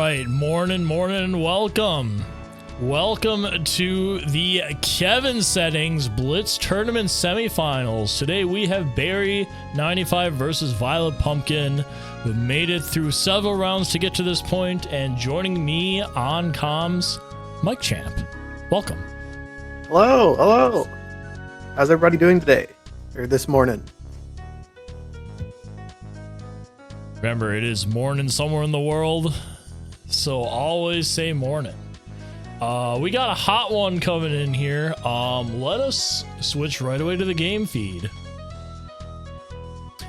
right, morning, welcome. Welcome to the Kevin Settings Blitz Tournament Semifinals. Today we have Barrie95 versus VioletPumpkin, who made it through several rounds to get to this point, and joining me on comms, Mike Champ. Welcome. Hello. How's everybody doing today? Or this morning? Remember, it is morning somewhere in the world, so always say morning. We got a hot one coming in here. Let us switch right away to the game feed.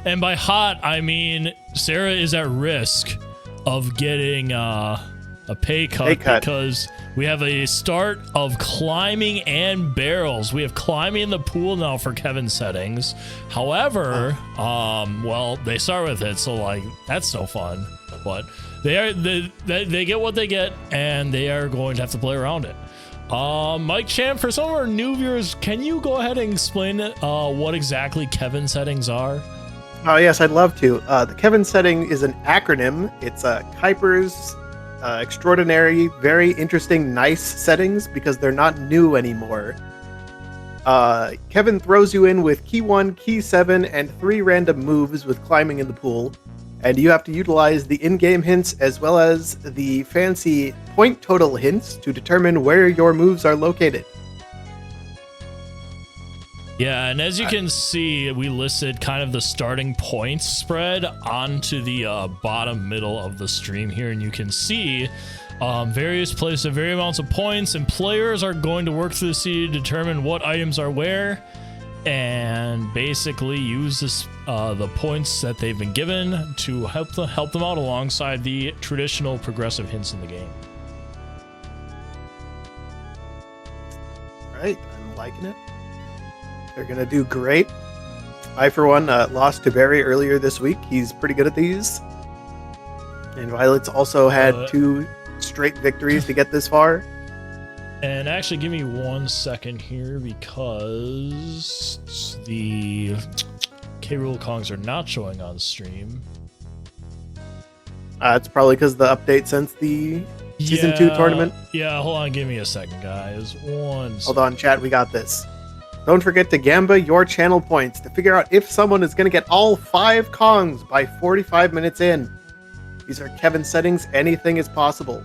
And by hot, I mean Sarah is at risk of getting a pay cut because we have a start of climbing and barrels. We have climbing in the pool now for Kevin's settings. However, well, they start with it, so like that's no fun. But they get what they get, and they are going to have to play around it. Mike Champ, for some of our new viewers, can you go ahead and explain what exactly Kevin settings are? Oh yes, I'd love to. The Kevin setting is an acronym. It's Kuiper's extraordinary, very interesting, nice settings because they're not new anymore. Kevin throws you in with key 1, key 7, and 3 random moves with climbing in the pool. And you have to utilize the in-game hints as well as the fancy point total hints to determine where your moves are located. Yeah, and as you can see, we listed kind of the starting points spread onto the bottom middle of the stream here, and you can see various places, various amounts of points, and players are going to work through the city to determine what items are where, and basically use this, the points that they've been given to help them out alongside the traditional progressive hints in the game. Right, I'm liking it. They're gonna do great. I, for one, lost to Barrie earlier this week. He's pretty good at these. And Violet's also had 2 straight victories to get this far. And actually, give me 1 second here because the K-Rule Kongs are not showing on stream. It's probably because the update since the Season 2 tournament. Yeah, hold on. Give me a second, guys. Hold on, chat. We got this. Don't forget to gamba your channel points to figure out if someone is going to get all 5 Kongs by 45 minutes in. These are Kevin settings. Anything is possible.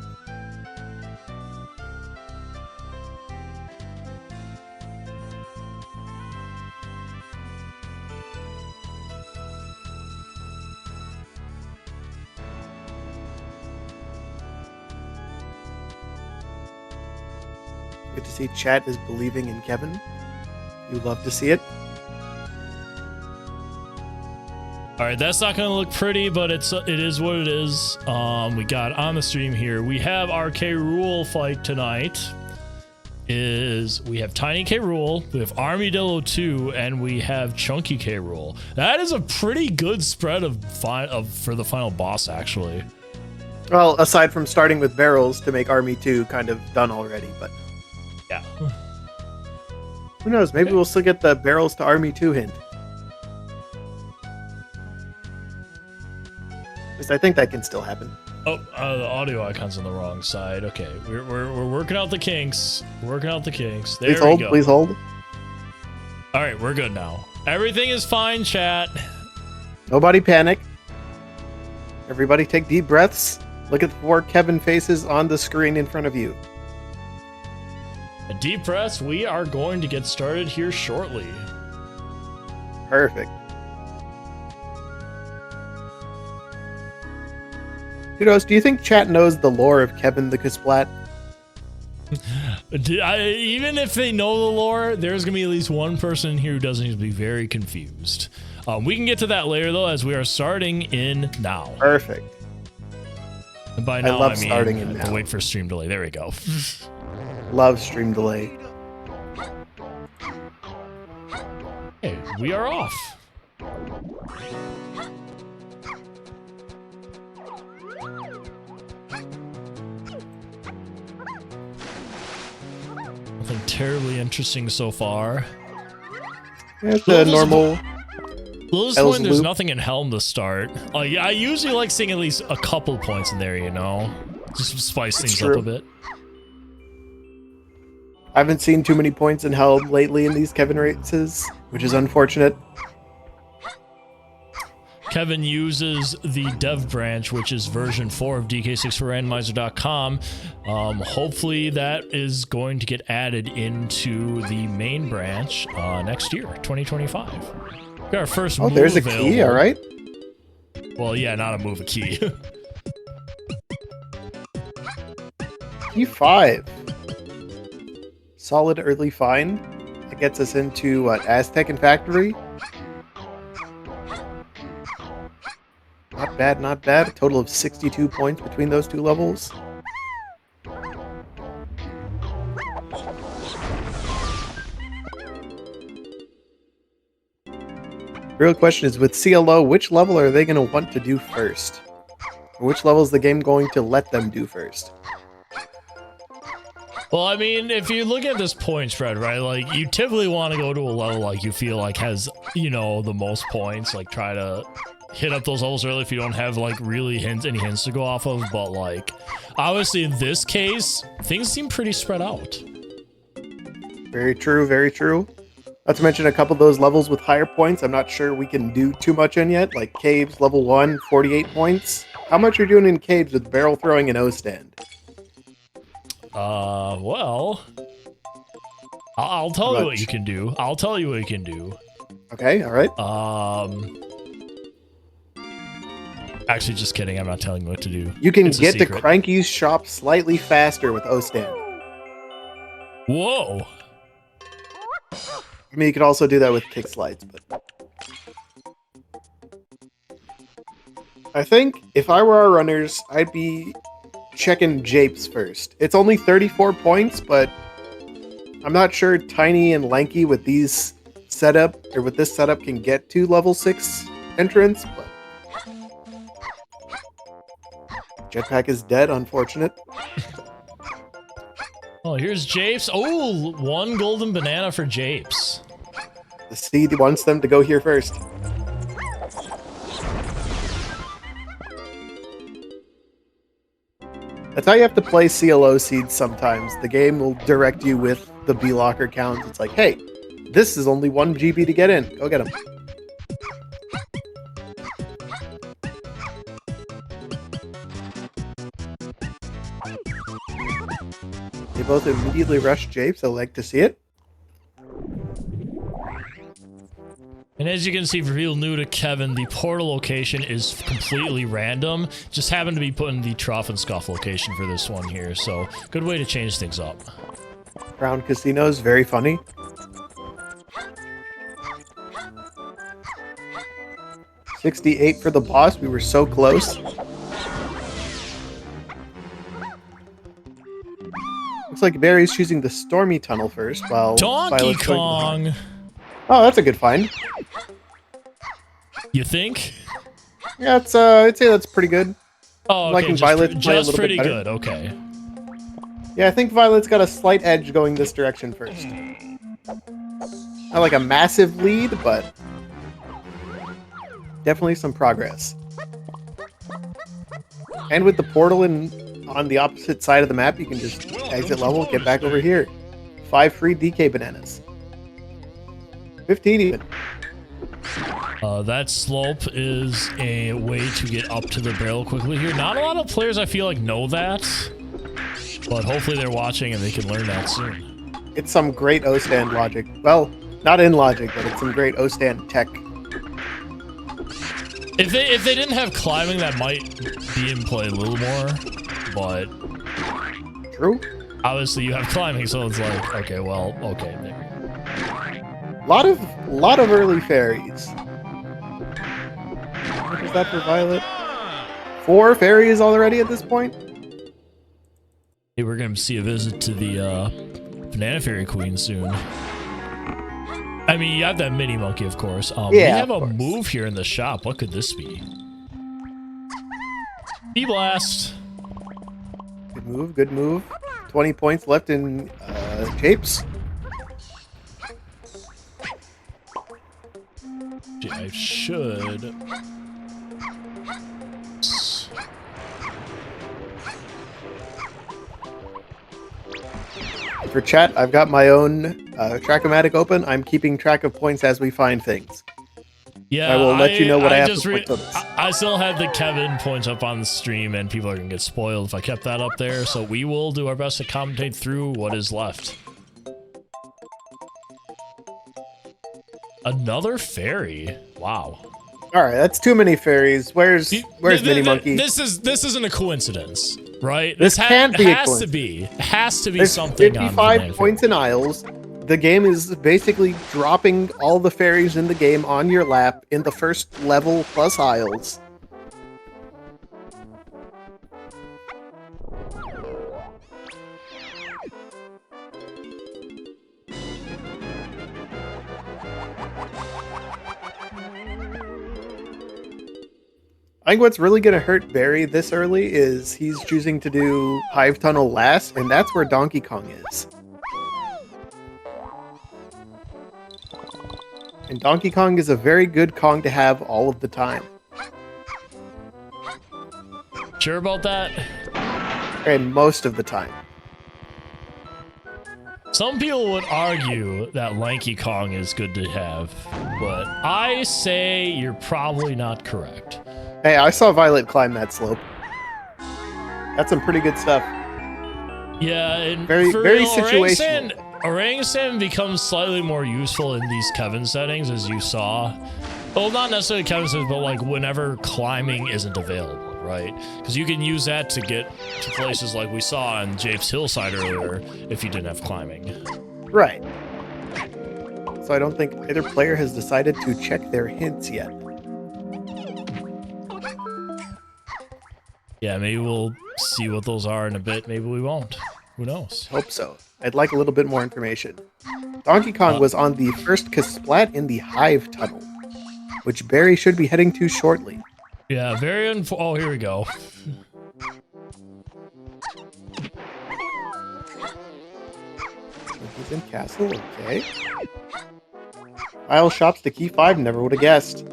Good to see chat is believing in Kevin. You love to see it. All right, that's not going to look pretty, but it is what it is. We got on the stream here. We have our K-Rule fight tonight. We have Tiny K-Rule, we have Armadillo 2, and we have Chunky K-Rule. That is a pretty good spread for the final boss, actually. Well, aside from starting with barrels to make Army 2 kind of done already, but yeah. Who knows? Maybe we'll still get the barrels to Army 2 hint. Because I think that can still happen. Oh, the audio icon's on the wrong side. Okay, we're working out the kinks. Working out the kinks. There we go. Please hold. All right, we're good now. Everything is fine, chat. Nobody panic. Everybody take deep breaths. Look at the 4 Kevin faces on the screen in front of you. A deep breaths. We are going to get started here shortly. Perfect. Kudos, do you think chat knows the lore of Kevin the Kasplat? Even if they know the lore, there's going to be at least one person in here who doesn't need to be very confused. We can get to that later, though, as we are starting in now. Perfect. And by now, I love starting in now. Wait for stream delay. There we go. Love stream delay. Hey, we are off. Nothing terribly interesting so far. It's a normal. Lowest point, there's nothing in Helm to start. I usually like seeing at least a couple points in there, you know? Just spice things up a bit. I haven't seen too many points in held lately in these Kevin races, which is unfortunate. Kevin uses the dev branch, which is version 4 of DK64Randomizer.com. Hopefully that is going to get added into the main branch next year, 2025. We got our first move there's a available. key, all right. Well, yeah, not a move, a key. Key 5. Solid early find. That gets us into what, Aztec and Factory. Not bad, not bad. A total of 62 points between those two levels. Real question is, with CLO, which level are they going to want to do first? Or which level is the game going to let them do first? Well, I mean, if you look at this point spread, right, like, you typically want to go to a level like you feel like has, you know, the most points, like, try to hit up those levels early if you don't have, like, really any hints to go off of, but, like, obviously in this case, things seem pretty spread out. Very true, very true. Not to mention a couple of those levels with higher points I'm not sure we can do too much in yet, like Caves, level 1, 48 points. How much are you doing in Caves with barrel throwing and O-stand? Well, I'll tell you what you can do. I'll tell you what you can do. Okay, all right. Actually, just kidding. I'm not telling you what to do. You can get to Cranky's shop slightly faster with O-stand. Whoa. I mean, you could also do that with kick slides, but I think if I were our runners, I'd be checking Japes first. It's only 34 points, but I'm not sure Tiny and Lanky with this setup can get to level 6 entrance, but Jetpack is dead, unfortunate. Oh, here's Japes. Oh, 1 golden banana for Japes. The seed wants them to go here first. That's how you have to play CLO seeds sometimes. The game will direct you with the B-locker counts. It's like, hey, this is only 1 GB to get in. Go get him. They both immediately rush Japes. I like to see it. And as you can see, for people new to Kevin, the portal location is completely random. Just happened to be put in the Trough and Scuff location for this one here, so good way to change things up. Crown Casino's very funny. $68 for the boss. We were so close. Looks like Barry's choosing the Stormy Tunnel first, while Donkey Kong! Oh, that's a good find. You think? Yeah, it's I'd say that's pretty good. Oh, okay, liking Violet just play a pretty little bit good, okay. Yeah, I think Violet's got a slight edge going this direction first. Not like a massive lead, but definitely some progress. And with the portal on the opposite side of the map, you can just exit level, get back over here. 5 free DK bananas. 15 even. That slope is a way to get up to the barrel quickly here. Not a lot of players, I feel like, know that. But hopefully they're watching and they can learn that soon. It's some great O-stand logic. Well, not in logic, but it's some great O-stand tech. If they didn't have climbing, that might be in play a little more. But true. Obviously you have climbing, so it's like, okay, well, okay, there. Lot of early fairies. What is that for Violet? 4 fairies already at this point? Hey, we're gonna see a visit to the Banana Fairy Queen soon. I mean, you have that mini monkey, of course. Yeah, we have a move here in the shop. What could this be? B-Blast. Good move, good move. 20 points left in Japes. I should. For chat, I've got my own Track-O-Matic open. I'm keeping track of points as we find things. Yeah, I will let you know what I have to put I still had the Kevin points up on the stream, and people are going to get spoiled if I kept that up there, so we will do our best to commentate through what is left. Another fairy. Wow. All right, that's too many fairies. Where's Mini Monkey? This isn't a coincidence, right? This can't be a has coincidence. Has to be There's something. 55 points in aisles. The game is basically dropping all the fairies in the game on your lap in the first level plus aisles. I think what's really going to hurt Barry this early is he's choosing to do Hive Tunnel last, and that's where Donkey Kong is. And Donkey Kong is a very good Kong to have all of the time. Sure about that? And most of the time. Some people would argue that Lanky Kong is good to have, but I say you're probably not correct. Hey, I saw Violet climb that slope. That's some pretty good stuff. Yeah, and very situational. Orangutan becomes slightly more useful in these Kevin settings, as you saw. Well, not necessarily Kevin settings, but like whenever climbing isn't available, right? Because you can use that to get to places like we saw on Japes Hillside earlier if you didn't have climbing. Right. So I don't think either player has decided to check their hints yet. Yeah, maybe we'll see what those are in a bit. Maybe we won't. Who knows? Hope so. I'd like a little bit more information. Donkey Kong was on the first Kasplat in the Hive Tunnel, which Barry should be heading to shortly. Yeah, oh, here we go. He's in Castle, okay. Isle shops to key 5, never would have guessed.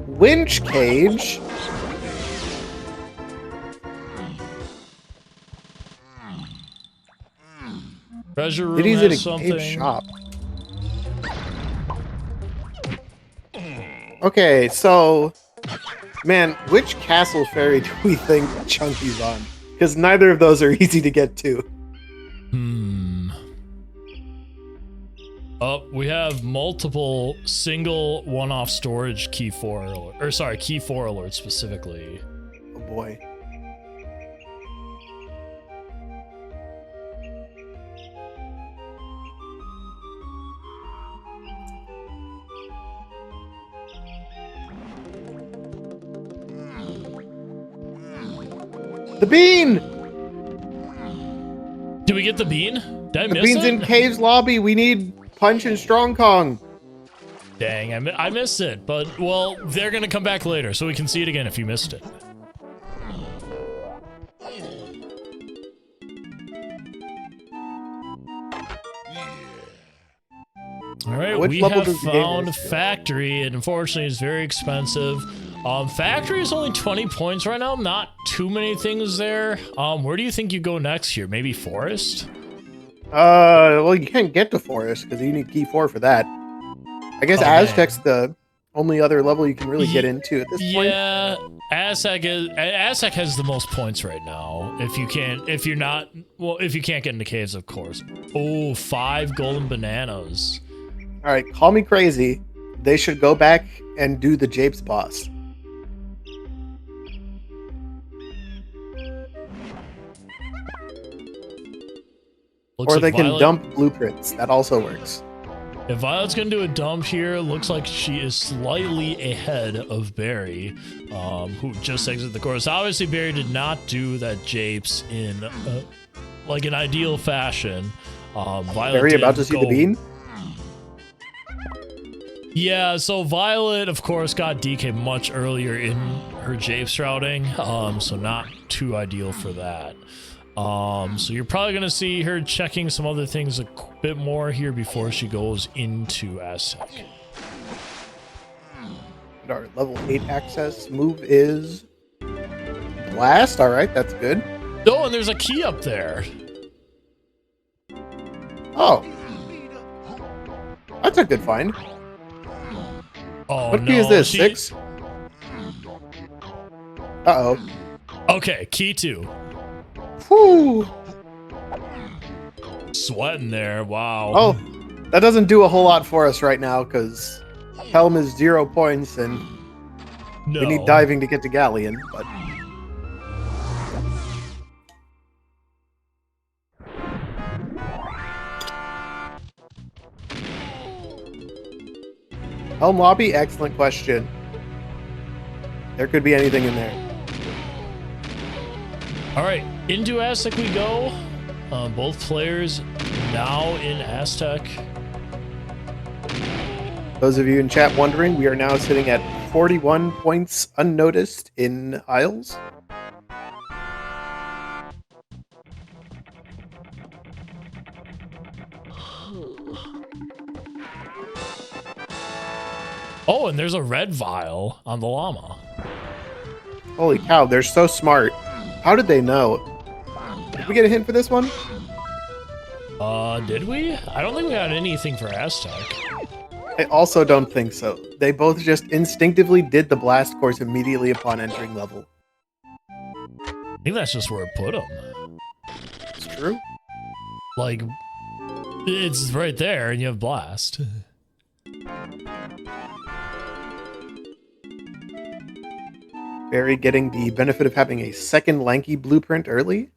Winch Cage. Treasure room has something. Shop. Okay, so, man, which castle fairy do we think Chunky's on? Because neither of those are easy to get to. Oh, we have multiple single one-off storage key 4 alert, or sorry, key 4 alerts specifically. Oh boy. The bean! Did we get the bean? Did I miss it? The bean's in Cave's lobby. We need Punch and Strong Kong. Dang, I missed it. But, well, they're going to come back later, so we can see it again if you missed it. All right, we have found Factory, and unfortunately it's very expensive. Factory is only 20 points right now. Not too many things there. Where do you think you go next here? Maybe Forest? Well, you can't get to Forest because you need key 4 for that. I guess Aztec's the only other level you can really get into at this point. Yeah, Aztec has the most points right now. If you can't get into caves, of course. Oh, 5 golden bananas. All right, call me crazy. They should go back and do the Japes boss. Or they can dump blueprints. That also works. If Violet's going to do a dump here, looks like she is slightly ahead of Barry, who just exited the course. Obviously, Barry did not do that Japes in like an ideal fashion. Barry about to see the bean? Yeah, so Violet, of course, got DK much earlier in her Japes routing, so not too ideal for that. So you're probably going to see her checking some other things a bit more here before she goes into Aztec. Our level 8 access move is Blast. All right, that's good. Oh, and there's a key up there. Oh. That's a good find. Oh, what no. key is this? 6? Uh-oh. Okay, key 2. Whew. Sweating there. Wow. Oh, that doesn't do a whole lot for us right now because Helm is 0 points and No. we need diving to get to Galleon, but... Helm lobby? Excellent question. There could be anything in there. All right, into Aztec we go. Both players now in Aztec. Those of you in chat wondering, we are now sitting at 41 points unnoticed in Isles. Oh, and there's a red vial on the llama. Holy cow, they're so smart. How did they know? Did we get a hint for this one? Did we? I don't think we got anything for Aztec. I also don't think so. They both just instinctively did the blast course immediately upon entering level. I think that's just where it put them. It's true. Like, it's right there and you have blast. Barrie getting the benefit of having a second lanky blueprint early.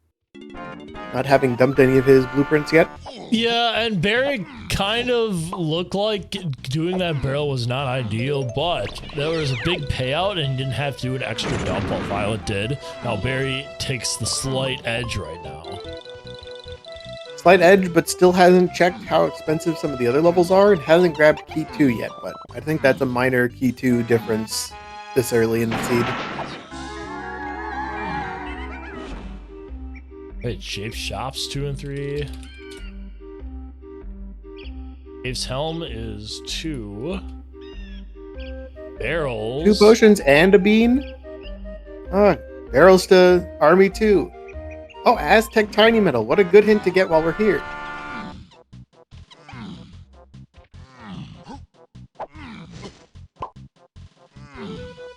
Not having dumped any of his blueprints yet. Yeah, and Barrie kind of looked like doing that barrel was not ideal, but there was a big payout and you didn't have to do an extra dump while Violet did. Now Barrie takes the slight edge right now. Slight edge, but still hasn't checked how expensive some of the other levels are and hasn't grabbed key 2 yet, but I think that's a minor key 2 difference this early in the seed. Wait, Shape Shops 2 and 3. Dave's Helm is 2. Barrels. 2 potions and a bean? Barrels to Army 2. Oh, Aztec Tiny Metal. What a good hint to get while we're here.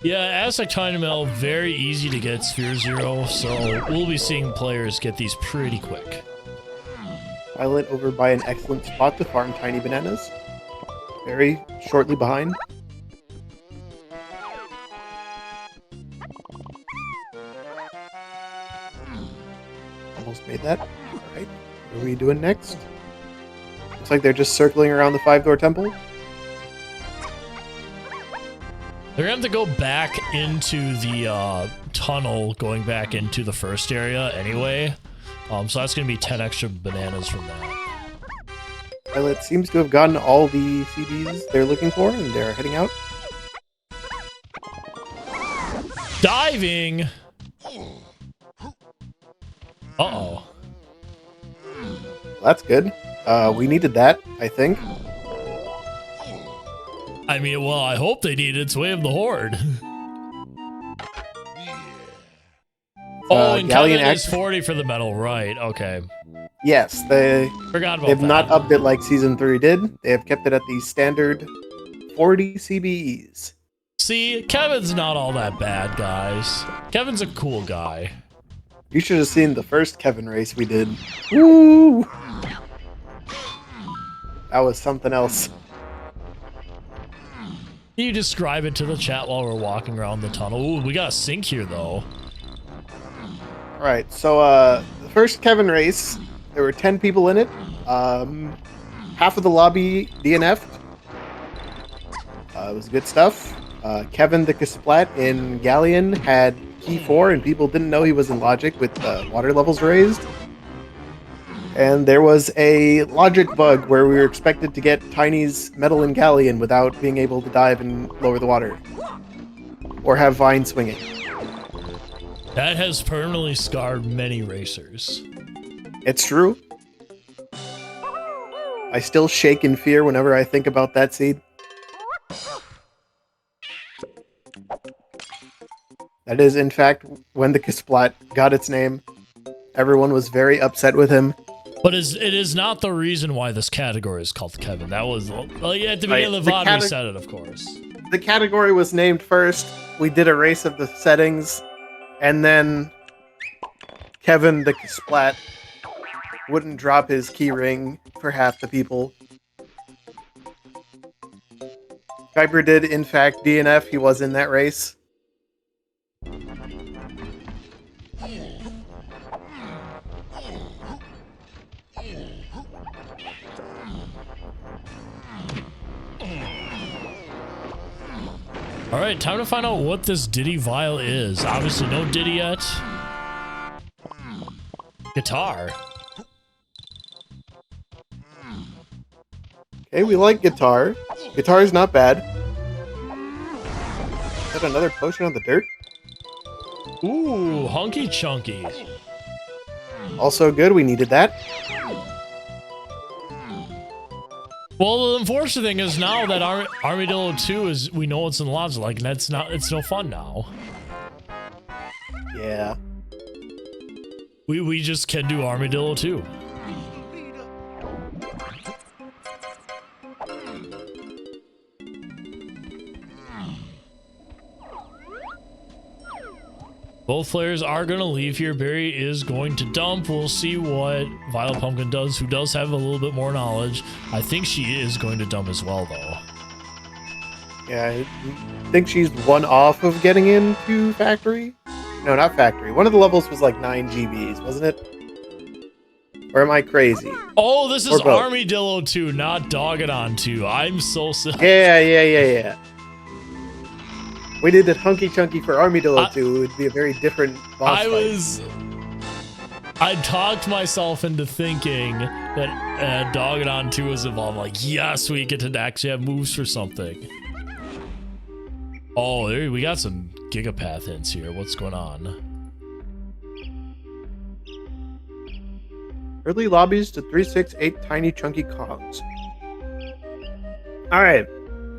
Yeah, Aztec Tiny Metal, very easy to get Sphere 0, so we'll be seeing players get these pretty quick. Violet over by an excellent spot to farm tiny bananas. Very shortly behind. Almost made that. Alright, what are we doing next? Looks like they're just circling around the 5-door temple. They're going to have to go back into the tunnel, going back into the first area anyway. So that's going to be 10 extra bananas from that. Violet seems to have gotten all the CDs they're looking for, and they're heading out. Diving! Uh-oh. That's good. We needed that, I think. I mean, well, I hope they need it. It's Way of the Horde. Oh, and Galleon Kevin is 40 for the medal, right? Okay. Yes, they've not upped it like Season 3 did. They have kept it at the standard 40 CBEs. See, Kevin's not all that bad, guys. Kevin's a cool guy. You should have seen the first Kevin race we did. Woo! That was something else. Can you describe it to the chat while we're walking around the tunnel? Ooh, we got a sink here, though. Alright, so the first Kevin race, there were 10 people in it. Half of the lobby DNF'd. It was good stuff. Kevin the Kasplat in Galleon had key 4 and people didn't know he was in Logic with water levels raised. And there was a logic bug where we were expected to get Tiny's medal in Galleon without being able to dive and lower the water. Or have Vine swinging. That has permanently scarred many racers. It's true. I still shake in fear whenever I think about that seed. That is, in fact, when the Kasplat got its name. Everyone was very upset with him. But it is not the reason why this category is called Kevin. That was at the beginning of the VOD, we said it, of course. The category was named first. We did a race of the settings, and then Kevin the Splat wouldn't drop his key ring for half the people. Kuiper did, in fact, DNF. He was in that race. All right, time to find out what this Diddy vial is. Obviously, no Diddy yet. Guitar. Okay, we like guitar. Guitar is not bad. Is that another potion on the dirt? Ooh, Hunky Chunky. Also good, we needed that. Well, the unfortunate thing is now that Armadillo 2 is, we know it's in lots, like, it's no fun now. Yeah. We just can do Armadillo 2. Both players are going to leave here. Barry is going to dump. We'll see what VioletPumpkin does, who does have a little bit more knowledge. I think she is going to dump as well, though. Yeah, I think she's one off of getting into Factory. No, not Factory. One of the levels was like 9 GBs, wasn't it? Or am I crazy? Oh, this is Armadillo 2, not Dogadon 2. I'm so silly. Yeah. We did it Hunky Chunky for Armadillo 2. It would be a very different boss fight. I talked myself into thinking that Dogadon 2 was involved. Like, yes, we get to actually have moves for something. Oh, we got some Gigapath hints here. What's going on? Early lobbies to 368 tiny chunky Kongs. Alright.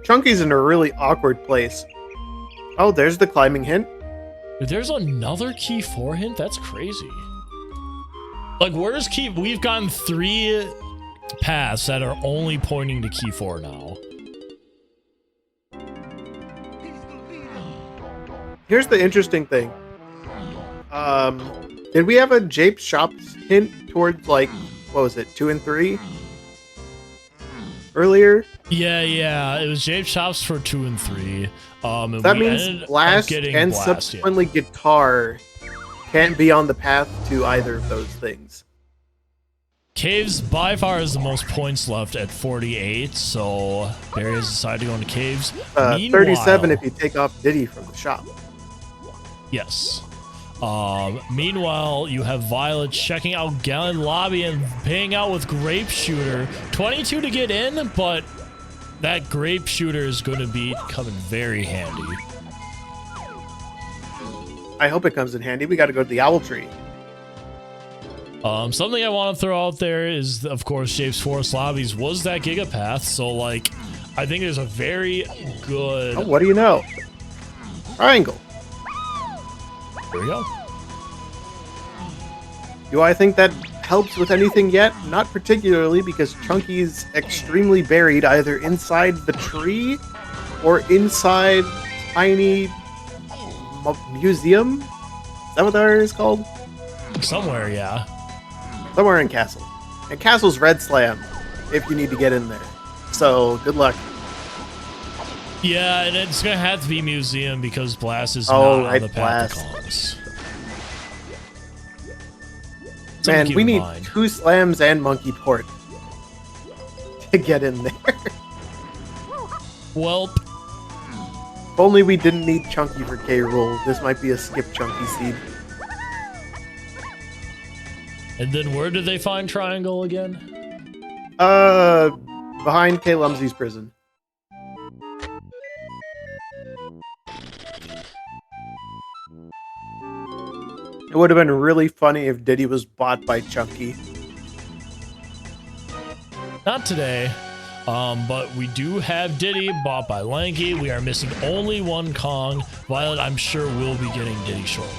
Chunky's in a really awkward place. Oh, there's the climbing hint. There's another key 4 hint? That's crazy. Like, where's key? We've gotten 3 paths that are only pointing to key 4 now. Here's the interesting thing. Did we have a Jape Shops hint towards, like, what was it, 2 and 3? Earlier? Yeah. It was Jape Shops for 2 and 3. That means Blast and subsequently Guitar can't be on the path to either of those things. Caves by far is the most points left at 48, so Barry has decided to go into Caves. 37 if you take off Diddy from the shop. Yes. Meanwhile, you have Violet checking out Gallon Lobby and paying out with Grape Shooter. 22 to get in, but that Grape Shooter is going to be coming very handy. I hope it comes in handy. We got to go to the Owl Tree. Something I want to throw out there is, of course, Shapes Forest Lobbies was that Gigapath, so, like, I think there's a very good... Oh, what do you know? Triangle. There we go. Do I think that helps with anything yet? Not particularly, because Chunky's extremely buried either inside the tree or inside tiny museum. Is that what that is called? Somewhere, yeah. Somewhere in Castle. And Castle's Red Slam, if you need to get in there. So, good luck. Yeah, and it's going to have to be museum because Blast is not on the path to Kongs. Man, we need 2 slams and monkey port to get in there. Welp. If only we didn't need Chunky for K. Rool. This might be a skip Chunky seed. And then where did they find Triangle again? Behind K. Lumsey's prison. It would have been really funny if Diddy was bought by Chunky. Not today, but we do have Diddy bought by Lanky. We are missing only 1 Kong. Violet, I'm sure, will be getting Diddy shortly.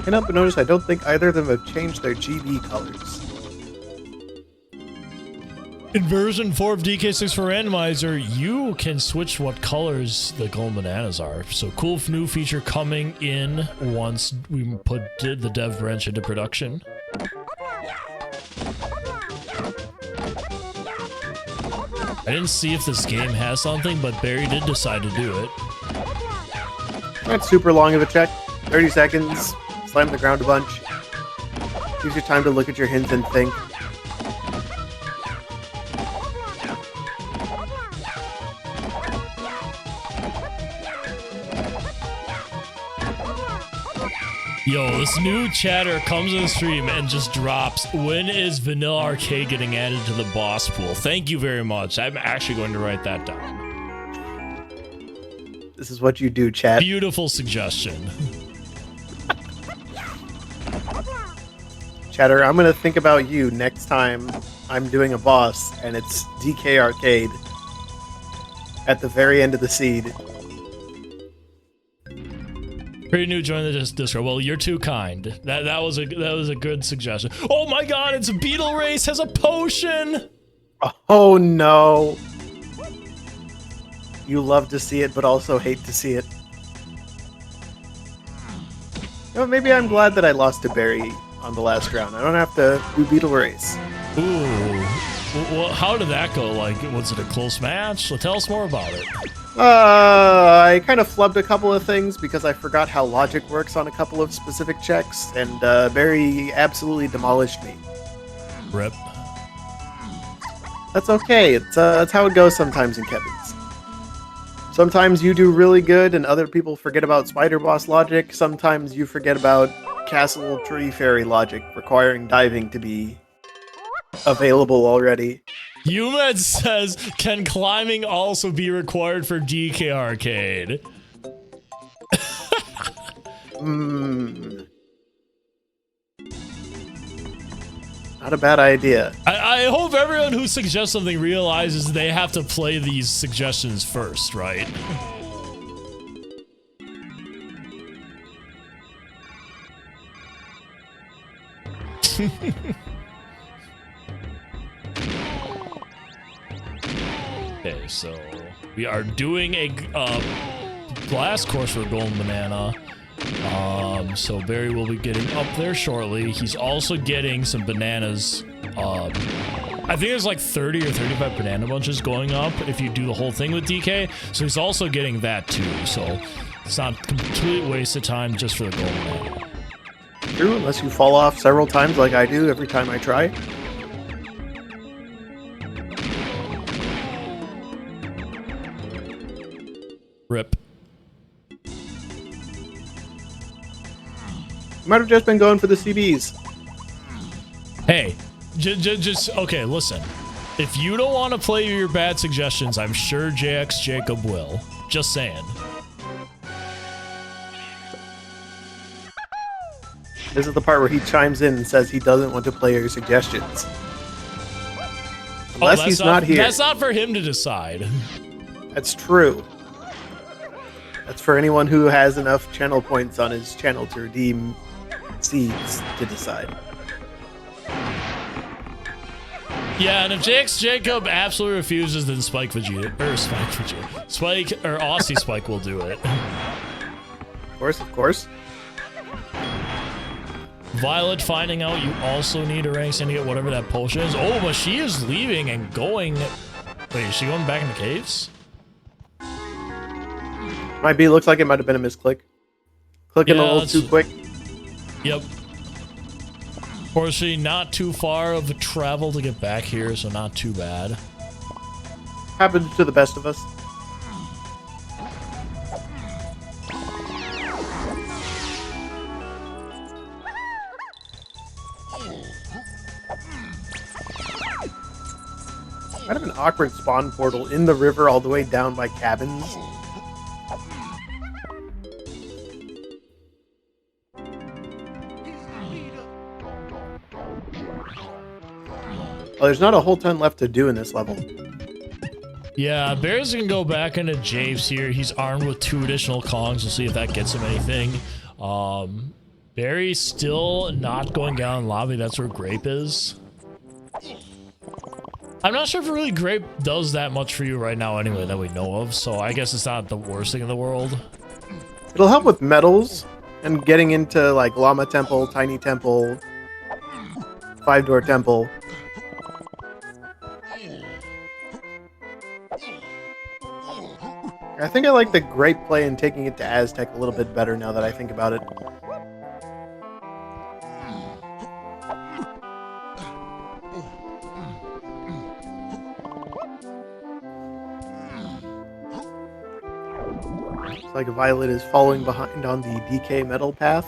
can't help but notice I don't think either of them have changed their GB colors. In version 4 of DK64 Randomizer, you can switch what colors the golden bananas are. So cool new feature coming in once we put the dev branch into production. I didn't see if this game has something, but Barry did decide to do it. Not super long of a check. 30 seconds. Slam the ground a bunch. Gives you time to look at your hints and think. Yo, this new chatter comes in the stream and just drops. When is Vanilla Arcade getting added to the boss pool? Thank you very much. I'm actually going to write that down. This is what you do, chat. Beautiful suggestion. Chatter, I'm going to think about you next time I'm doing a boss and it's DK Arcade at the very end of the seed. Pretty new, join the Discord. Well, you're too kind. That was a good suggestion. Oh my God! It's a Beetle Race has a potion. Oh no! You love to see it, but also hate to see it. Well, maybe I'm glad that I lost to Barry on the last round. I don't have to do Beetle Race. Ooh. Well, how did that go? Like, was it a close match? So tell us more about it. I kind of flubbed a couple of things because I forgot how logic works on a couple of specific checks, and Barry absolutely demolished me. Rip. That's okay. That's how it goes sometimes in Kevin's. Sometimes you do really good and other people forget about Spider Boss logic. Sometimes you forget about Castle Tree Fairy logic requiring diving to be available already. Yumed says, can climbing also be required for DK Arcade? Not a bad idea. I hope everyone who suggests something realizes they have to play these suggestions first, right? Okay, so we are doing a glass course for Golden Banana. So Barry will be getting up there shortly. He's also getting some bananas. I think there's like 30 or 35 banana bunches going up if you do the whole thing with DK. So he's also getting that too. So it's not a complete waste of time just for the Golden Banana. True, unless you fall off several times like I do every time I try. Rip. Might have just been going for the CBs. Hey, just okay, listen. If you don't want to play your bad suggestions, I'm sure JX Jacob will. Just saying. This is the part where he chimes in and says he doesn't want to play your suggestions. Unless he's not here. That's not for him to decide. That's true. That's for anyone who has enough channel points on his channel to redeem seeds to decide. Yeah, and if JX Jacob absolutely refuses, then Spike or Aussie Spike will do it. Of course. Violet finding out you also need a rank to get whatever that potion is. Oh, but she is leaving and going. Wait, is she going back in the caves? Might be. Looks like it might have been a misclick. Clicking a little too quick. Yep. Fortunately, not too far of a travel to get back here, so not too bad. Happens to the best of us. Might have an awkward spawn portal in the river all the way down by cabins. Well, there's not a whole ton left to do in this level. Yeah, Bears can go back into Javes here. He's armed with 2 additional Kongs. We'll see if that gets him anything. Barry still not going down lobby. That's where Grape is. I'm not sure if really Grape does that much for you right now anyway that we know of, so I guess it's not the worst thing in the world. It'll help with medals and getting into like Llama Temple, Tiny Temple, 5-door Temple. I think I like the Grape play and taking it to Aztec a little bit better now that I think about it. Looks like Violet is following behind on the DK metal path.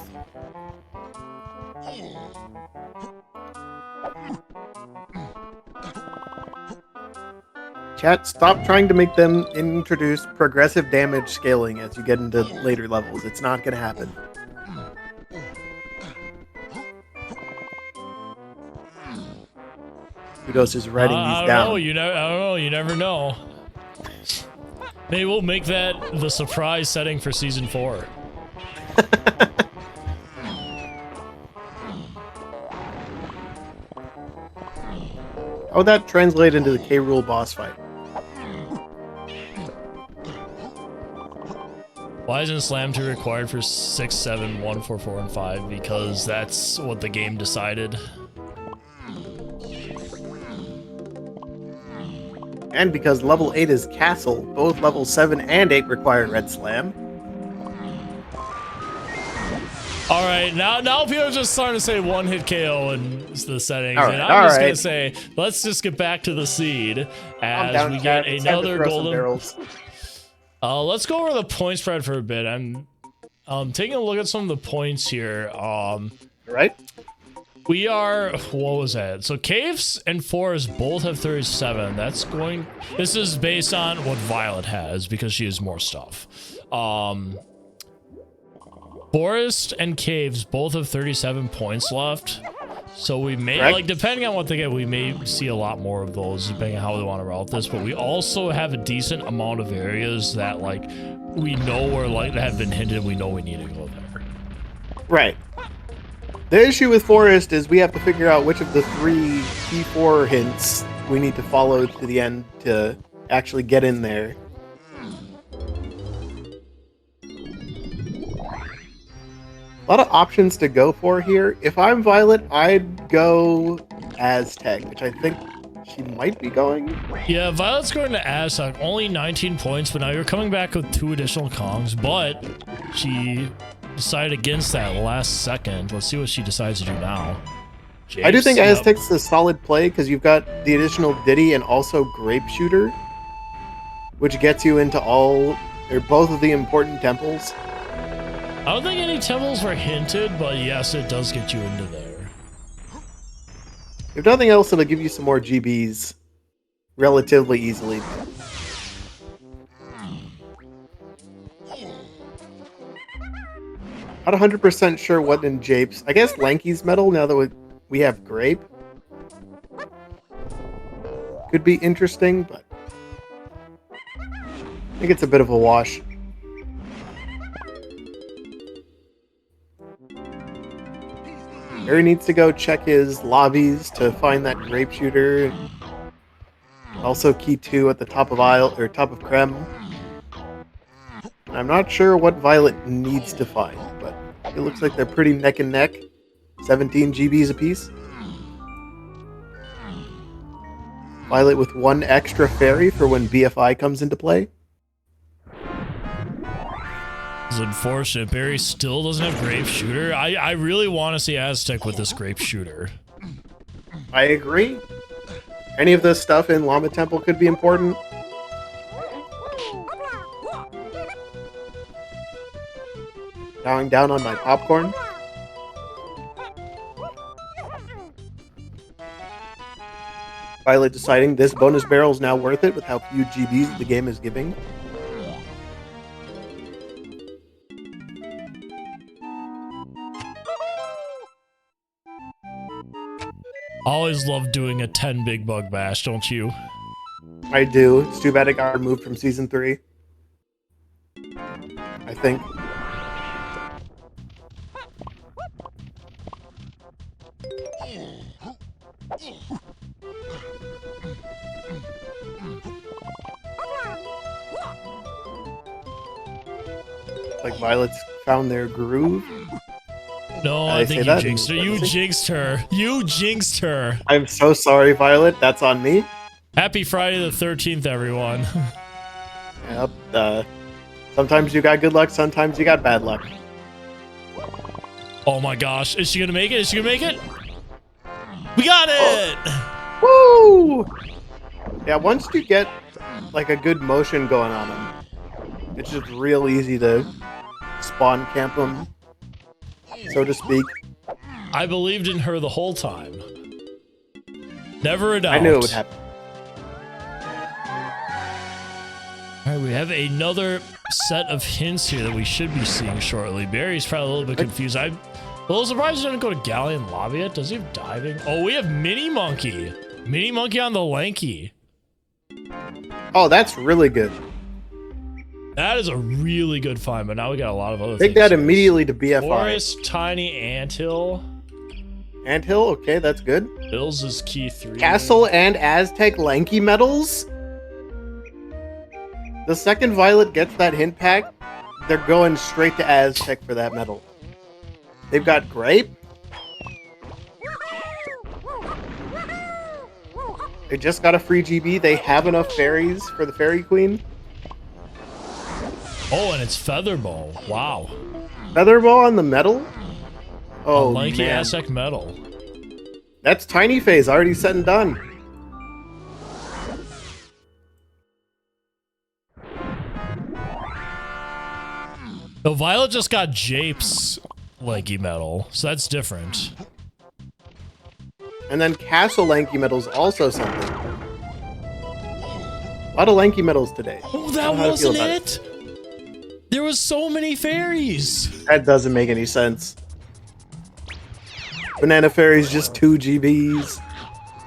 Chat, stop trying to make them introduce progressive damage scaling as you get into later levels. It's not going to happen. Kudos is writing these down. I don't know. You never know. Maybe we'll make that the surprise setting for season 4. How would that translate into the K-Rool boss fight? Why isn't Slam 2 required for 6, 7, 1, 4, 4, and 5? Because that's what the game decided. And because level 8 is Castle, both level 7 and 8 require Red Slam. Alright, now people are just starting to say one-hit KO in the settings. All right, and I'm just right. going to say, let's just get back to the seed as we get another golden... let's go over the point spread for a bit. I'm taking a look at some of the points here. Right? We are, what was that? So Caves and Forest both have 37. This is based on what Violet has because she has more stuff. Forest and Caves both have 37 points left. So we may, like, depending on what they get, we may see a lot more of those depending on how they want to route this. But we also have a decent amount of areas that, like, we know where, like, that have been hinted. We know we need to go there. Right. The issue with Forest is we have to figure out which of the 3 P4 hints we need to follow to the end to actually get in there. A lot of options to go for here. If I'm Violet, I'd go Aztec, which I think she might be going. Yeah, Violet's going to Aztec. Only 19 points, but now you're coming back with 2 additional Kongs, but she decided against that last second. Let's see what she decides to do now. Jace, I do think Aztec's a solid play because you've got the additional Diddy and also Grape Shooter, which gets you into both of the important temples. I don't think any temples were hinted, but yes, it does get you into there. If nothing else, it'll give you some more GBs relatively easily. Not 100% sure what in Japes. I guess Lanky's metal, now that we have Grape. Could be interesting, but I think it's a bit of a wash. Barry needs to go check his lobbies to find that Grape Shooter. Also key 2 at the top of top of Creme. I'm not sure what Violet needs to find, but it looks like they're pretty neck and neck. 17 GBs apiece. Violet with 1 extra fairy for when BFI comes into play. It's unfortunate. Barry still doesn't have Grape Shooter. I really want to see Aztec with this Grape Shooter. I agree. Any of this stuff in Llama Temple could be important. Bowing down on my popcorn. Violet deciding this bonus barrel is now worth it with how few GBs the game is giving. Always love doing a 10 big bug bash, don't you? I do. It's too bad it got removed from season 3. I think. Like Violet's found their groove. No, I think you jinxed her. You jinxed her. You jinxed her. I'm so sorry, Violet. That's on me. Happy Friday the 13th, everyone. Yep. Sometimes you got good luck, sometimes you got bad luck. Oh my gosh. Is she gonna make it? Is she gonna make it? We got it! Woo! Yeah, once you get like a good motion going on them, it's just real easy to spawn camp them, so to speak. I believed in her the whole time. Never a doubt. I knew it would happen. Alright, we have another set of hints here that we should be seeing shortly. Barry's probably a little bit confused. I'm a little surprised he didn't go to Galleon Lobby yet. Does he have diving? Oh, we have Mini Monkey. Mini Monkey on the Lanky. Oh, that's really good. That is a really good find, but now we got a lot of other Take things. that immediately to BFI. Forest, Tiny Anthill. Anthill, okay, that's good. Bills is key 3. Castle and Aztec Lanky medals. The second Violet gets that hint pack, they're going straight to Aztec for that medal. They've got Grape. They just got a free GB. They have enough fairies for the Fairy Queen. Oh, and it's Featherball. Wow. Featherball on the medal? Oh, Lanky man. Aztec medal. That's Tiny Phase, already said and done. So Violet just got Jape's Lanky medal, so that's different. And then Castle Lanky medals also something. A lot of Lanky medals today. Oh, that wasn't it? There was so many fairies. That doesn't make any sense. Banana Fairy's just 2 GBs.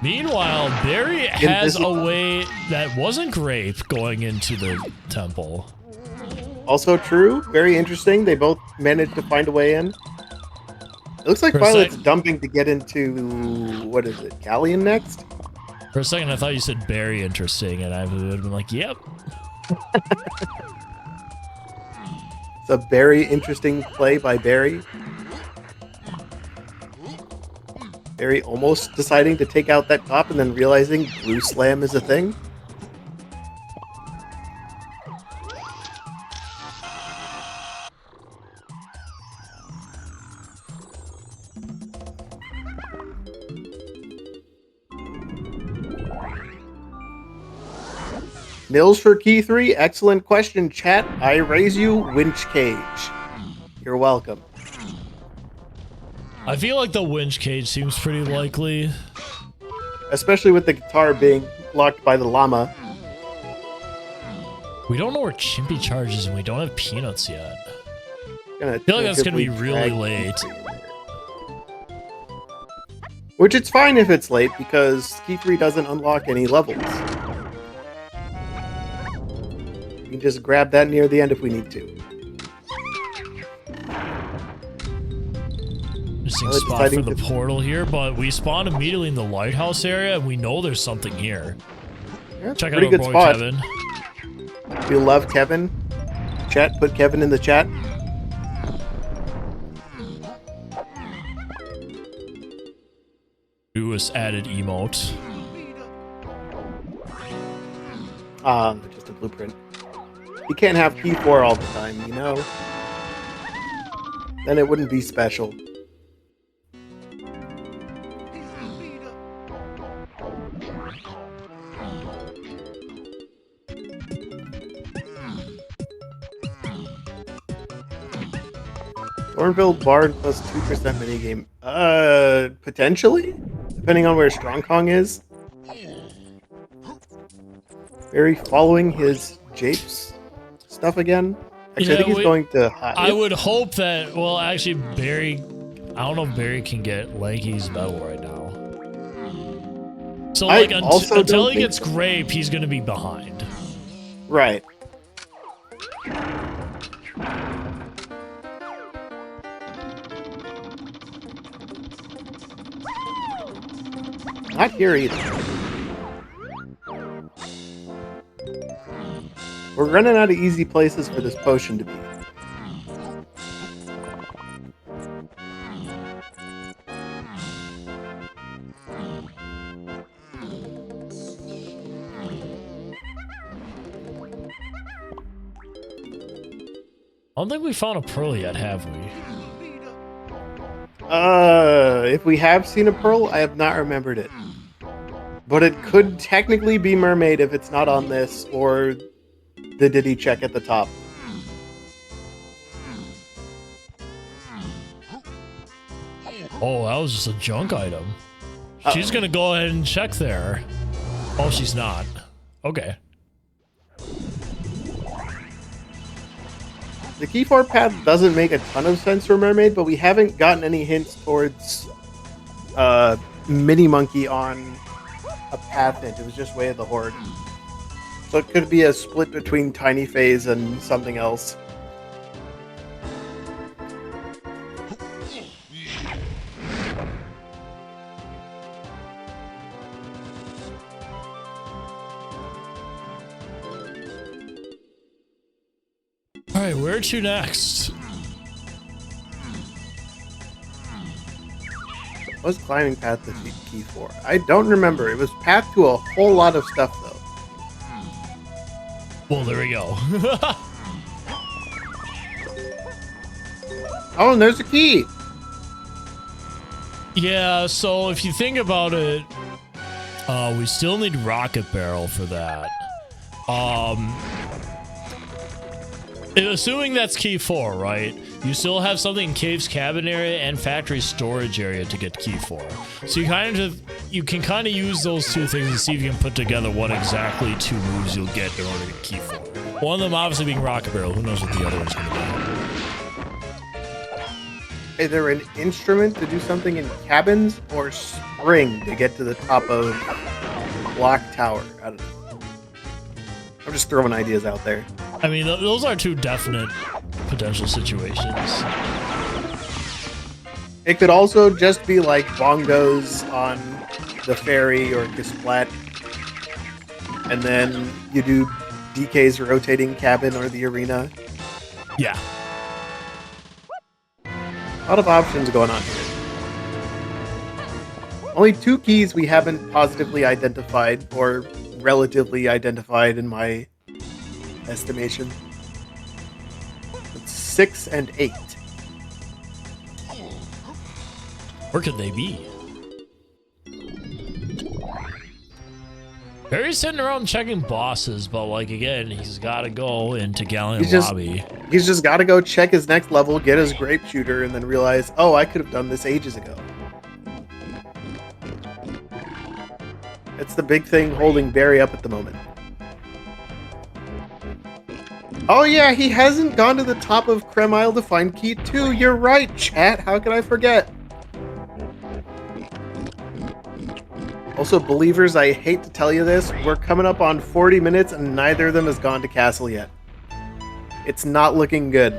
Meanwhile, Barry has a way that wasn't Grape going into the temple. Also true. Very interesting. They both managed to find a way in. It looks like Violet's dumping to get into, what is it, Galleon next? For a second, I thought you said Barry interesting, and I would have been like, yep. It's a very interesting play by Barry. Barry almost deciding to take out that top and then realizing Blue Slam is a thing. Nils for key 3. Excellent question, chat. I raise you, Winch Cage. You're welcome. I feel like the winch cage seems pretty likely. Especially with the guitar being blocked by the llama. We don't know where Chimpy charges and we don't have peanuts yet. I feel like that's going to be really late. Which it's fine if it's late because key 3 doesn't unlock any levels. We can just grab that near the end if we need to. Interesting spot for the portal here, but we spawned immediately in the lighthouse area and we know there's something here. Yeah, check out our boy spot. Kevin. If you love Kevin, chat, put Kevin in the chat. Newest added emote. Just a blueprint. You can't have key 4 all the time, you know? Then it wouldn't be special. Thornville Bard plus 2% minigame. Potentially? Depending on where Strong Kong is. Barry following his Japes stuff again. Actually, I think he's going to hide. I would hope that, well, actually, Barry, I don't know if Barry can get Lanky's medal right now. So, like, until he gets Grape, he's going to be behind. Right. Not here either. We're running out of easy places for this potion to be. I don't think we found a pearl yet, have we? If we have seen a pearl, I have not remembered it. But it could technically be mermaid if it's not on this, or the Diddy check at the top. Oh, that was just a junk item. She's gonna go ahead and check there. Oh, she's not. Okay. The key 4 path doesn't make a ton of sense for mermaid, but we haven't gotten any hints towards mini monkey on a path hint. It was just Way of the Horde. So it could be a split between Tiny Phase and something else. Alright, where to next? What was climbing path to key 4? I don't remember. It was path to a whole lot of stuff, though. Well, there we go. Oh, and there's a key! Yeah, so if you think about it, we still need Rocket Barrel for that. Assuming that's key 4, right? You still have something in Cave's cabin area and factory storage area to get key 4. So you can kind of use those two things and see if you can put together what exactly 2 moves you'll get in order to get key 4. One of them obviously being Rocket Barrel. Who knows what the other one's going to be? Either an instrument to do something in cabins or spring to get to the top of Block Tower. I don't know. I'm just throwing ideas out there. I mean, those are 2 definite potential situations. It could also just be like bongos on the ferry or Kisplat. And then you do DK's rotating cabin or the arena. Yeah. A lot of options going on here. Only 2 keys we haven't positively identified, or relatively identified in my estimation. It's 6 and 8. Where could they be? Barry's sitting around checking bosses, but like again, he's got to go into Galleon Lobby. He's just got to go check his next level, get his grape shooter, and then realize, oh, I could have done this ages ago. It's the big thing holding Barry up at the moment. Oh yeah, he hasn't gone to the top of Creme Isle to find key 2. You're right, chat. How could I forget? Also, believers, I hate to tell you this, we're coming up on 40 minutes and neither of them has gone to castle yet. It's not looking good.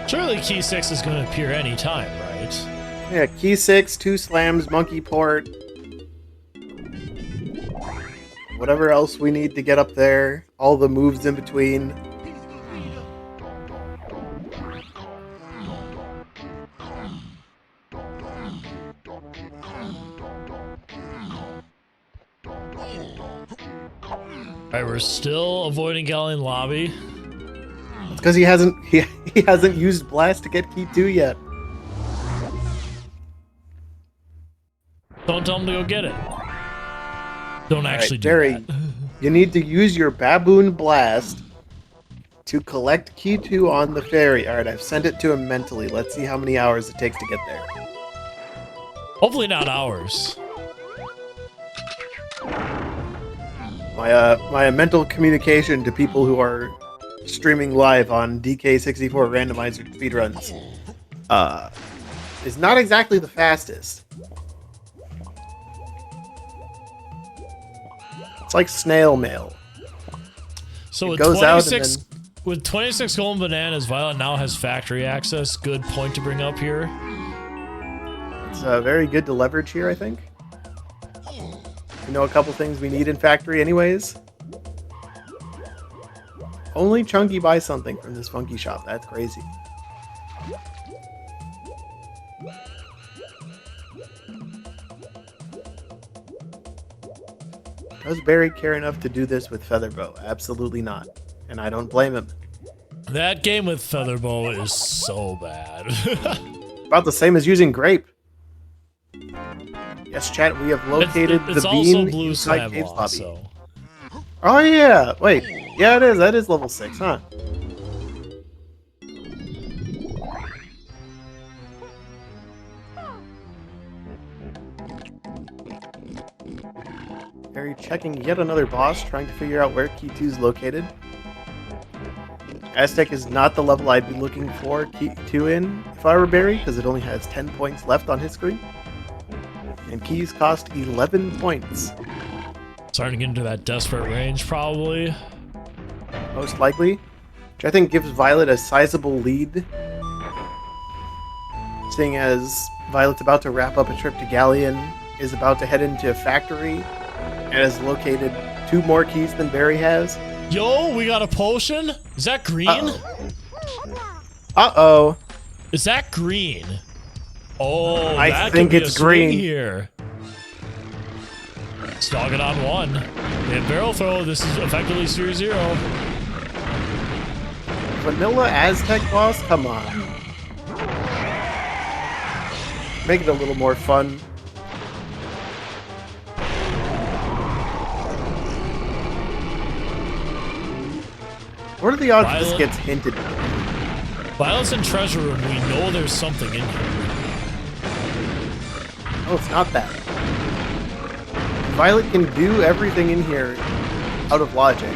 Surely key 6 is going to appear any time, right? Yeah, key 6, 2 slams, monkey port. Whatever else we need to get up there. All the moves in between. Alright, we're still avoiding Galleon Lobby. It's because he hasn't used blast to get key 2 yet. Don't tell him to go get it. Don't actually do Barry, that. You need to use your baboon blast to collect key 2 on the ferry. Alright, I've sent it to him mentally. Let's see how many hours it takes to get there. Hopefully not ours. My mental communication to people who are streaming live on DK64 Randomizer speedruns is not exactly the fastest. It's like snail mail. So it with goes 26, out and then... with 26 golden bananas, Violet now has factory access. Good point to bring up here. It's very good to leverage here, I think. You know a couple things we need in factory anyways. Only Chunky buys something from this funky shop. That's crazy. Does Barrie care enough to do this with Featherbow? Absolutely not. And I don't blame him. That game with Featherbow is so bad. About the same as using Grape. Yes, chat, we have located it's the also bean blue inside slab Cave's law, lobby. so. Oh yeah, wait. Yeah, it is. That is level 6, huh? Barrie checking yet another boss, trying to figure out where Key 2 is located. Aztec is not the level I'd be looking for Key 2 in if I were Barrie, because it only has 10 points left on his screen. And keys cost 11 points. Starting to get into that desperate range, probably. Most likely. Which I think gives Violet a sizable lead. Seeing as Violet's about to wrap up a trip to Galleon, is about to head into a factory, and has located 2 more keys than Barrie has. Yo, we got a potion? Is that green? Uh-oh. Is that green? Oh, I that think could be it's a swing green. here. Let's dog it on 1. And barrel throw, this is effectively Series 0. Vanilla Aztec boss? Come on. Make it a little more fun. What are the odds this gets hinted? Violet's in treasure room. We know there's something in here. Oh, it's not that. Violet can do everything in here out of logic.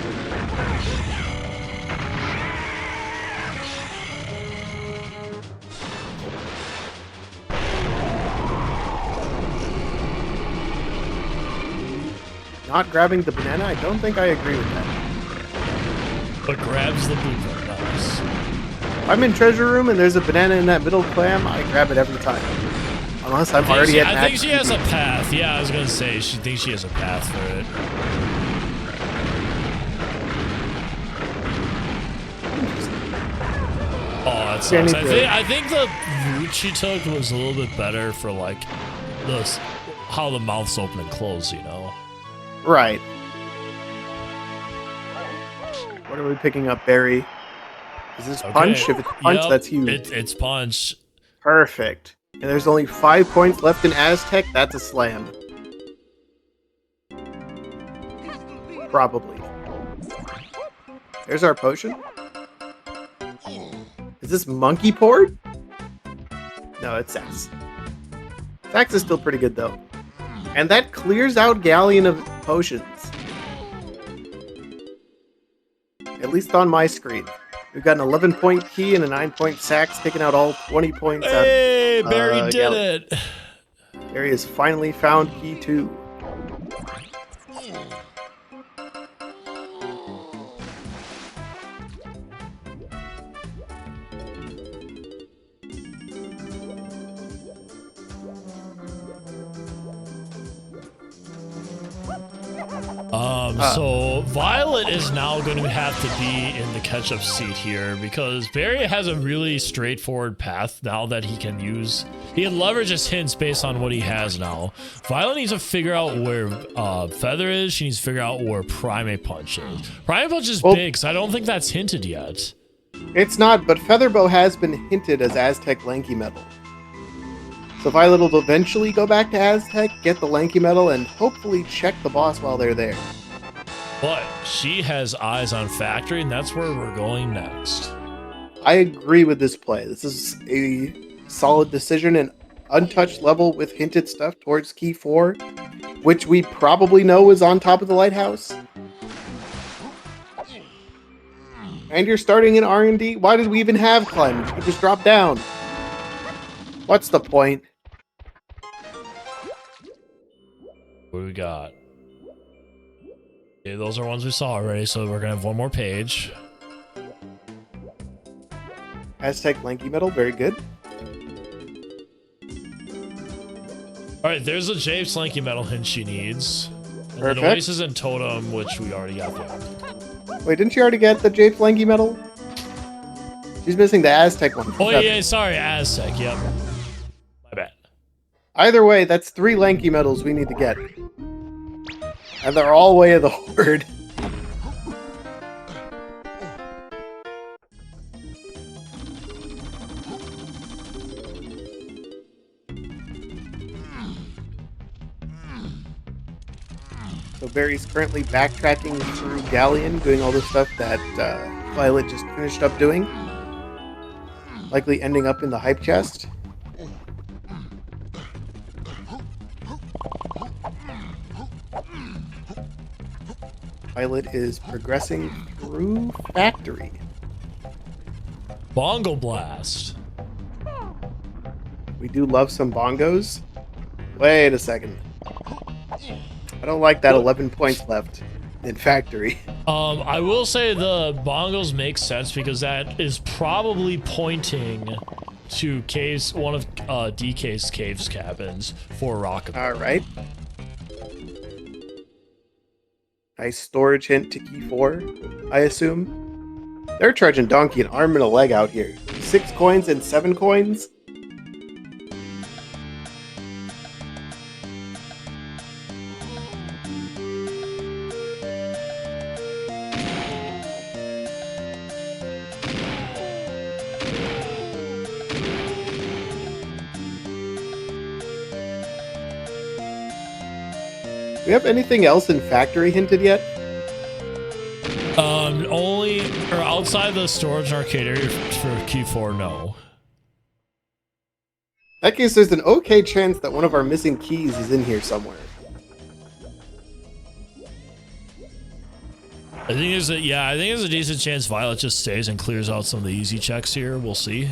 Not grabbing the banana? I don't think I agree with that. But grabs the blueprint. Nice. I'm in treasure room and there's a banana in that middle clam, I grab it every time. Unless I'm already at max. I think she has a path. Yeah, I was gonna say she thinks she has a path for it. Oh, that sucks. I think the route she took was a little bit better for like how the mouth's open and closed, you know? Right. What are we picking up, Barrie? Is this punch? If it's punch, that's huge. It's punch. Perfect. And there's only 5 points left in Aztec. That's a slam. Probably. There's our potion. Is this monkey port? No, it's Sax. Sax is still pretty good, though. And that clears out Galleon of potions. At least on my screen. We've got an 11-point key and a 9-point Sax, taking out all 20 points out. Hey, Barrie did it! Barrie has finally found key 2. So Violet is now going to have to be in the catch-up seat here because Barrie has a really straightforward path now that he can leverage his hints based on what he has now. Violet needs to figure out where Feather is. She needs to figure out where Primate Punch is. Primate Punch is big, so I don't think that's hinted yet. It's not, but Featherbow has been hinted as Aztec Lanky Metal. So Violet will eventually go back to Aztec, get the Lanky Metal, and hopefully check the boss while they're there. But she has eyes on Factory, and that's where we're going next. I agree with this play. This is a solid decision, an untouched level with hinted stuff towards Key 4, which we probably know is on top of the lighthouse. And you're starting in R&D? Why did we even have climbing? You could just drop down. What's the point? What do we got? Okay, those are ones we saw already, so we're gonna have one more page. Aztec Lanky Metal, very good. All right, there's a James Lanky Metal hint she needs. And Perfect. then Oasis and Totem, which we already got there. Wait, didn't you already get the Japes Lanky Metal? She's missing the Aztec one. Oh, yeah, sorry, Aztec, yep. My bad. Either way, that's 3 Lanky Metals we need to get. And they're all way of the Horde. So Barry's currently backtracking through Galleon, doing all the stuff that Violet just finished up doing. Likely ending up in the hype chest. Violet is progressing through Factory. Bongo Blast. We do love some bongos. Wait a second. I don't like that 11 points left in Factory. I will say the bongos make sense because that is probably pointing to caves, one of DK's caves cabins for Rocket. All right. Nice storage hint to key 4, I assume. They're charging Donkey an arm and a leg out here. 6 coins and 7 coins? Do we have anything else in Factory hinted yet? Only, or outside the storage and arcade area for Q4, no. In that case, there's an okay chance that one of our missing keys is in here somewhere. I think there's a decent chance Violet just stays and clears out some of the easy checks here. We'll see.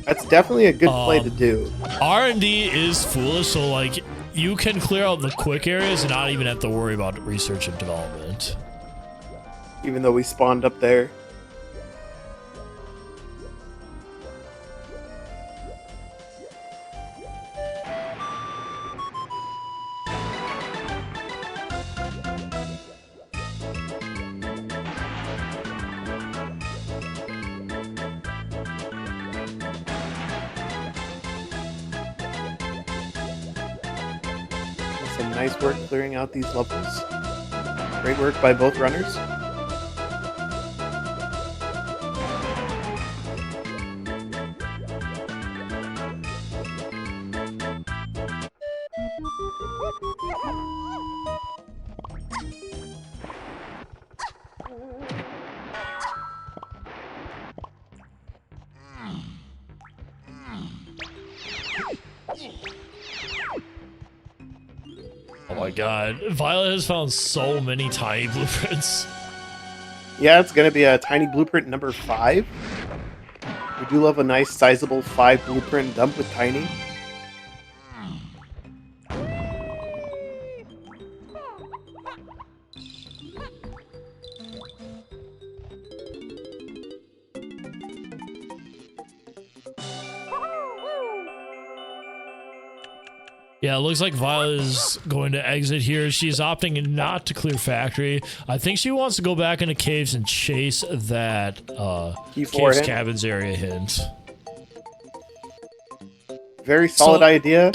That's definitely a good play to do. R&D is foolish, so like you can clear out the quick areas and not even have to worry about research and development. Even though we spawned up there. Some nice work clearing out these levels. Great work by both runners. Oh my god, Violet has found so many tiny blueprints. Yeah, it's going to be a tiny blueprint number 5. We do love a nice sizable 5 blueprint dump with tiny. Yeah, it looks like Violet is going to exit here. She's opting not to clear Factory. I think she wants to go back into caves and chase that caves cabins area hint. Very solid idea.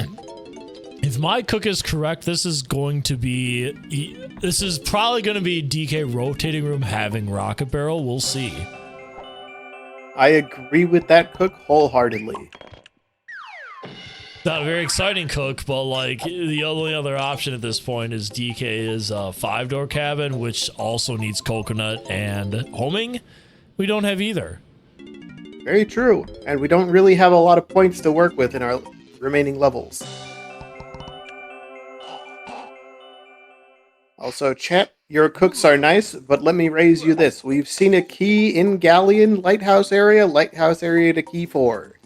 If my cook is correct, this is probably going to be DK rotating room having Rocket Barrel. We'll see. I agree with that cook wholeheartedly. Not a very exciting cook, but like the only other option at this point is DK is a 5-door cabin, which also needs coconut and homing. We don't have either. Very true, and we don't really have a lot of points to work with in our remaining levels. Also, chat, your cooks are nice, but let me raise you this. We've seen a key in Galleon, lighthouse area to key 4.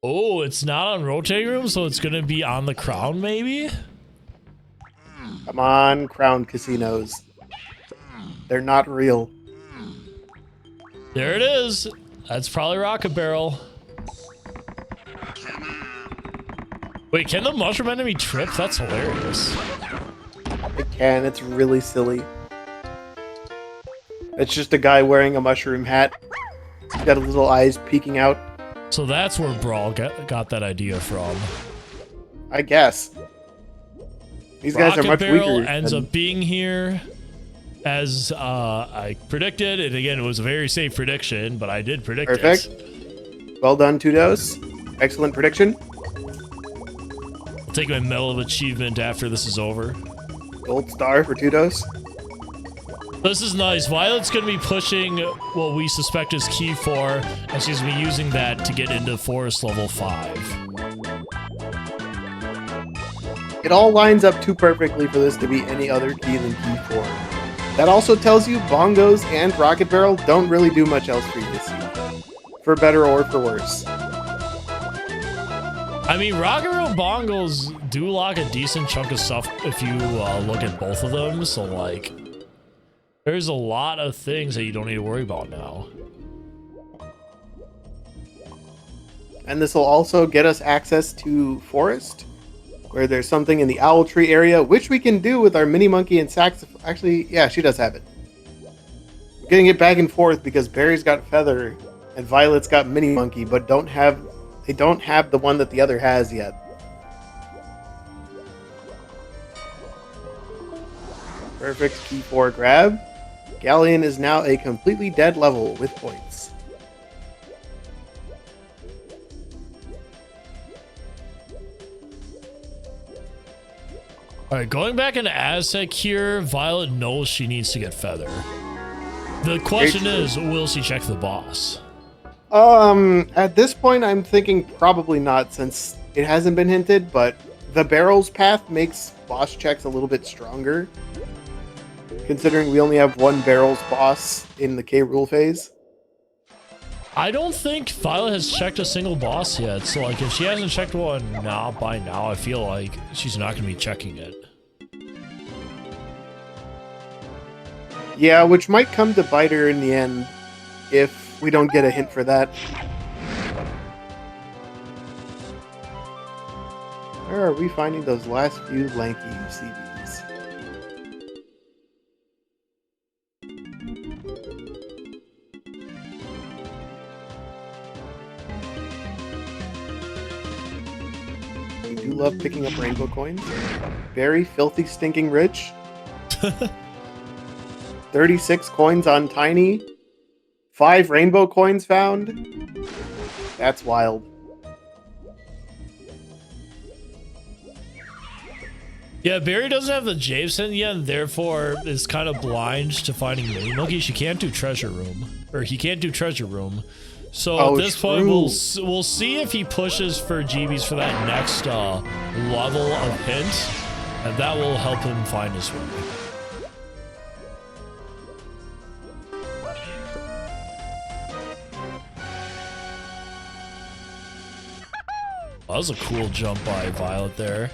Oh, it's not on rotating room, so it's gonna be on the crown, maybe? Come on, crown casinos. They're not real. There it is. That's probably Rocket Barrel. Wait, can the mushroom enemy trip? That's hilarious. It can. It's really silly. It's just a guy wearing a mushroom hat. He's got his little eyes peeking out. So that's where Brawl got that idea from. I guess. These guys are much Barrel weaker. Ends up being here as I predicted. And again, it was a very safe prediction, but I did predict it. Perfect. Well done, Tudos. Excellent prediction. I'll take my Medal of Achievement after this is over. Gold star for Tudos. This is nice. Violet's going to be pushing what we suspect is Key 4, and she's going to be using that to get into Forest Level 5. It all lines up too perfectly for this to be any other key than Key 4. That also tells you Bongos and Rocket Barrel don't really do much else for you this year. For better or for worse. I mean, Rocket Barrel and Bongos do lock a decent chunk of stuff if you look at both of them, so like... There's a lot of things that you don't need to worry about now. And this will also get us access to Forest, where there's something in the Owl Tree area, which we can do with our Mini Monkey and Saxophone. Actually, yeah, she does have it. We're getting it back and forth because Barry's got Feather and Violet's got Mini Monkey, but they don't have the one that the other has yet. Perfect Key 4 grab. Galleon is now a completely dead level with points. Alright, going back into Aztec here, Violet knows she needs to get Feather. The question is, will she check the boss? At this point, I'm thinking probably not, since it hasn't been hinted, but the barrels path makes boss checks a little bit stronger. Considering we only have one barrels boss in the K. Rool phase. I don't think Violet has checked a single boss yet, so like if she hasn't checked one by now, I feel like she's not going to be checking it. Yeah, which might come to bite her in the end if we don't get a hint for that. Where are we finding those last few lanky CVs? We do love picking up rainbow coins. Very filthy, stinking rich. 36 coins on Tiny. 5 rainbow coins found. That's wild. Yeah, Barry doesn't have the Jameson yet, and therefore is kind of blind to finding Mini Monkey. She can't do Treasure Room. Or he can't do Treasure Room. So at this point, we'll see if he pushes for GBs for that next level of hint, and that will help him find his way. That was a cool jump by Violet there.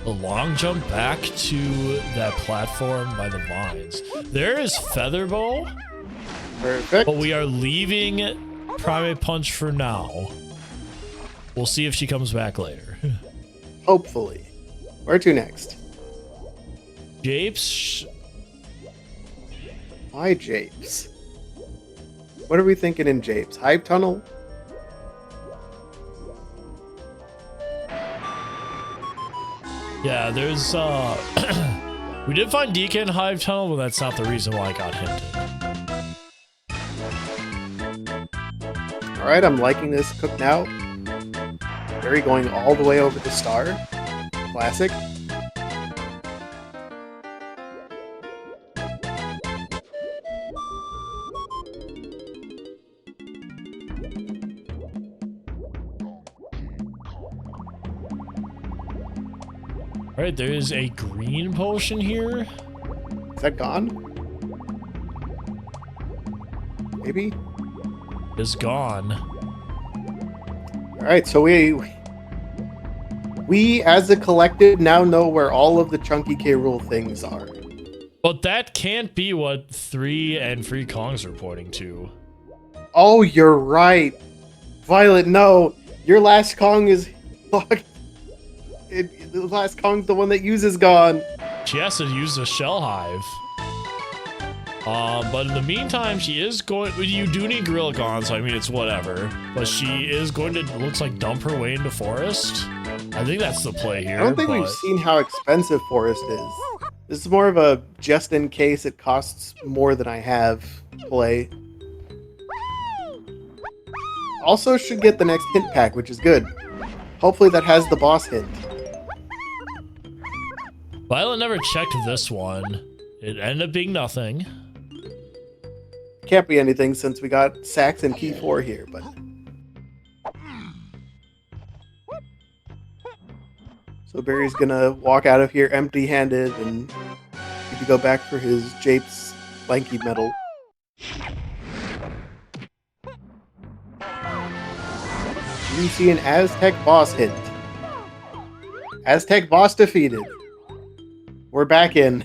A long jump back to that platform by the vines. There is Featherbow. Perfect. But we are leaving Primate Punch for now. We'll see if she comes back later. Hopefully. Where to next? Japes. Why Japes? What are we thinking in Japes? Hive Tunnel? Yeah, there's we did find DK in Hive Tunnel, but that's not the reason why I got hinted. Alright, I'm liking this cook now. Barry going all the way over to Star. Classic. Alright, there is a green potion here. Is that gone? Maybe? It's gone. Alright, so we as a collective now know where all of the chunky K. Rool things are. But that can't be what 3 and Free Kong's are pointing to. Oh, you're right. Violet, no. Your last Kong is... the last Kong's the one that uses gone. She has to use the shell hive. But in the meantime, she is going... You do need Gorilla Gone, so I mean, it's whatever. But she is going to, looks like, dump her way into Forest. I think that's the play here. I don't think we've seen how expensive Forest is. This is more of a just in case it costs more than I have play. Also should get the next hint pack, which is good. Hopefully that has the boss hint. Violet never checked this one. It ended up being nothing. Can't be anything since we got Sax and Key 4 here, but... So Barry's gonna walk out of here empty-handed and need to go back for his Jape's Lanky Medal. We see an Aztec boss hint. Aztec boss defeated. We're back in.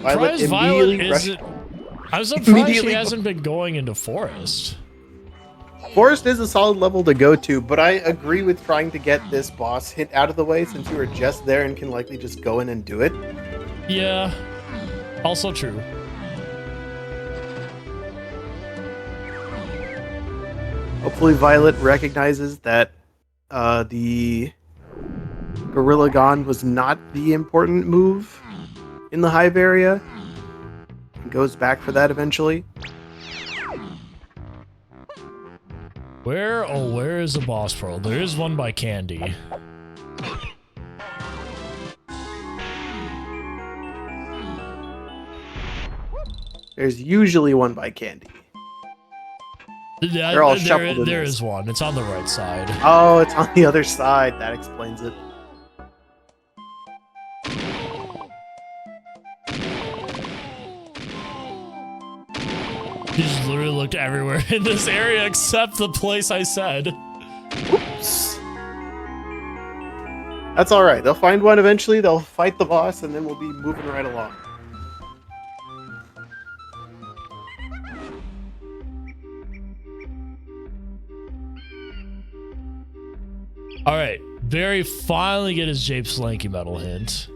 Violet immediately rushed. I'm surprised she hasn't been going into Forest. Forest is a solid level to go to, but I agree with trying to get this boss hint out of the way since you were just there and can likely just go in and do it. Yeah, also true. Hopefully Violet recognizes that the Gorilla Gone was not the important move in the Hive area. And goes back for that eventually. Where is the boss pearl? There is one by Candy. There's usually one by Candy. They're all shuffled in There is one. It's on the right side. Oh, it's on the other side. That explains it. He just literally looked everywhere in this area except the place I said. Oops. That's alright. They'll find one eventually, they'll fight the boss, and then we'll be moving right along. Alright, Barry finally get his Jape's Lanky Medal hint.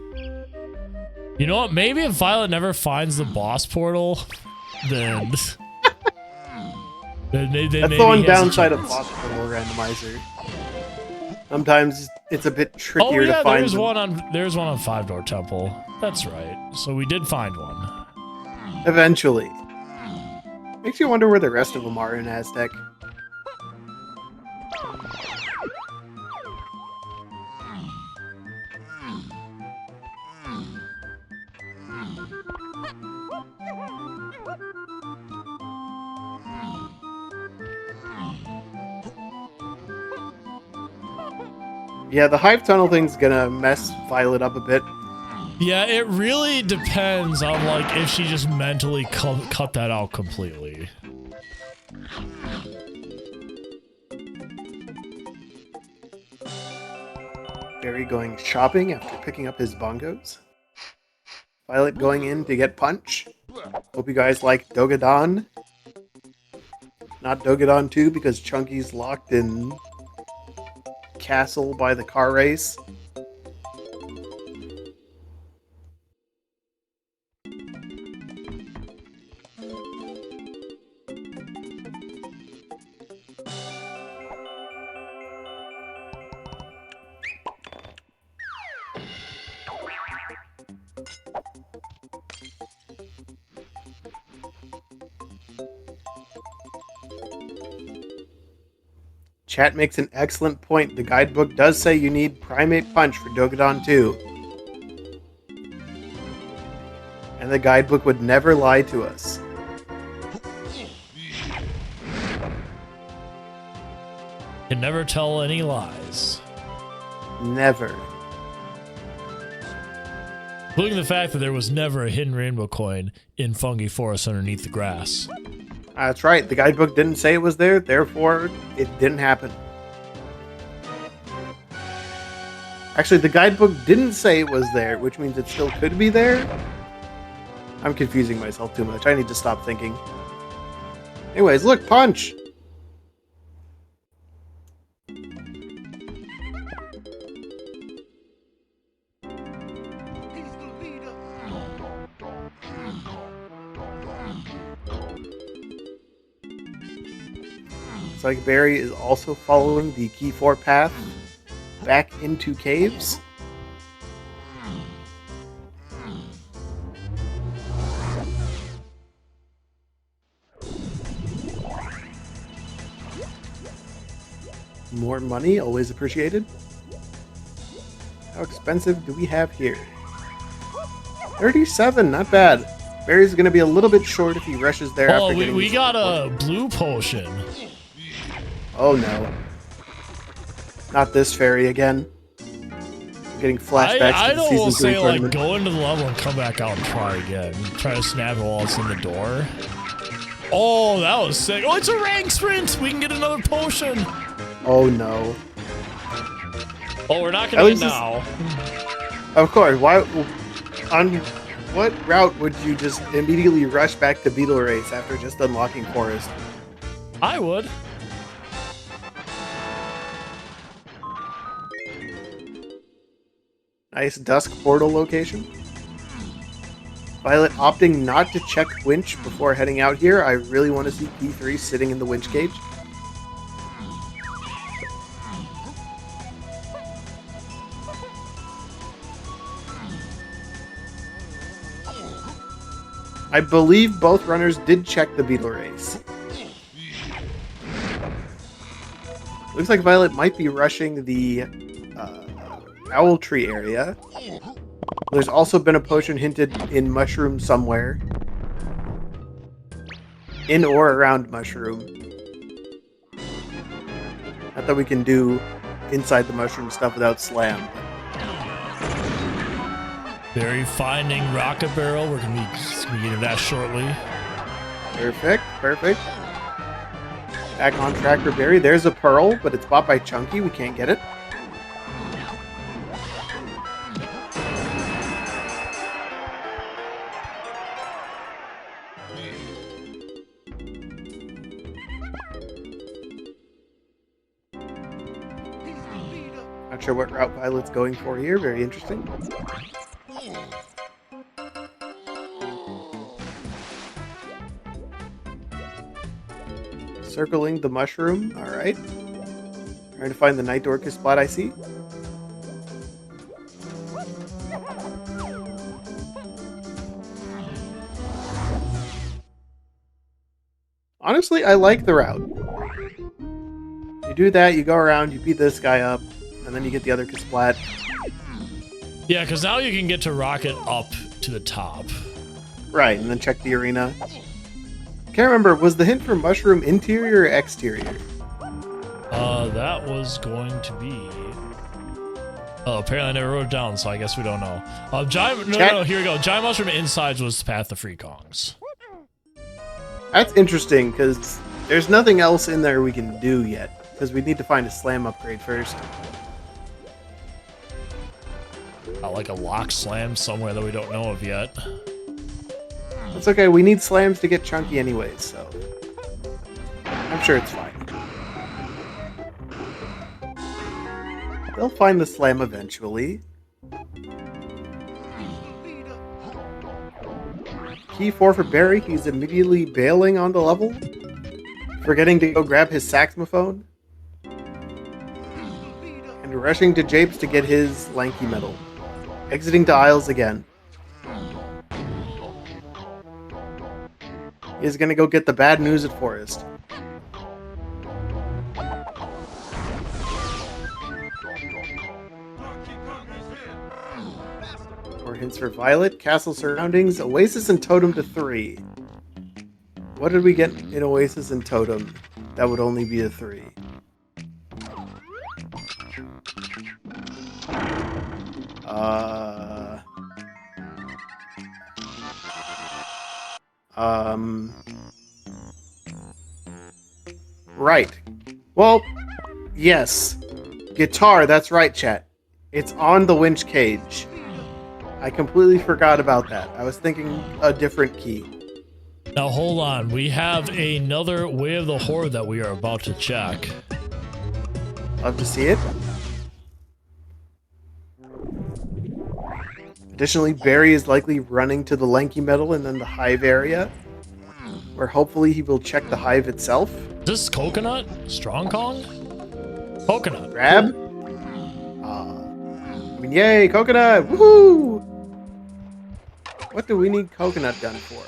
You know what? Maybe if Violet never finds the boss portal, then... That's the one downside of boss portal randomizer. Sometimes it's a bit trickier to find. There's one on 5-Door Temple. That's right. So we did find one. Eventually. Makes you wonder where the rest of them are in Aztec. Yeah, the Hive Tunnel thing's gonna mess Violet up a bit. Yeah, it really depends on, like, if she just mentally cut that out completely. Barry going shopping after picking up his bongos. Violet going in to get Punch. Hope you guys like Dogadon. Not Dogadon 2 because Chunky's locked in castle by the car race. Chat makes an excellent point. The guidebook does say you need Primate Punch for Dogadon 2. And the guidebook would never lie to us. Can never tell any lies. Never. Including the fact that there was never a hidden rainbow coin in Fungi Forest underneath the grass. That's right. The guidebook didn't say it was there, therefore it didn't happen. Actually, the guidebook didn't say it was there, which means it still could be there. I'm confusing myself too much. I need to stop thinking. Anyways, look, punch! Looks like Barry is also following the Key 4 path back into caves. More money, always appreciated. How expensive do we have here? 37, not bad. Barry's going to be a little bit short if he rushes there after getting... Oh, we got a blue potion. Oh no. Not this fairy again. I'm getting flashbacks to the Season 3 say, tournament. like, go into the level and come back out and try again. Try to snap it while it's in the door. Oh, that was sick. Oh, it's a rank sprint! We can get another potion! Oh no. Oh, we're not gonna get now. Of course. Why? On what route would you just immediately rush back to Beetle Race after just unlocking Forest? I would. Nice dusk portal location. Violet opting not to check winch before heading out here. I really want to see P3 sitting in the winch cage. I believe both runners did check the Beetle Race. Looks like Violet might be rushing the Owl Tree area. There's also been a potion hinted in Mushroom somewhere. In or around Mushroom. Not that we can do inside the Mushroom stuff without Slam. Barry finding Rocket Barrel. We're gonna be getting that shortly. Perfect, perfect. Back on track for Barry. There's a Pearl, but it's bought by Chunky. We can't get it. Not sure what route Violet's going for here. Very interesting. Circling the mushroom. Alright. Trying to find the Night Orchid spot I see. Honestly, I like the route. You do that, you go around, you beat this guy up, and then you get the other Kasplat. Yeah, because now you can get to rocket up to the top. Right, and then check the arena. Can't remember, was the hint for mushroom interior or exterior? That was going to be... Oh, apparently I never wrote it down, so I guess we don't know. No, here we go. Giant Mushroom Insides was the Path of Free Kongs. That's interesting, because there's nothing else in there we can do yet, because we need to find a Slam upgrade first. Like a lock slam somewhere that we don't know of yet. That's okay, we need slams to get Chunky anyways, so... I'm sure it's fine. They'll find the slam eventually. Key 4 for Barry, he's immediately bailing on the level. Forgetting to go grab his saxophone. And rushing to Japes to get his lanky medal. Exiting to Isles again. He's gonna go get the bad news at Forest. More hints for Violet. Castle surroundings. Oasis and Totem to 3. What did we get in Oasis and Totem? That would only be a 3. Right. Well, yes. Guitar, that's right, chat. It's on the winch cage. I completely forgot about that. I was thinking a different key. Now hold on, we have another Way of the Horde that we are about to check. Love to see it. Additionally, Barry is likely running to the Lanky Metal and then the Hive area, where hopefully he will check the Hive itself. Is this Coconut? Strong Kong? Coconut. Grab. I mean, yay, Coconut! Woohoo! What do we need Coconut Gun for?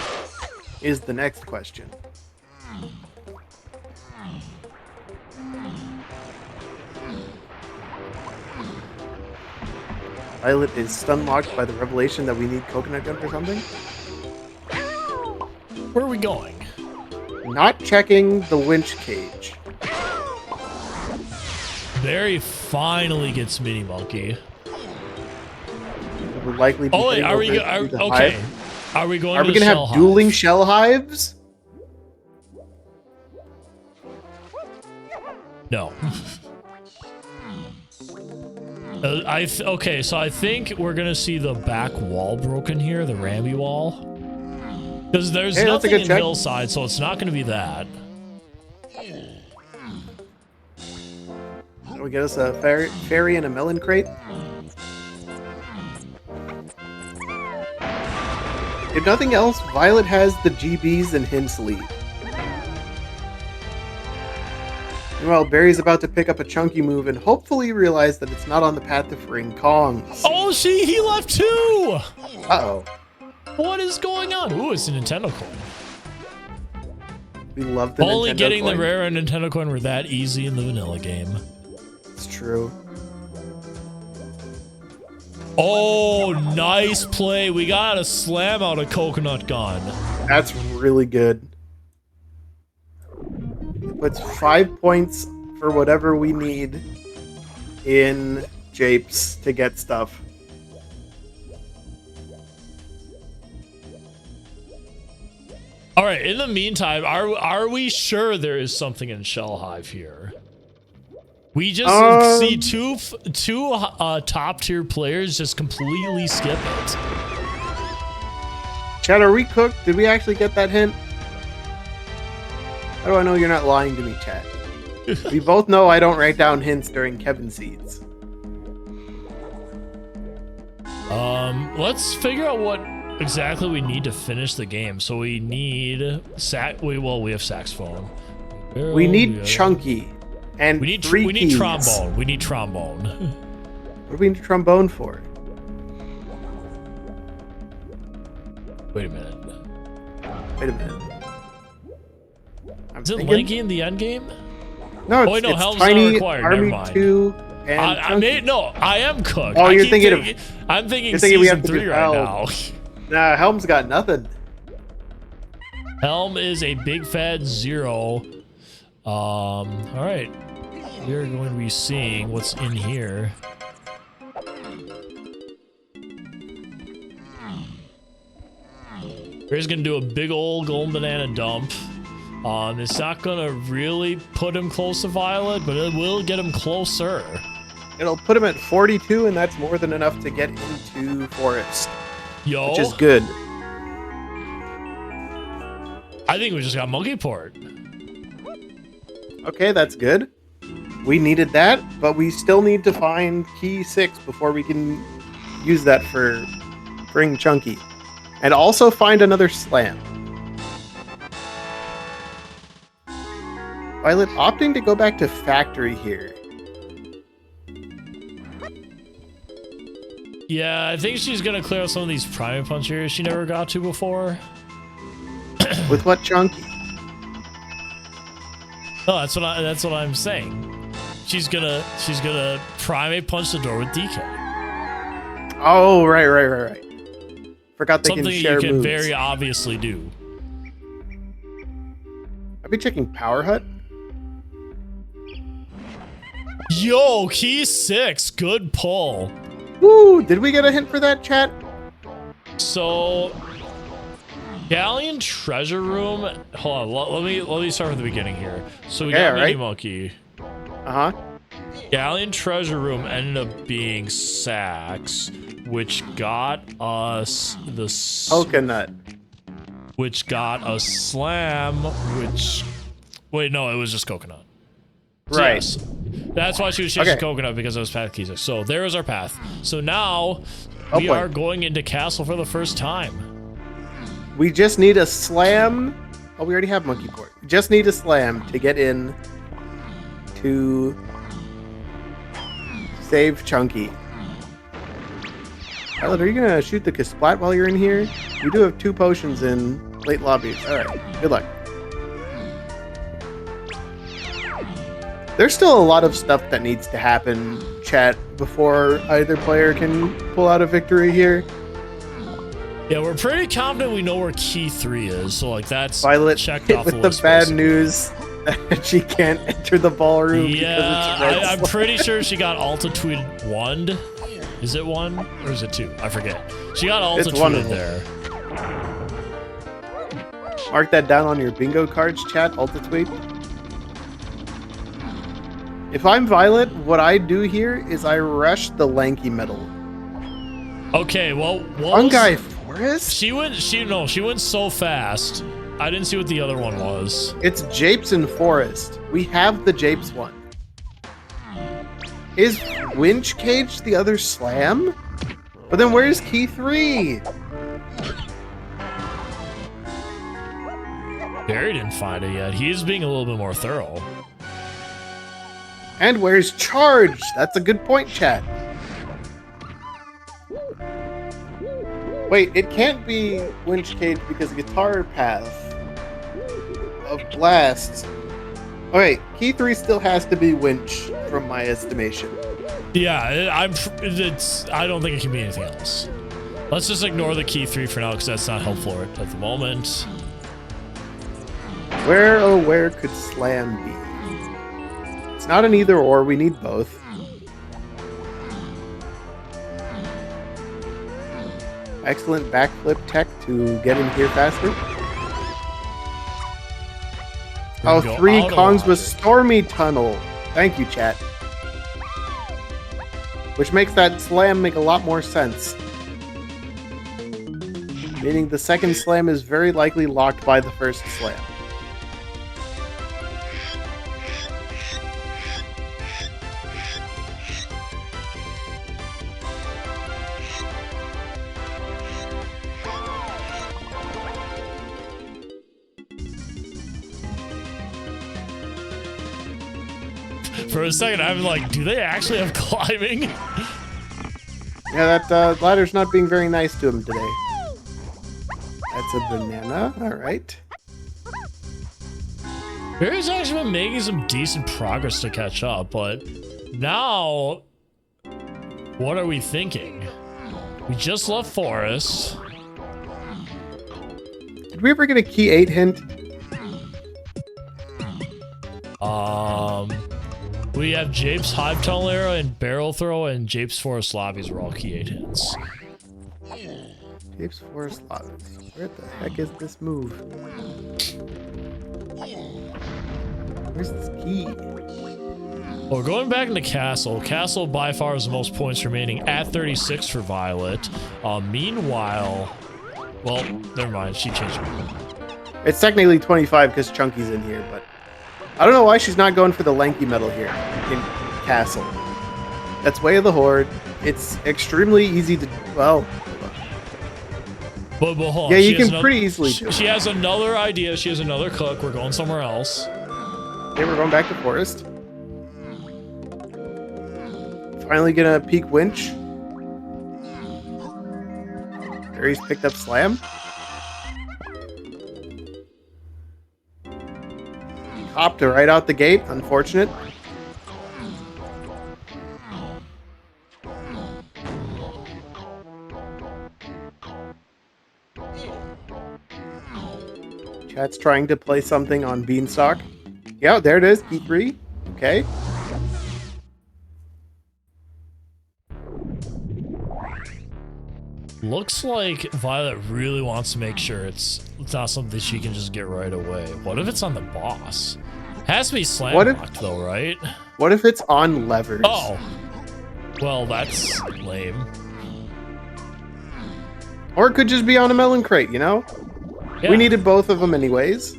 Is the next question. Violet is stun-locked by the revelation that we need Coconut Gun for something. Where are we going? Not checking the winch cage. Barry finally gets Mini Monkey. Would likely be wait, are we okay? Hive. Are we going? Are we gonna have dueling shell hives? No. Okay, so I think we're gonna see the back wall broken here, the Ramby wall, because there's nothing in Hillside, so it's not gonna be that. We get us a fairy and a melon crate. If nothing else, Violet has the GBs and hints lead. Meanwhile, Barry's about to pick up a chunky move and hopefully realize that it's not on the path to freeing Kongs. Oh, he left too! Uh-oh. What is going on? Ooh, it's a Nintendo coin. We love the Nintendo coin. Only getting the rare Nintendo coin were that easy in the vanilla game. It's true. Oh, nice play. We got a slam out of Coconut Gun. That's really good. It puts 5 points for whatever we need in Japes to get stuff. All right, in the meantime, are we sure there is something in Shell Hive here? We just see two top tier players just completely skip it. Chad, are we cooked? Did we actually get that hint? How do I know you're not lying to me, Chad? We both know I don't write down hints during Kevin Seeds. Let's figure out what exactly we need to finish the game. So we need we have saxophone. We need Chunky. And we need trombone. We need trombone. What do we need trombone for? Wait a minute. Is it Lanky in the end game? No, it's, wait, no, it's Helm's Tiny, not required. Army Never mind. 2, and I am cooked. Oh, you're thinking I'm thinking we have season 3 right now. Nah, Helm's got nothing. Helm is a big fat 0. All right. We're going to be seeing what's in here. He's going to do a big old golden banana dump. It's not going to really put him close to Violet, but it will get him closer. It'll put him at 42, and that's more than enough to get into Forest. Yo. Which is good. I think we just got Monkey Port. Okay, that's good. We needed that, but we still need to find key 6 before we can use that for bring Chunky. And also find another slam. Violet opting to go back to Factory here. Yeah, I think she's going to clear out some of these Prime Punch areas she never got to before. With what Chunky? No, that's what I'm saying. She's gonna primate punch the door with DK. Oh, right. Forgot they something can share you can moves. very obviously do. I'll be checking Power Hut. Yo, key 6, good pull. Woo! Did we get a hint for that, chat? So Galleon treasure room. Hold on, let me start from the beginning here. So we got Mini Monkey. Uh-huh. Galleon treasure room ended up being Sax, which got us the coconut, which got us Slam, which wait, no, it was just coconut. Right. Yes. That's why she was chasing coconut, because it was path keys. So there is our path. So now we are going into castle for the first time. We just need a slam. Oh, we already have monkey port. We just need a slam to get in to save Chunky. Violet, are you gonna shoot the Kasplat while you're in here? We do have 2 potions in late lobbies. Alright, good luck. There's still a lot of stuff that needs to happen, chat, before either player can pull out a victory here. Yeah, we're pretty confident we know where key 3 is, so like that's Violet checked off with the list. bad news that she can't enter the ballroom. Yeah, I'm pretty sure she got altitude 1. Is it 1 or is it 2? I forget. She got altitude there. Mark that down on your bingo cards, chat. Altitude. If I'm Violet, what I do here is I rush the lanky metal. Okay, well, Fungi Forest? She went so fast. I didn't see what the other one was. It's Japes and Forest. We have the Japes one. Is Winch Cage the other slam? But then where's key 3? Barry didn't find it yet. He's being a little bit more thorough. And where's Charge? That's a good point, chat. Wait, it can't be Winch Cage because Guitar Path of Blast. Okay, key 3 still has to be Winch from my estimation. Yeah, I don't think it can be anything else. Let's just ignore the key 3 for now because that's not helpful at the moment. Where, oh where could Slam be? It's not an either or, we need both. Excellent backflip tech to get in here faster. Oh, 3 Kongs with Stormy Tunnel. Thank you, chat. Which makes that slam make a lot more sense. Meaning the second slam is very likely locked by the first slam. For a second, I'm like, do they actually have climbing? Yeah, that ladder's not being very nice to him today. That's a banana. Alright. Barry's actually been making some decent progress to catch up, but now, what are we thinking? We just left Forest. Did we ever get a key 8 hint? We have Japes Hive Tunnel Arrow and Barrel Throw, and Japes Forest Lobbies are all key 8 hints. Japes Forest Lobbies. Where the heck is this move? Where's this key? Well, going back into Castle. Castle by far is the most points remaining at 36 for Violet. Meanwhile, well, never mind. She changed it. It's technically 25 because Chunky's in here, but I don't know why she's not going for the lanky metal here in Castle. That's Way of the Horde. It's extremely easy to, well... But hold on. Yeah, you can pretty easily do it. She has another idea. She has another cook. We're going somewhere else. Okay, we're going back to Forest. Finally gonna peek Winch. Barry's picked up Slam. Hopped her right out the gate. Unfortunate. Chat's trying to play something on Beanstalk. Yeah, there it is. Key 3. Okay. Looks like Violet really wants to make sure it's not something she can just get right away. What if it's on the boss? Has to be slam locked though, right? What if it's on levers? Oh. Well, that's lame. Or it could just be on a melon crate, you know? Yeah. We needed both of them anyways.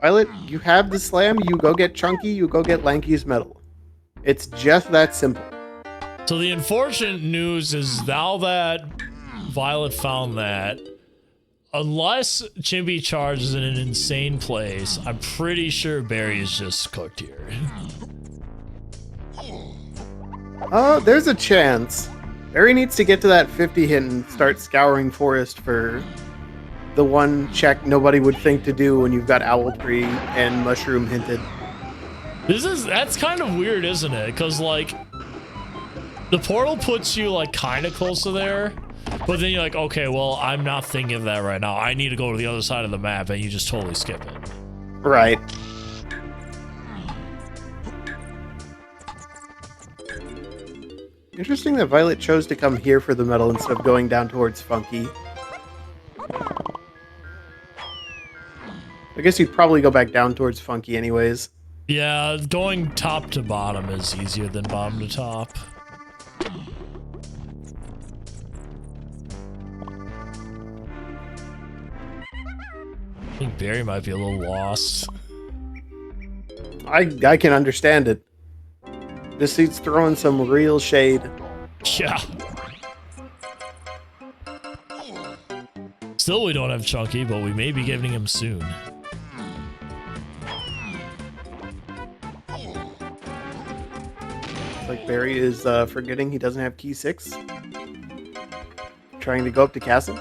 Violet, you have the slam, you go get Chunky, you go get Lanky's medal. It's just that simple. So the unfortunate news is now that Violet found that, unless Chimpy charges in an insane place, I'm pretty sure Barrie is just cooked here. There's a chance. Barrie needs to get to that 50 hit and start scouring forest for the one check nobody would think to do when you've got Owl Tree and Mushroom hinted. That's kind of weird, isn't it? Because, like, the portal puts you, like, kind of close to there, but then you're like, okay, well, I'm not thinking of that right now. I need to go to the other side of the map, and you just totally skip it. Right. Interesting that Violet chose to come here for the medal instead of going down towards Funky. I guess you'd probably go back down towards Funky anyways. Yeah, going top to bottom is easier than bottom to top. I think Barrie might be a little lost. I can understand it. This seat's throwing some real shade. Yeah. Still, we don't have Chunky, but we may be giving him soon. Like Barrie is forgetting he doesn't have key 6. Trying to go up to castle.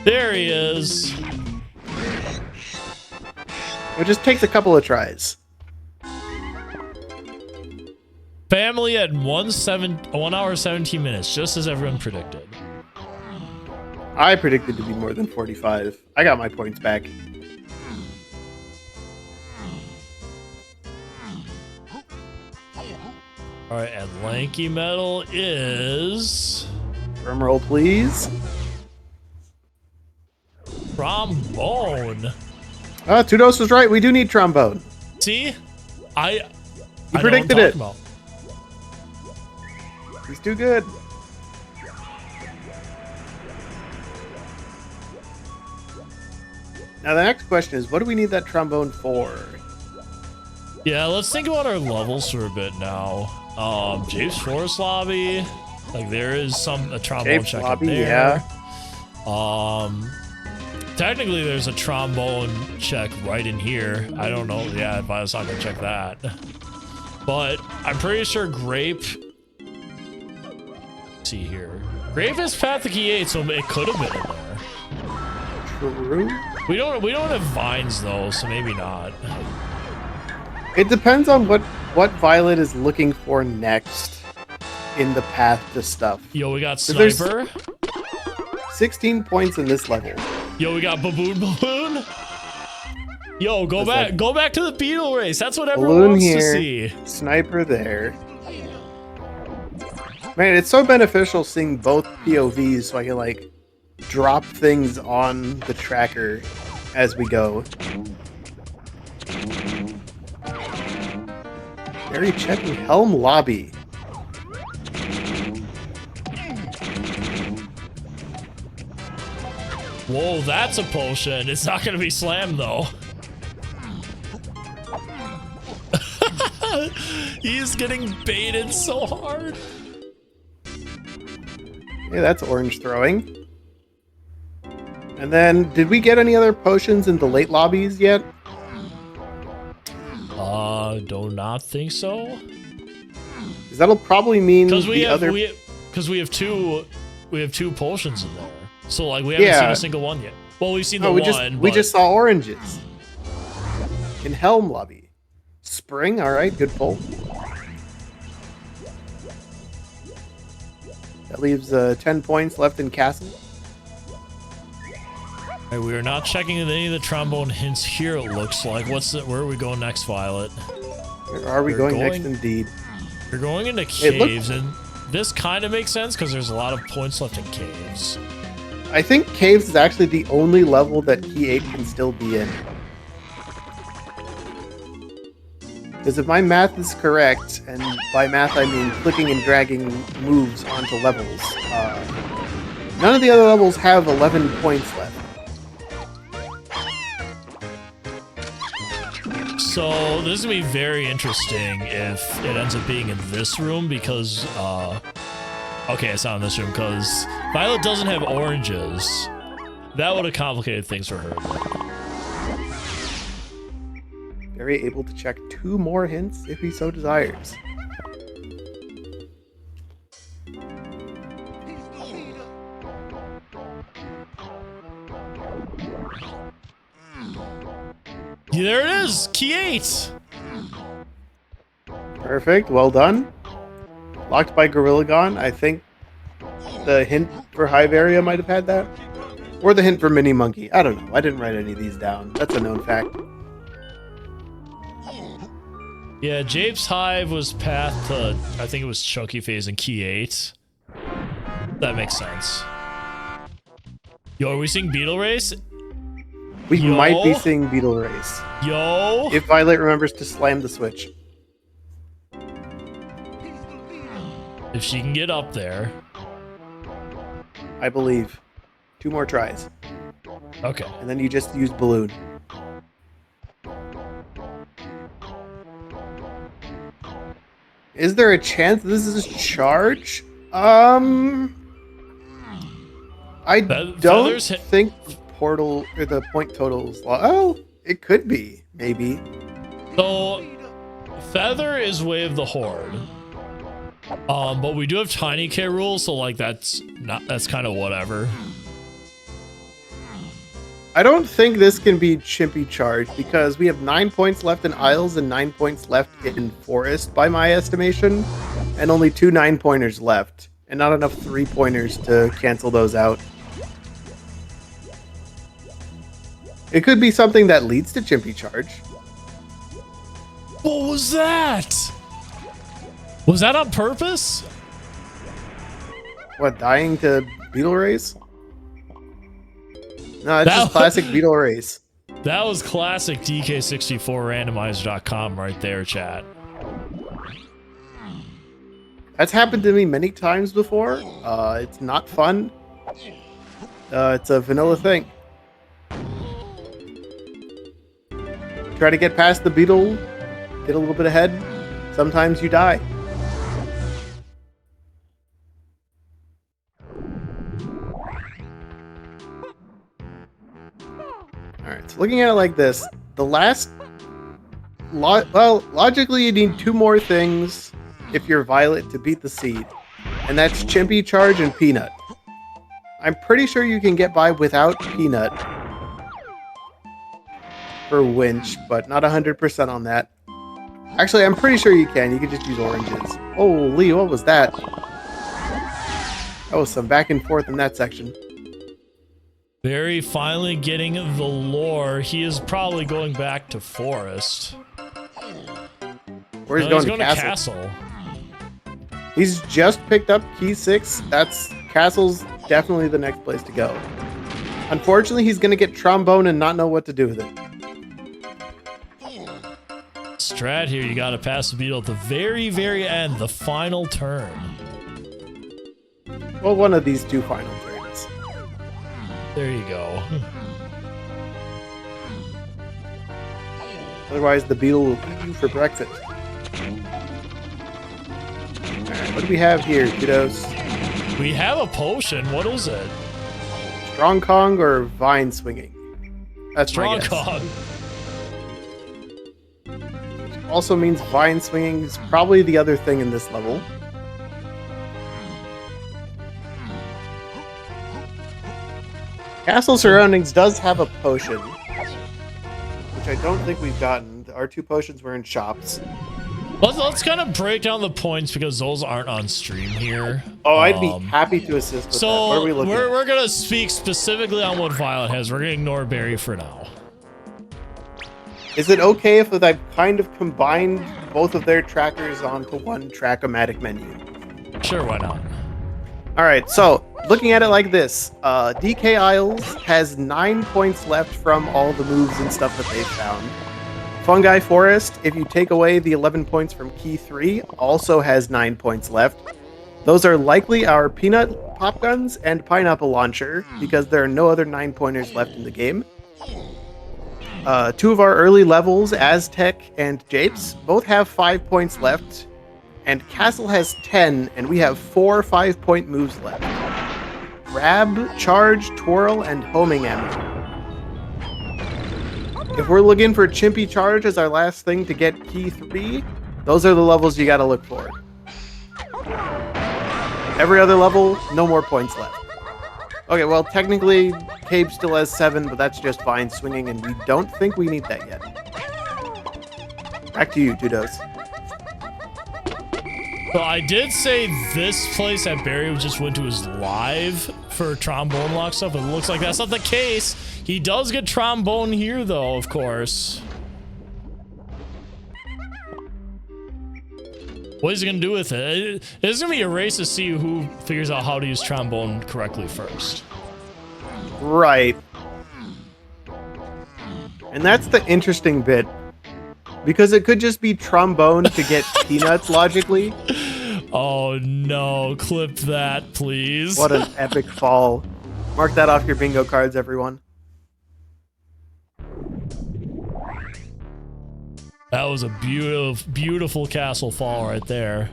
There he is. It just takes a couple of tries. Family at 1 hour 17 minutes, just as everyone predicted. I predicted to be more than 45. I got my points back. Alright, and Lanky medal is... Drumroll, please. Trombone. Tudos was right. We do need trombone. See? You predicted it. About. He's too good. Now the next question is, what do we need that trombone for? Yeah, let's think about our levels for a bit now. James Forest Lobby. Like, there is a trombone check up there. Yeah. Technically, there's a trombone check right in here. I don't know. Yeah, if I was not gonna check that. But I'm pretty sure Grape... Let's see here. Grape is Path to Key 8, so it could have been in there. True. We don't have vines, though, so maybe not. It depends on what Violet is looking for next in the path to stuff. Yo, we got Sniper. 16 points in this level. Yo, we got Balloon. Yo, go back to the Beetle race. That's what everyone wants to see. Sniper there. Man, it's so beneficial seeing both POVs so I can, like, drop things on the tracker as we go. Barrie checking Helm Lobby. Whoa, that's a potion. It's not gonna be slammed though. He's getting baited so hard. Yeah, that's orange throwing. And then, did we get any other potions in the late lobbies yet? Do not think so. Because that'll probably mean because we have two potions in there. So like we haven't seen a single one yet. Well, we've seen we just saw oranges in Helm Lobby. Spring, all right, good pull. That leaves 10 points left in Castle. Right, we are not checking any of the trombone hints here. It looks like. Where are we going next, Violet? Where are we going next, indeed? We're going into caves, and this kind of makes sense because there's a lot of points left in caves. I think caves is actually the only level that Key 8 can still be in. Because if my math is correct, and by math I mean clicking and dragging moves onto levels, none of the other levels have 11 points left. So this is going to be very interesting if it ends up being in this room because, okay, it's not in this room because Violet doesn't have oranges. That would have complicated things for her. Very able to check 2 more hints if he so desires. There it is! Key 8! Perfect, well done. Locked by Gorillagon. I think the hint for Hive Area might have had that. Or the hint for Mini Monkey. I don't know. I didn't write any of these down. That's a known fact. Yeah, Jape's Hive was path to, I think it was Chunky Phase and Key 8. That makes sense. Yo, are we seeing Beetle Race? We might be seeing Beetle Race. Yo! If Violet remembers to slam the switch. If she can get up there. I believe. 2 more tries. Okay. And then you just use Balloon. Is there a chance this is a charge? I don't think the portal or the point total is oh, it could be, maybe. So Feather is Wave the Horde. But we do have Tiny K rules, so like that's kind of whatever. I don't think this can be Chimpy Charge because we have 9 points left in Isles and 9 points left in Forest by my estimation, and only 2 9-pointers left, and not enough 3-pointers to cancel those out. It could be something that leads to Chimpy Charge. What was that? Was that on purpose? What, dying to Beetle Race? No, it's just classic Beetle Race. That was classic DK64 Randomizer.com right there, chat. That's happened to me many times before. It's not fun. It's a vanilla thing. Try to get past the beetle, get a little bit ahead. Sometimes you die. Alright, so looking at it like this, the last... well, logically you need 2 more things if you're Violet to beat the seed. And that's Chimpy Charge and Peanut. I'm pretty sure you can get by without Peanut for Winch, but not 100% on that. Actually, I'm pretty sure you can. You can just use oranges. Holy, what was that? That was some back and forth in that section. Barry finally getting the lore. He is probably going back to Forest. Or he's going to Castle. He's just picked up Key 6. Castle's definitely the next place to go. Unfortunately, he's going to get Trombone and not know what to do with it. Strat here, you got to pass the beetle at the very, very end, the final turn. Well, one of these 2 final turns. There you go. Otherwise, the beetle will eat you for breakfast. Alright, what do we have here, kiddos? We have a potion. What is it? Strong Kong or Vine Swinging? That's Strong Kong. Also means Vine Swinging is probably the other thing in this level. Castle Surroundings does have a potion, which I don't think we've gotten. Our 2 potions were in shops. Let's kind of break down the points because those aren't on stream here. Oh, I'd be happy to assist with that. What are we looking at? We're going to speak specifically on what Violet has. We're going to ignore Barry for now. Is it okay if I've kind of combined both of their trackers onto one Track-O-Matic menu. Sure, why not? All right, so looking at it like this, DK Isles has 9 points left from all the moves and stuff that they found. Fungi Forest, if you take away the 11 points from Key 3, also has 9 points left. Those are likely our Peanut Pop Guns and Pineapple Launcher, because there are no other 9-pointers left in the game. 2 of our early levels, Aztec and Japes, both have 5 points left. And Castle has 10, and we have 4 5-point moves left. Grab, Charge, Twirl, and Homing Ammo. If we're looking for Chimpy Charge as our last thing to get Key 3, those are the levels you gotta look for. Every other level, no more points left. Okay, well, technically, Cabe still has 7, but that's just Vine Swinging, and we don't think we need that yet. Back to you, Tudos. So I did say this place that Barry just went to is live for trombone lock stuff. It looks like that's not the case. He does get trombone here, though, of course. What is he gonna do with it? It's gonna be a race to see who figures out how to use trombone correctly first. Right. And that's the interesting bit. Because it could just be trombone to get peanuts logically. Oh no, clip that, please. What an epic fall. Mark that off your bingo cards, everyone. That was a beautiful, beautiful castle fall right there.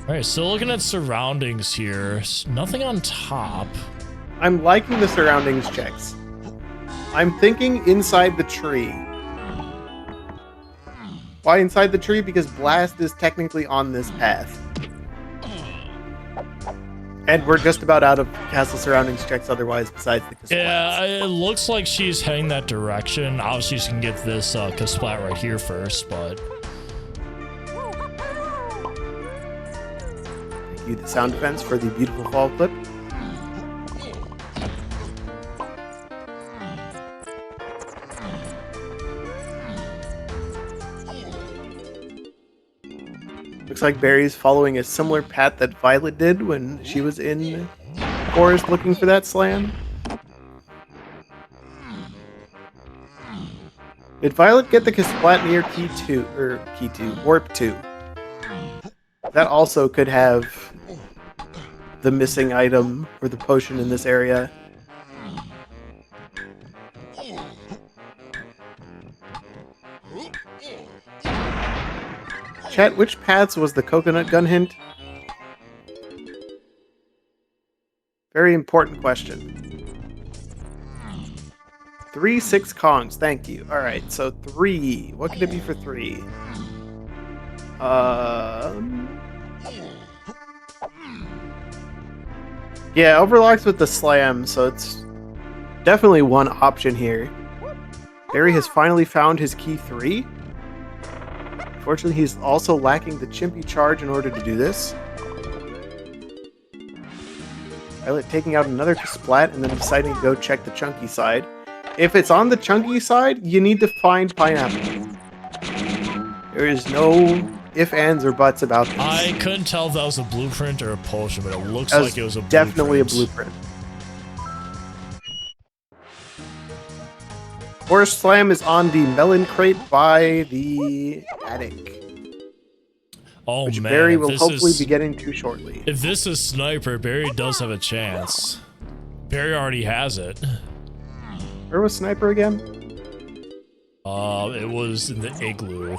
Alright, still looking at surroundings here. Nothing on top. I'm liking the surroundings checks. I'm thinking inside the tree. Why inside the tree? Because Blast is technically on this path. And we're just about out of castle surroundings checks otherwise besides the Kasplat. Yeah, it looks like she's heading that direction. Obviously, she can get this Kasplat right here first, but... Thank you, the sound effects, for the beautiful fall clip. Looks like Barry's following a similar path that Violet did when she was in Forest looking for that slam. Did Violet get the Kasplat near Key 2, Warp 2? That also could have the missing item or the potion in this area. Chat, which paths was the coconut gun hint? Very important question. 3, 6 Kongs, thank you. Alright, so 3. What could it be for 3? Yeah, overlocks with the slam, so it's definitely one option here. Barry has finally found his Key 3. Unfortunately, he's also lacking the Chimpy Charge in order to do this. Violet taking out another Kasplat and then deciding to go check the chunky side. If it's on the chunky side, you need to find Pineapple. There is no ifs, ands, or buts about this. I couldn't tell if that was a blueprint or a potion, but it looks like it was a blueprint. Definitely a blueprint. Forest Slam is on the melon crate by the attic. Oh which man, Barry will hopefully be getting to shortly. If this is Sniper, Barry does have a chance. Barry already has it. Where was Sniper again? It was in the igloo.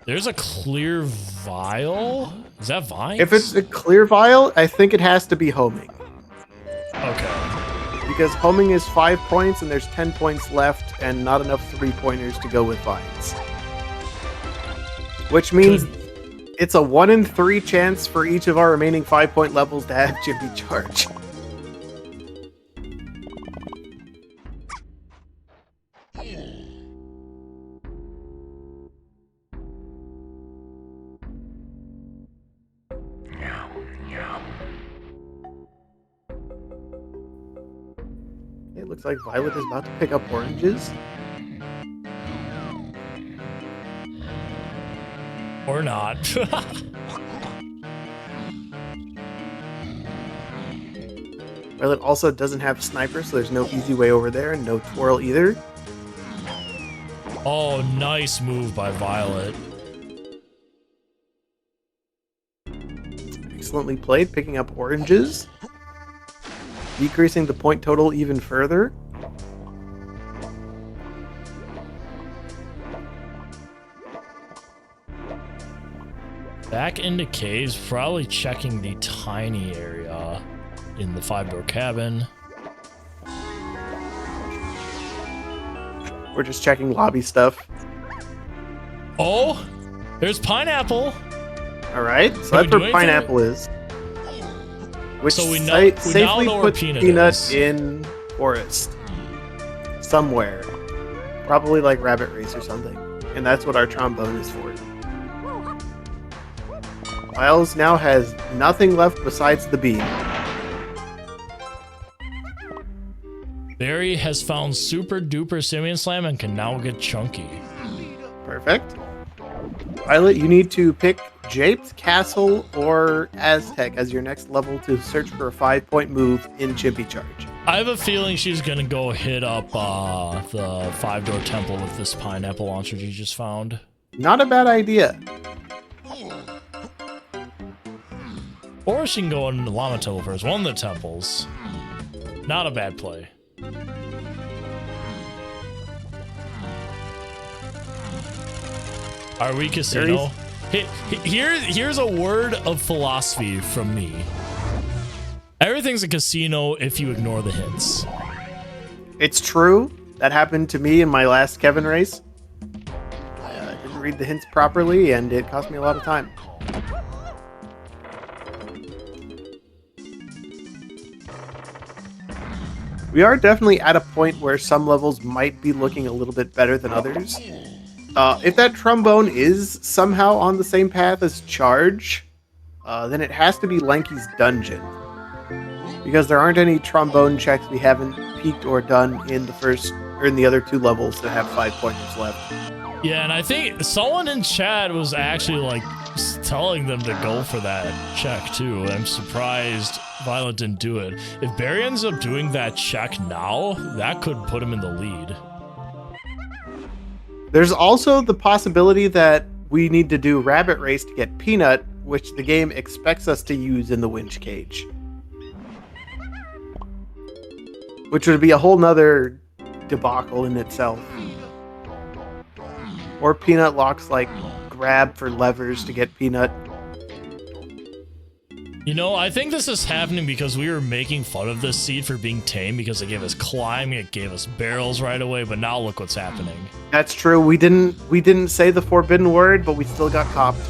There's a clear vial? Is that vines? If it's a clear vial, I think it has to be homing. Okay. Because homing is 5 points and there's 10 points left and not enough 3-pointers to go with vines. Which means it's a 1 in 3 chance for each of our remaining 5-point levels to have Chimpy Charge. It looks like Violet is about to pick up oranges. Or not. Violet also doesn't have a sniper, so there's no easy way over there, and no twirl either. Oh, nice move by Violet. Excellently played, picking up oranges. Decreasing the point total even further. Back into caves, probably checking the tiny area in the 5-door cabin. We're just checking lobby stuff. Oh, there's pineapple. All right, so that's where pineapple is. Which so we safely now know where puts Peanut is. in forest. Somewhere. Probably like Rabbit Race or something. And that's what our trombone is for. Miles now has nothing left besides the beam. Barrie has found Super Duper Simeon Slam and can now get chunky. Perfect. Violet, you need to pick Japes, Castle, or Aztec as your next level to search for a 5-point move in Chimpy Charge. I have a feeling she's gonna go hit up the 5-door temple with this pineapple launcher she just found. Not a bad idea. Or she can go in the Llama Temple first. One of the temples. Not a bad play. Are we casino? Here's a word of philosophy from me. Everything's a casino if you ignore the hints. It's true. That happened to me in my last Kevin race. I didn't read the hints properly, and it cost me a lot of time. We are definitely at a point where some levels might be looking a little bit better than others. If that trombone is somehow on the same path as Charge, then it has to be Lanky's Dungeon. Because there aren't any trombone checks we haven't peaked or done in the first or in the other 2 levels that have 5-pointers left. Yeah, and I think someone in chat was actually like telling them to go for that check too. I'm surprised Violet didn't do it. If Barrie ends up doing that check now, that could put him in the lead. There's also the possibility that we need to do Rabbit Race to get Peanut, which the game expects us to use in the winch cage. Which would be a whole nother debacle in itself. Or Peanut locks like grab for levers to get Peanut. You know, I think this is happening because we were making fun of this seed for being tame because it gave us climb, it gave us barrels right away, but now look what's happening. That's true. We didn't say the forbidden word, but we still got copped.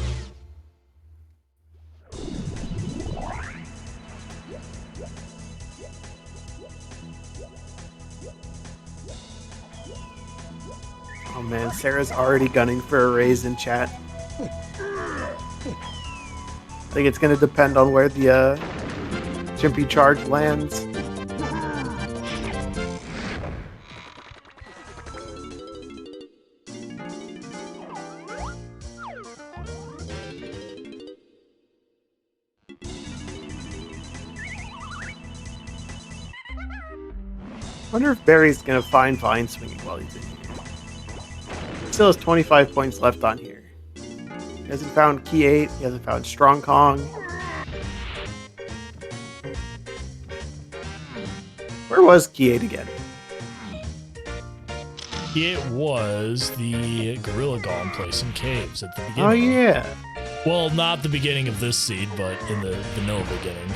Oh man, Sarah's already gunning for a raise in chat. I think it's going to depend on where the Chimpy Charge lands. I wonder if Barry's going to find Vine Swinging while he's in here. Still has 25 points left on here. He hasn't found Key 8. He hasn't found Strong Kong. Where was Key 8 again? It was the Gorilla Golem place in caves at the beginning. Oh, yeah. Well, not the beginning of this seed, but in the no beginning.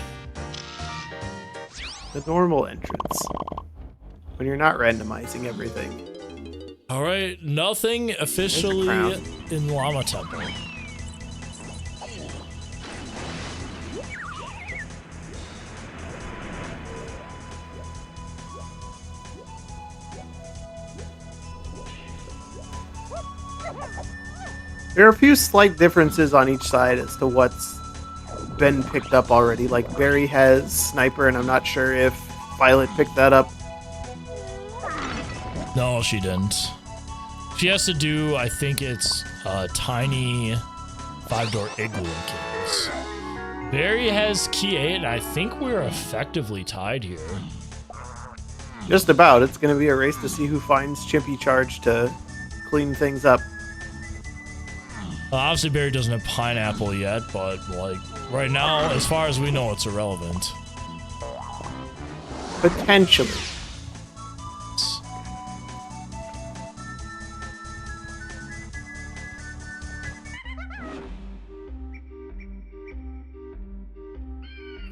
The normal entrance. When you're not randomizing everything. All right, nothing officially in Llama Temple. There are a few slight differences on each side as to what's been picked up already. Like Barrie has Sniper, and I'm not sure if Violet picked that up. No, she didn't. She has to do, I think it's tiny 5-door igloo and caves. Barrie has key 8, and I think we're effectively tied here. Just about. It's going to be a race to see who finds Chimpy Charge to clean things up. Obviously, Barrie doesn't have pineapple yet, but like right now, as far as we know, it's irrelevant. Potentially.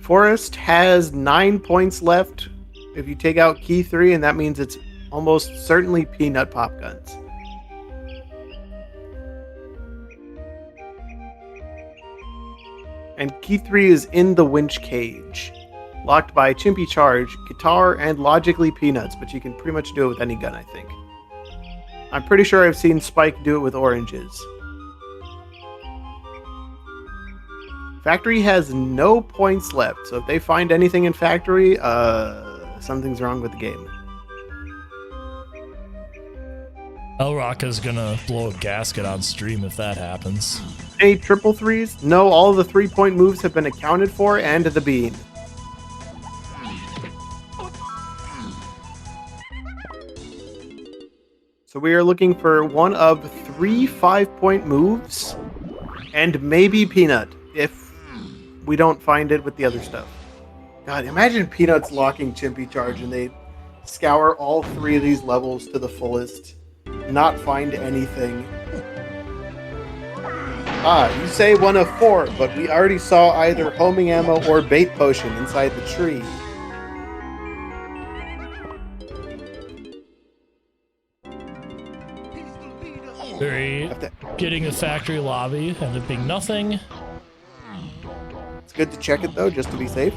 Forest has 9 points left if you take out key 3, and that means it's almost certainly peanut pop guns. And key 3 is in the winch cage, locked by Chimpy Charge, guitar, and logically peanuts, but you can pretty much do it with any gun, I think. I'm pretty sure I've seen Spike do it with oranges. Factory has no points left, so if they find anything in Factory, something's wrong with the game. El Rocca's gonna blow a gasket on stream if that happens. Any triple threes? No, all of the 3-point moves have been accounted for, and the bean. So we are looking for one of 3 5-point moves, and maybe Peanut, if we don't find it with the other stuff. God, imagine Peanuts locking Chimpy Charge and they scour all 3 of these levels to the fullest, not find anything. You say one of 4, but we already saw either homing ammo or bait potion inside the tree. Barrie getting a factory lobby, ended up being nothing. It's good to check it though, just to be safe.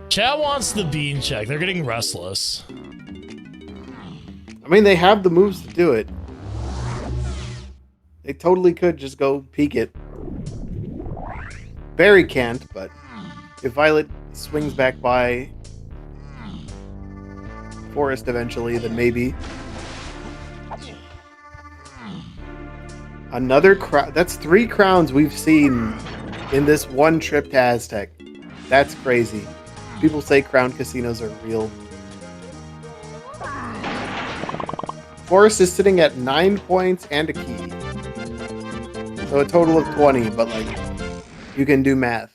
Chat wants the bean check. They're getting restless. I mean, they have the moves to do it. They totally could just go peek it. Barrie can't, but if Violet swings back by Forest eventually, then maybe. Another crown. That's 3 crowns we've seen in this one trip to Aztec. That's crazy. People say crown casinos are real. Forest is sitting at 9 points and a key. So a total of 20, but like, you can do math.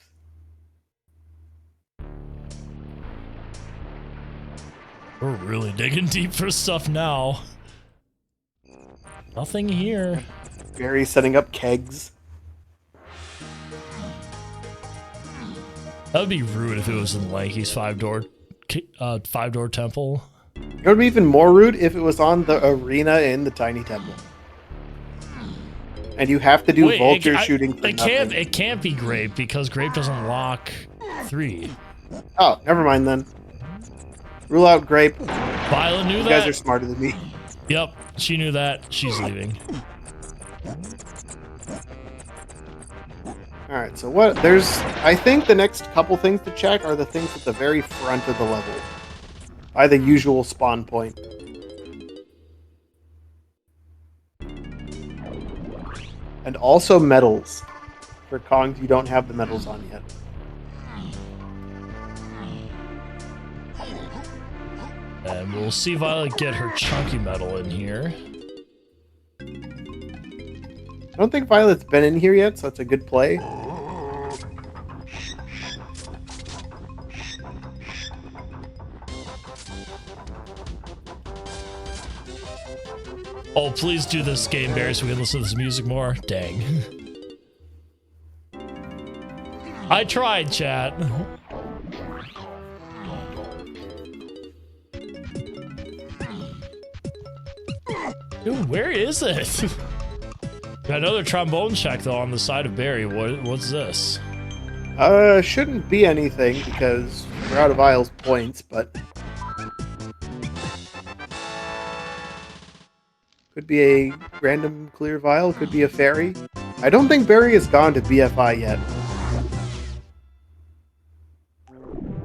We're really digging deep for stuff now. Nothing here. Barrie setting up kegs. That would be rude if it was in Lanky's 5-door temple. It would be even more rude if it was on the arena in the tiny temple. And you have to do vulture shooting for nothing. It can't be Grape because Grape doesn't lock 3. Oh, never mind then. Rule out Grape. Violet knew that. You guys are smarter than me. Yep, she knew that. She's leaving. Alright, so what? I think the next couple things to check are the things at the very front of the level. By the usual spawn point. And also medals. For Kongs, you don't have the medals on yet. And we'll see Violet get her chunky medal in here. I don't think Violet's been in here yet, so it's a good play. Oh, please do this game, Barrie, so we can listen to this music more. Dang. I tried, chat. Dude, where is it? Got another trombone check, though, on the side of Barrie. What's this? Shouldn't be anything, because we're out of Isle's points, but... Could be a random clear vial, could be a fairy. I don't think Barrie has gone to BFI yet.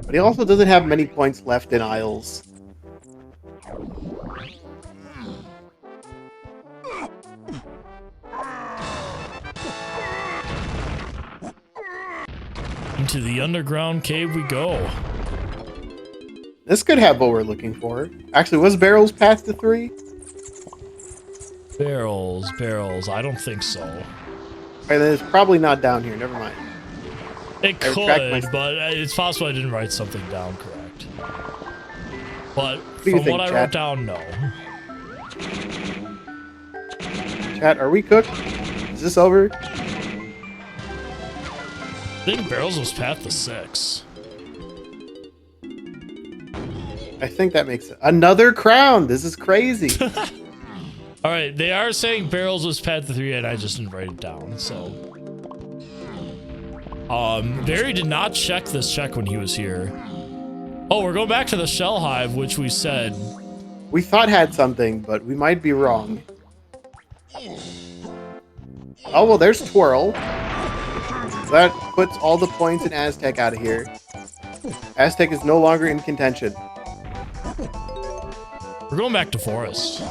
But he also doesn't have many points left in Isles. Into the underground cave we go. This could have what we're looking for. Actually, was barrels past the 3? Barrels, barrels. I don't think so. Alright, then it's probably not down here. Never mind. It could, but it's possible I didn't write something down correct. But from what I wrote down, no. Chat, are we cooked? Is this over? I think barrels was past the 6. I think that makes it. Another crown! This is crazy. Alright, they are saying barrels was past the 3 and I just didn't write it down, so. Barry did not check this check when he was here. Oh, we're going back to the shell hive, which we said. We thought had something, but we might be wrong. Oh, well, there's Twirl. That puts all the points in Aztec out of here. Aztec is no longer in contention. We're going back to Forest.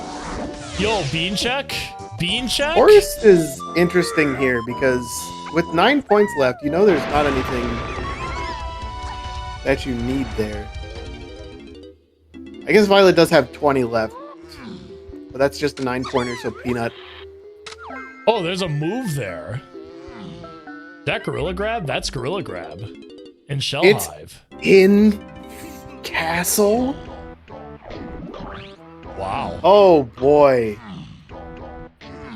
Yo, bean check? Bean check? Forest is interesting here because with 9 points left, you know there's not anything that you need there. I guess Violet does have 20 left. But that's just a 9-pointer, so Peanut. Oh, there's a move there. Is that Gorilla Grab? That's Gorilla Grab. In Shell Hive. In Castle? Wow. Oh boy.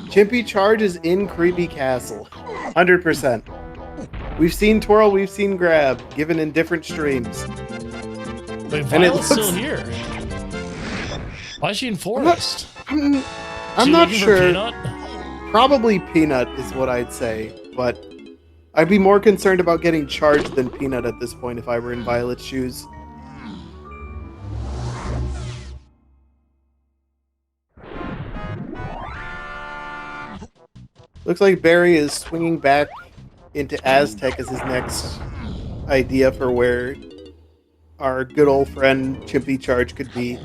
Chimpy Charge is in Creepy Castle. 100%. We've seen Twirl, we've seen Grab, given in different streams. Wait, Violet's still here. Why is she in Forest? I'm not sure. Probably Peanut is what I'd say, but I'd be more concerned about getting charged than Peanut at this point if I were in Violet's shoes. Looks like Barry is swinging back into Aztec as his next idea for where our good old friend Chimpy Charge could be.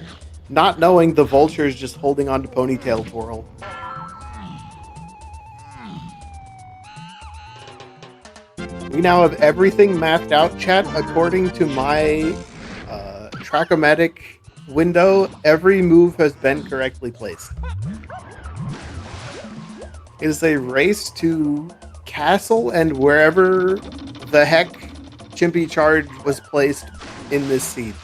Not knowing the Vulture is just holding on to Ponytail Twirl. We now have everything mapped out, chat. According to my Trachomatic window, every move has been correctly placed. It is a race to Castle and wherever the heck Chimpy Charge was placed in this seed.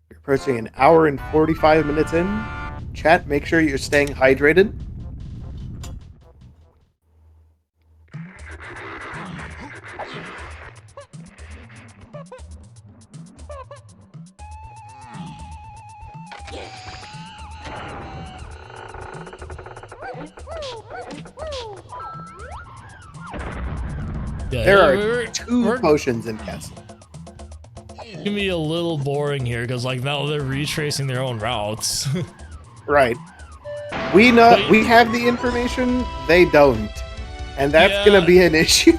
You're approaching an hour and 45 minutes in. Chat, make sure you're staying hydrated. Yeah, there are two potions in Castle. It's gonna be a little boring here because like now they're retracing their own routes. Right. We know we have the information, they don't. And that's gonna be an issue.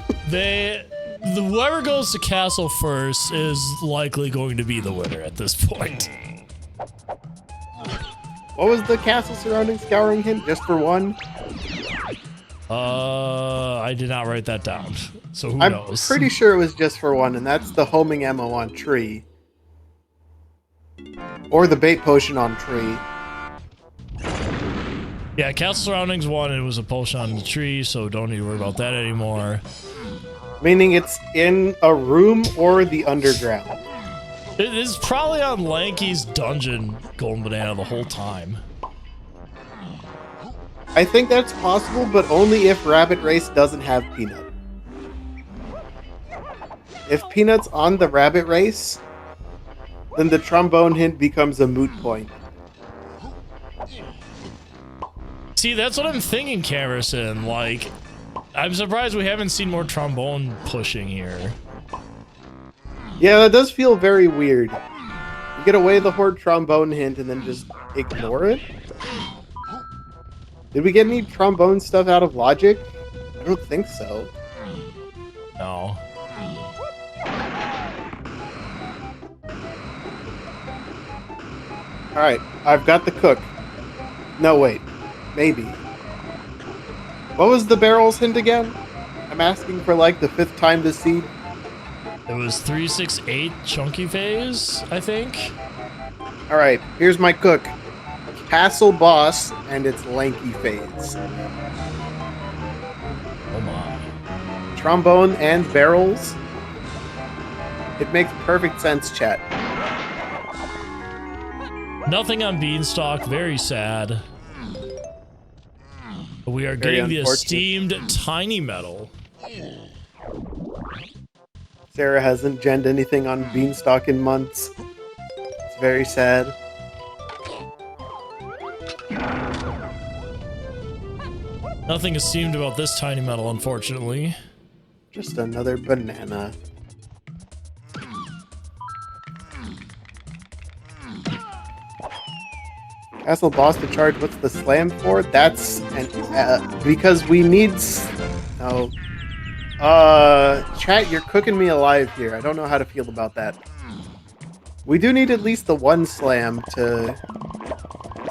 Whoever goes to Castle first is likely going to be the winner at this point. What was the Castle surrounding Scouring hint? Just for one? I did not write that down. So who knows? I'm pretty sure it was just for one, and that's the homing ammo on Tree. Or the bait potion on Tree. Yeah, Castle Surroundings 1, it was a potion on the tree, so don't need to worry about that anymore. Meaning it's in a room or the underground. It is probably on Lanky's dungeon, Golden Banana, the whole time. I think that's possible, but only if Rabbit Race doesn't have Peanut. If Peanut's on the Rabbit Race, then the trombone hint becomes a moot point. See, that's what I'm thinking, Camerson. Like, I'm surprised we haven't seen more trombone pushing here. Yeah, that does feel very weird. You get away the Horde trombone hint and then just ignore it? Did we get any trombone stuff out of Logic? I don't think so. No. Alright, I've got the cook. No, wait. Maybe. What was the barrels hint again? I'm asking for like the 5th time this seed. It was 368 chunky phase, I think. Alright, here's my cook. Castle boss and its lanky phase. Oh my. Trombone and barrels. It makes perfect sense, chat. Nothing on Beanstalk, very sad. We are Very getting the unfortunate. esteemed Tiny Metal. Sarah hasn't genned anything on Beanstalk in months. It's very sad. Nothing esteemed about this Tiny Metal, unfortunately. Just another banana. Castle boss to charge. What's the slam for? That's an because we need. No. Chat, you're cooking me alive here. I don't know how to feel about that. We do need at least the one slam to.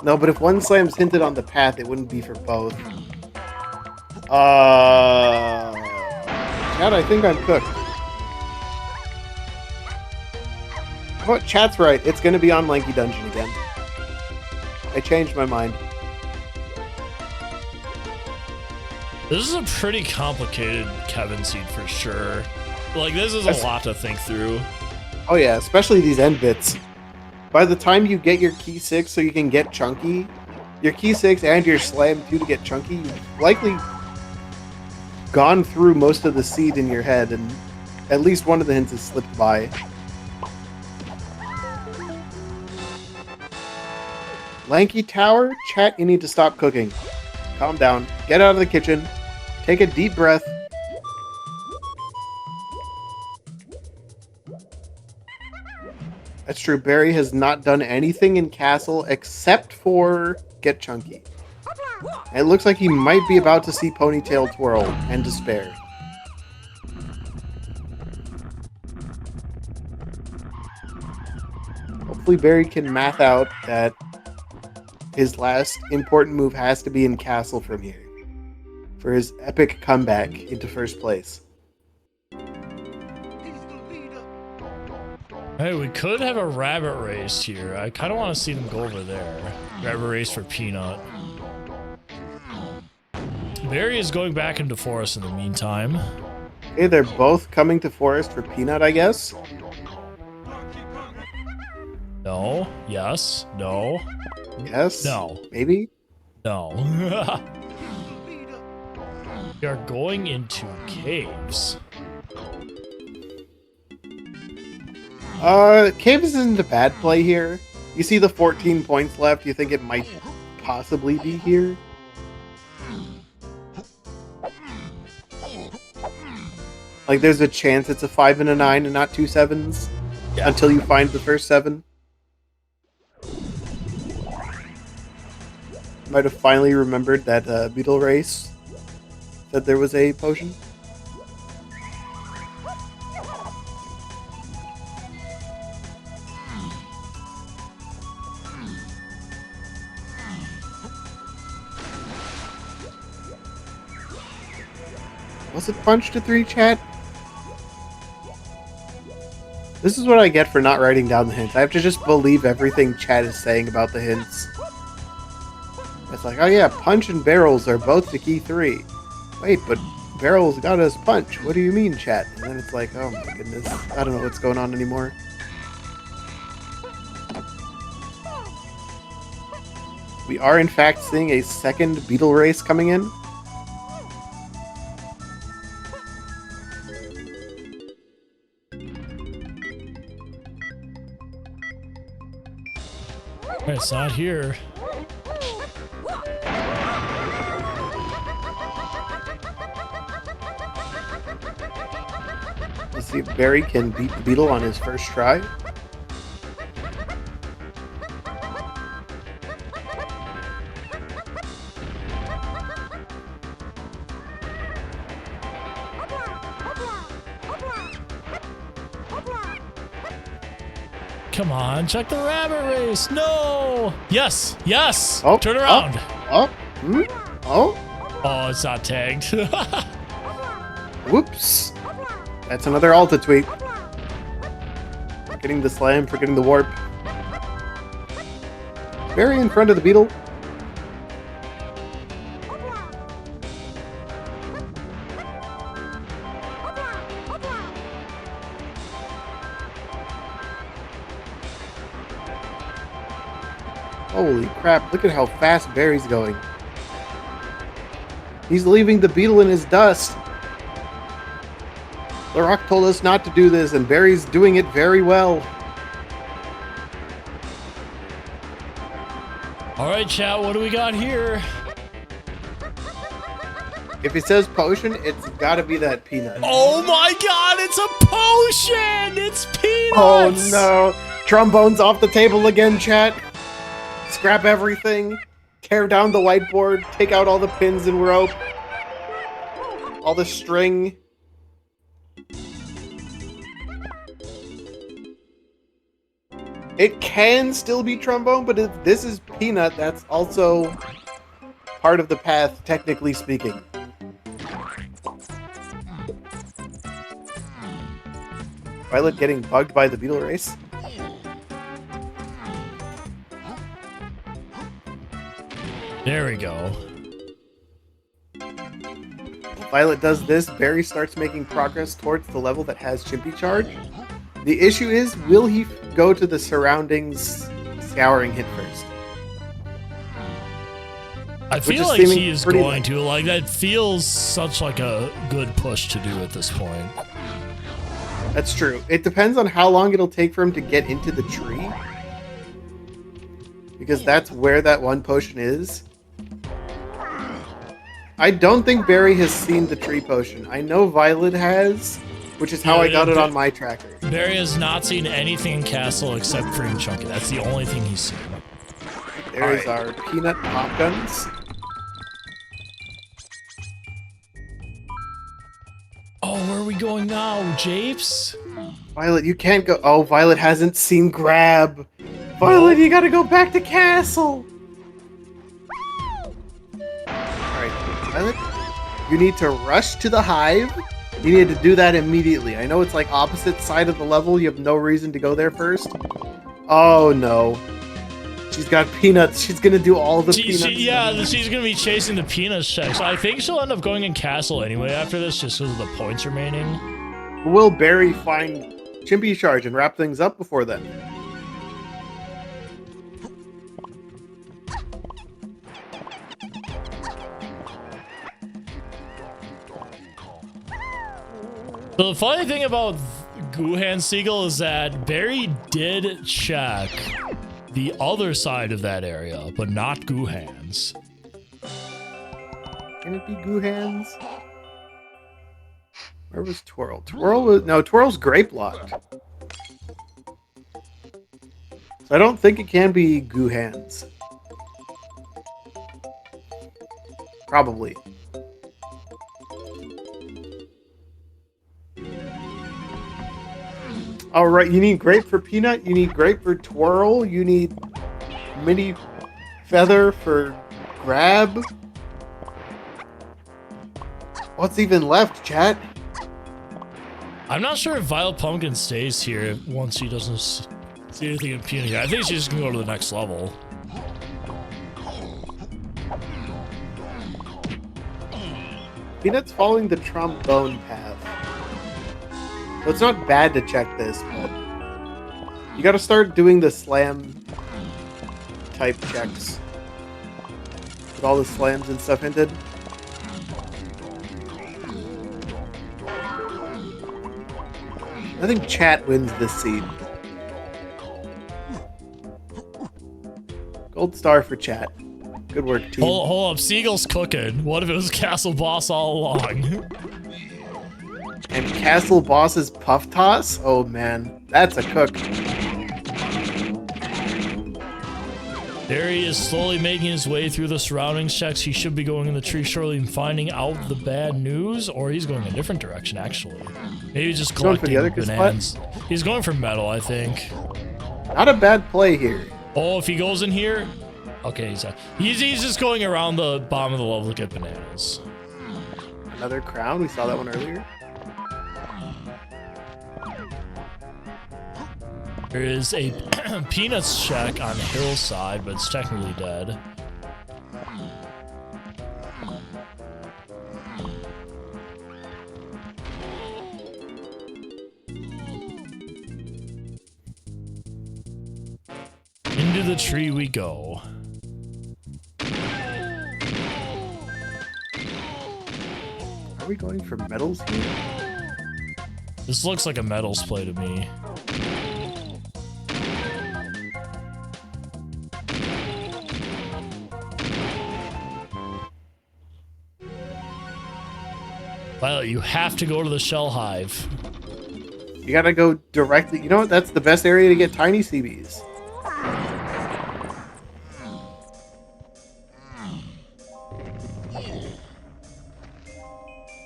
No, but if one slam's hinted on the path, it wouldn't be for both. Chat, I think I'm cooked. What? Chat's right. It's gonna be on Lanky Dungeon again. I changed my mind. This is a pretty complicated Kevin seed for sure. Like, this is a lot to think through. Oh yeah, especially these end bits. By the time you get your key 6 so you can get chunky, your key 6 and your slam 2 to get chunky, you've likely gone through most of the seed in your head, and at least one of the hints has slipped by. Lanky Tower? Chat, you need to stop cooking. Calm down. Get out of the kitchen. Take a deep breath. That's true. Barry has not done anything in Castle except for get chunky. And it looks like he might be about to see Ponytail twirl and despair. Hopefully Barry can math out that his last important move has to be in Castle from here for his epic comeback into first place. Hey, we could have a rabbit race here. I kind of want to see them go over there. Rabbit race for Peanut. Barry is going back into Forest in the meantime. Okay, they're both coming to Forest for Peanut, I guess. No. Yes. No. Yes. No. Maybe. No. We are going into caves. Caves isn't a bad play here. You see the 14 points left, you think it might possibly be here? Like, there's a chance it's a 5 and a 9 and not 2 7s until you find the first 7. Might have finally remembered that Beetle Race said there was a potion. Was it punch to 3, chat? This is what I get for not writing down the hints. I have to just believe everything chat is saying about the hints. It's like, oh yeah, punch and barrels are both the key 3. Wait, but barrels got us punch. What do you mean, chat? And then it's like, oh my goodness. I don't know what's going on anymore. We are in fact seeing a second Beetle Race coming in. It's not here. Let's see if Barry can beat the Beetle on his first try. come on. Check the rabbit race. No. Yes. Yes. Oh, turn around. Oh. Oh. Oh, it's not tagged. Whoops. That's another Alta tweet. Forgetting the slam, forgetting the warp. Barrie in front of the beetle. Holy crap, look at how fast Barrie's going. He's leaving the beetle in his dust. The Rock told us not to do this, and Barrie's doing it very well. Alright, chat, what do we got here? If it says potion, it's gotta be that peanut. Oh my god, it's a potion! It's peanuts! Oh no. Trombone's off the table again, chat. Scrap everything. Tear down the whiteboard. Take out all the pins and rope. All the string. It can still be trombone, but if this is peanut, that's also part of the path, technically speaking. Violet getting bugged by the beetle race. There we go. Violet does this, Barrie starts making progress towards the level that has Chimpy Charge. The issue is, will he go to the surroundings scouring hit first? I feel like he is going to. Like, that feels such like a good push to do at this point. That's true. It depends on how long it'll take for him to get into the tree. Because that's where that one potion is. I don't think Barrie has seen the tree potion. I know Violet has, which is how I got it on my tracker. Barrie has not seen anything in Castle except Cream Chunky. That's the only thing he's seen. There's our peanut pop guns. Oh, where are we going now, Japes? Violet, you can't go. Oh, Violet hasn't seen grab. Violet, you gotta go back to Castle. Alright, Violet, you need to rush to the hive. You need to do that immediately. I know it's like opposite side of the level. You have no reason to go there first. Oh no. She's got peanuts. She's gonna do all the peanuts. Yeah, she's gonna be chasing the peanuts checks. I think she'll end up going in Castle anyway after this, just because of the points remaining. Will Barrie find Chimpy Charge and wrap things up before then? So the funny thing about Guhan Seagull is that Barrie did check the other side of that area, but not Guhan's. Can it be Guhan's? Where was Twirl? Twirl was... No, Twirl's grape locked. So I don't think it can be Guhan's. Probably. Alright, you need grape for peanut, you need grape for twirl, you need mini feather for grab. What's even left, chat? I'm not sure if VioletPumpkin stays here once she doesn't see anything in peanut. I think she's just gonna go to the next level. Peanut's following the trombone path. So it's not bad to check this, but you gotta start doing the slam type checks. With all the slams and stuff hinted. I think chat wins this seed. Gold star for chat. Good work, team. Hold up, Seagull's cooking. What if it was Castle Boss all along? And Castle Boss's Puff Toss? Oh man, that's a cook. Barrie is slowly making his way through the surroundings checks. He should be going in the tree shortly and finding out the bad news, or he's going a different direction, actually. Maybe just collecting bananas. He's going for metal, I think. Not a bad play here. Oh, if he goes in here, okay, he's just going around the bottom of the level to get bananas. Another crown. We saw that one earlier. There is a Peanuts shack on Hillside, but it's technically dead. Into the tree we go. Are we going for medals here? This looks like a medals play to me. Violet, you have to go to the shell hive. You gotta go directly. You know what? That's the best area to get tiny CBs.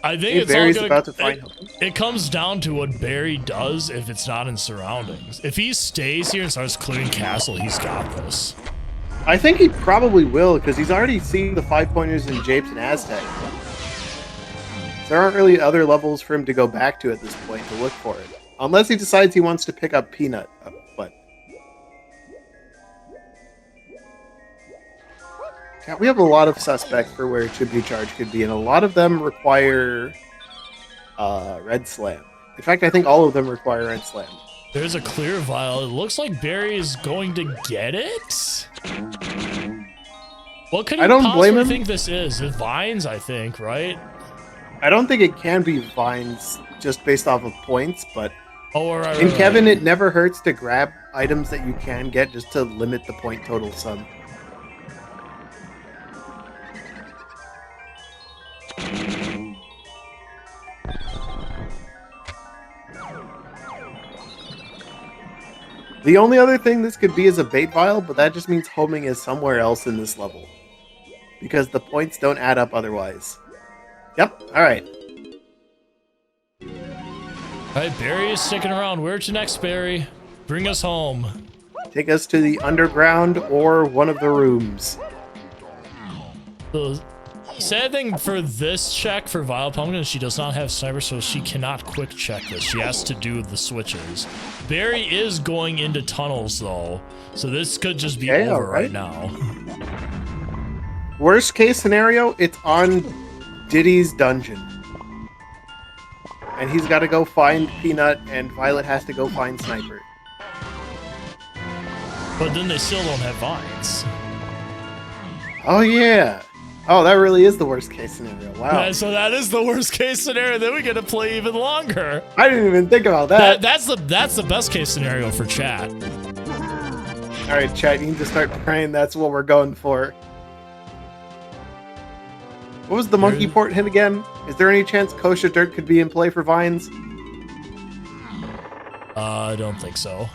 I think hey, it's Barry's all about to find it comes down to what Barry does if it's not in surroundings. If he stays here and starts clearing castle, he's got this. I think he probably will, because he's already seen the 5-pointers in Japes and Aztec. There aren't really other levels for him to go back to at this point to look for it. Unless he decides he wants to pick up Peanut. But yeah, we have a lot of suspects for where Tribute Charge could be, and a lot of them require Red Slam. In fact, I think all of them require Red Slam. There's a clear vial. It looks like Barry is going to get it. What could he possibly think this is? The vines, I think, right? I don't think it can be vines just based off of points, but right, in Kevin, it never hurts to grab items that you can get just to limit the point total some. The only other thing this could be is a bait vial, but that just means homing is somewhere else in this level. Because the points don't add up otherwise. Yep, alright. Alright, Barry is sticking around. Where to next, Barry? Bring us home. Take us to the underground or one of the rooms. The sad thing for this check for VioletPumpkin is she does not have sniper, so she cannot quick check this. She has to do the switches. Barry is going into tunnels, though, so this could just be over right now. Worst case scenario, it's on Diddy's dungeon. And he's got to go find Peanut, and Violet has to go find Sniper. But then they still don't have vines. Oh, yeah. Oh, that really is the worst case scenario. Wow. Yeah, so that is the worst case scenario. Then we get to play even longer. I didn't even think about that. That's the best case scenario for chat. All right, chat, you need to start praying. That's what we're going for. What was the monkey port hit again? Is there any chance Kosha Dirt could be in play for vines? I don't think so.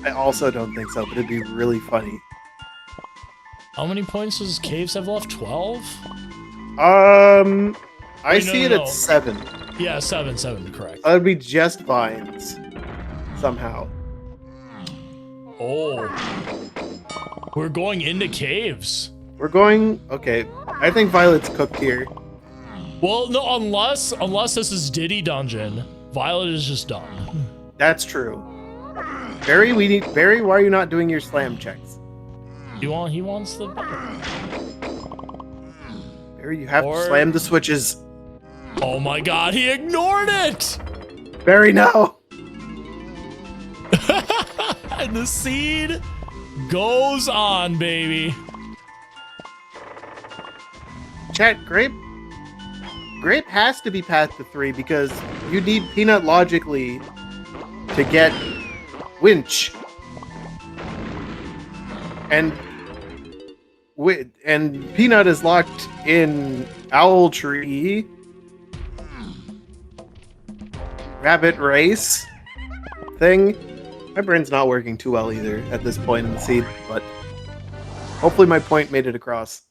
I also don't think so, but it'd be really funny. How many points does Caves have left? 12? I see it at 7. Yeah, 7, correct. That would be just vines. Somehow. Oh. We're going into caves. We're going... Okay, I think Violet's cooked here. Well, no, unless this is Diddy Dungeon, Violet is just done. That's true. Barry, Barry, why are you not doing your slam checks? He wants the... Barry, you have to slam the switches. Oh my god, he ignored it! Barry, no! And the seed goes on, baby. Chat, Grape has to be path to 3 because you need Peanut logically to get Winch. And Peanut is locked in Owl Tree, Rabbit Race thing. My brain's not working too well either at this point in the seed, but hopefully my point made it across.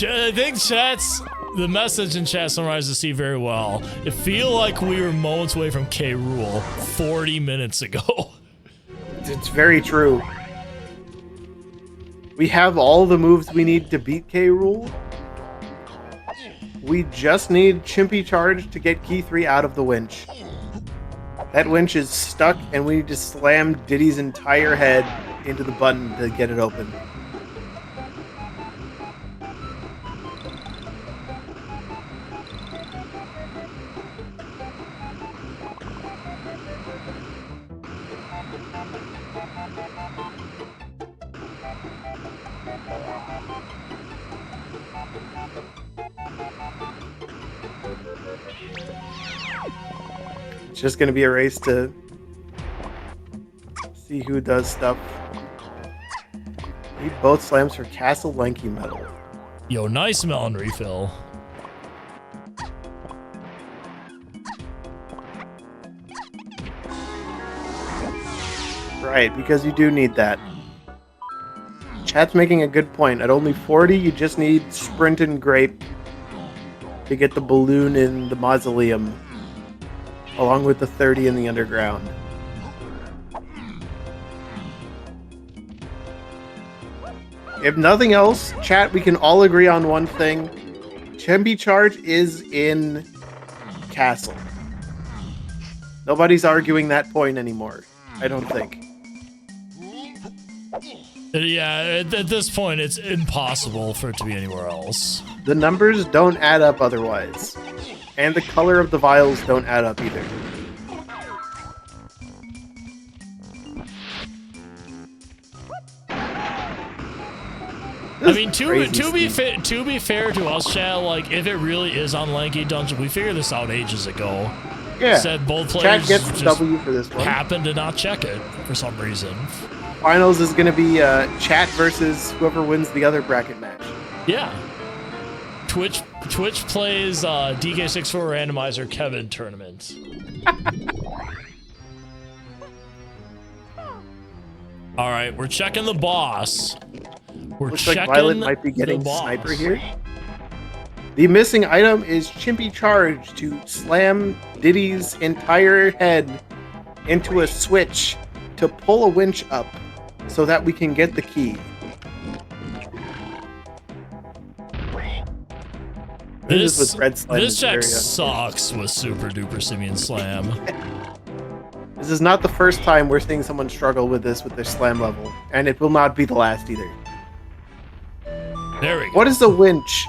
I think chat's The message in chat summarizes the scene very well. It feel like we were moments away from K. Rool 40 minutes ago. It's very true. We have all the moves we need to beat K. Rool. We just need Chimpy Charge to get Key 3 out of the winch. That winch is stuck, and we need to slam Diddy's entire head into the button to get it open. It's just going to be a race to see who does stuff. Need both slams for Castle Lanky Medal. Yo, nice melon refill. Right, because you do need that. Chat's making a good point. At only 40, you just need Sprint and Grape to get the balloon in the mausoleum, along with the 30 in the underground. If nothing else, chat, we can all agree on one thing. Chimpy Charge is in Castle. Nobody's arguing that point anymore, I don't think. Yeah, at this point, it's impossible for it to be anywhere else. The numbers don't add up otherwise. And the color of the vials don't add up either. I mean, to be fair to us, chat, like, if it really is on Lanky Dungeon, we figured this out ages ago. Yeah. Said both players Chat gets the just W for this one. happened to not check it for some reason. Finals is going to be chat versus whoever wins the other bracket match. Yeah. Twitch plays DK64 Randomizer Kevin tournament. All right, we're checking the boss. Looks like Violet might be getting Sniper here. The missing item is Chimpy Charge to slam Diddy's entire head into a switch to pull a winch up so that we can get the key. This check sucks with Super Duper Simian Slam. This is not the first time we're seeing someone struggle with this with their slam level, and it will not be the last either. There we go. What is a winch?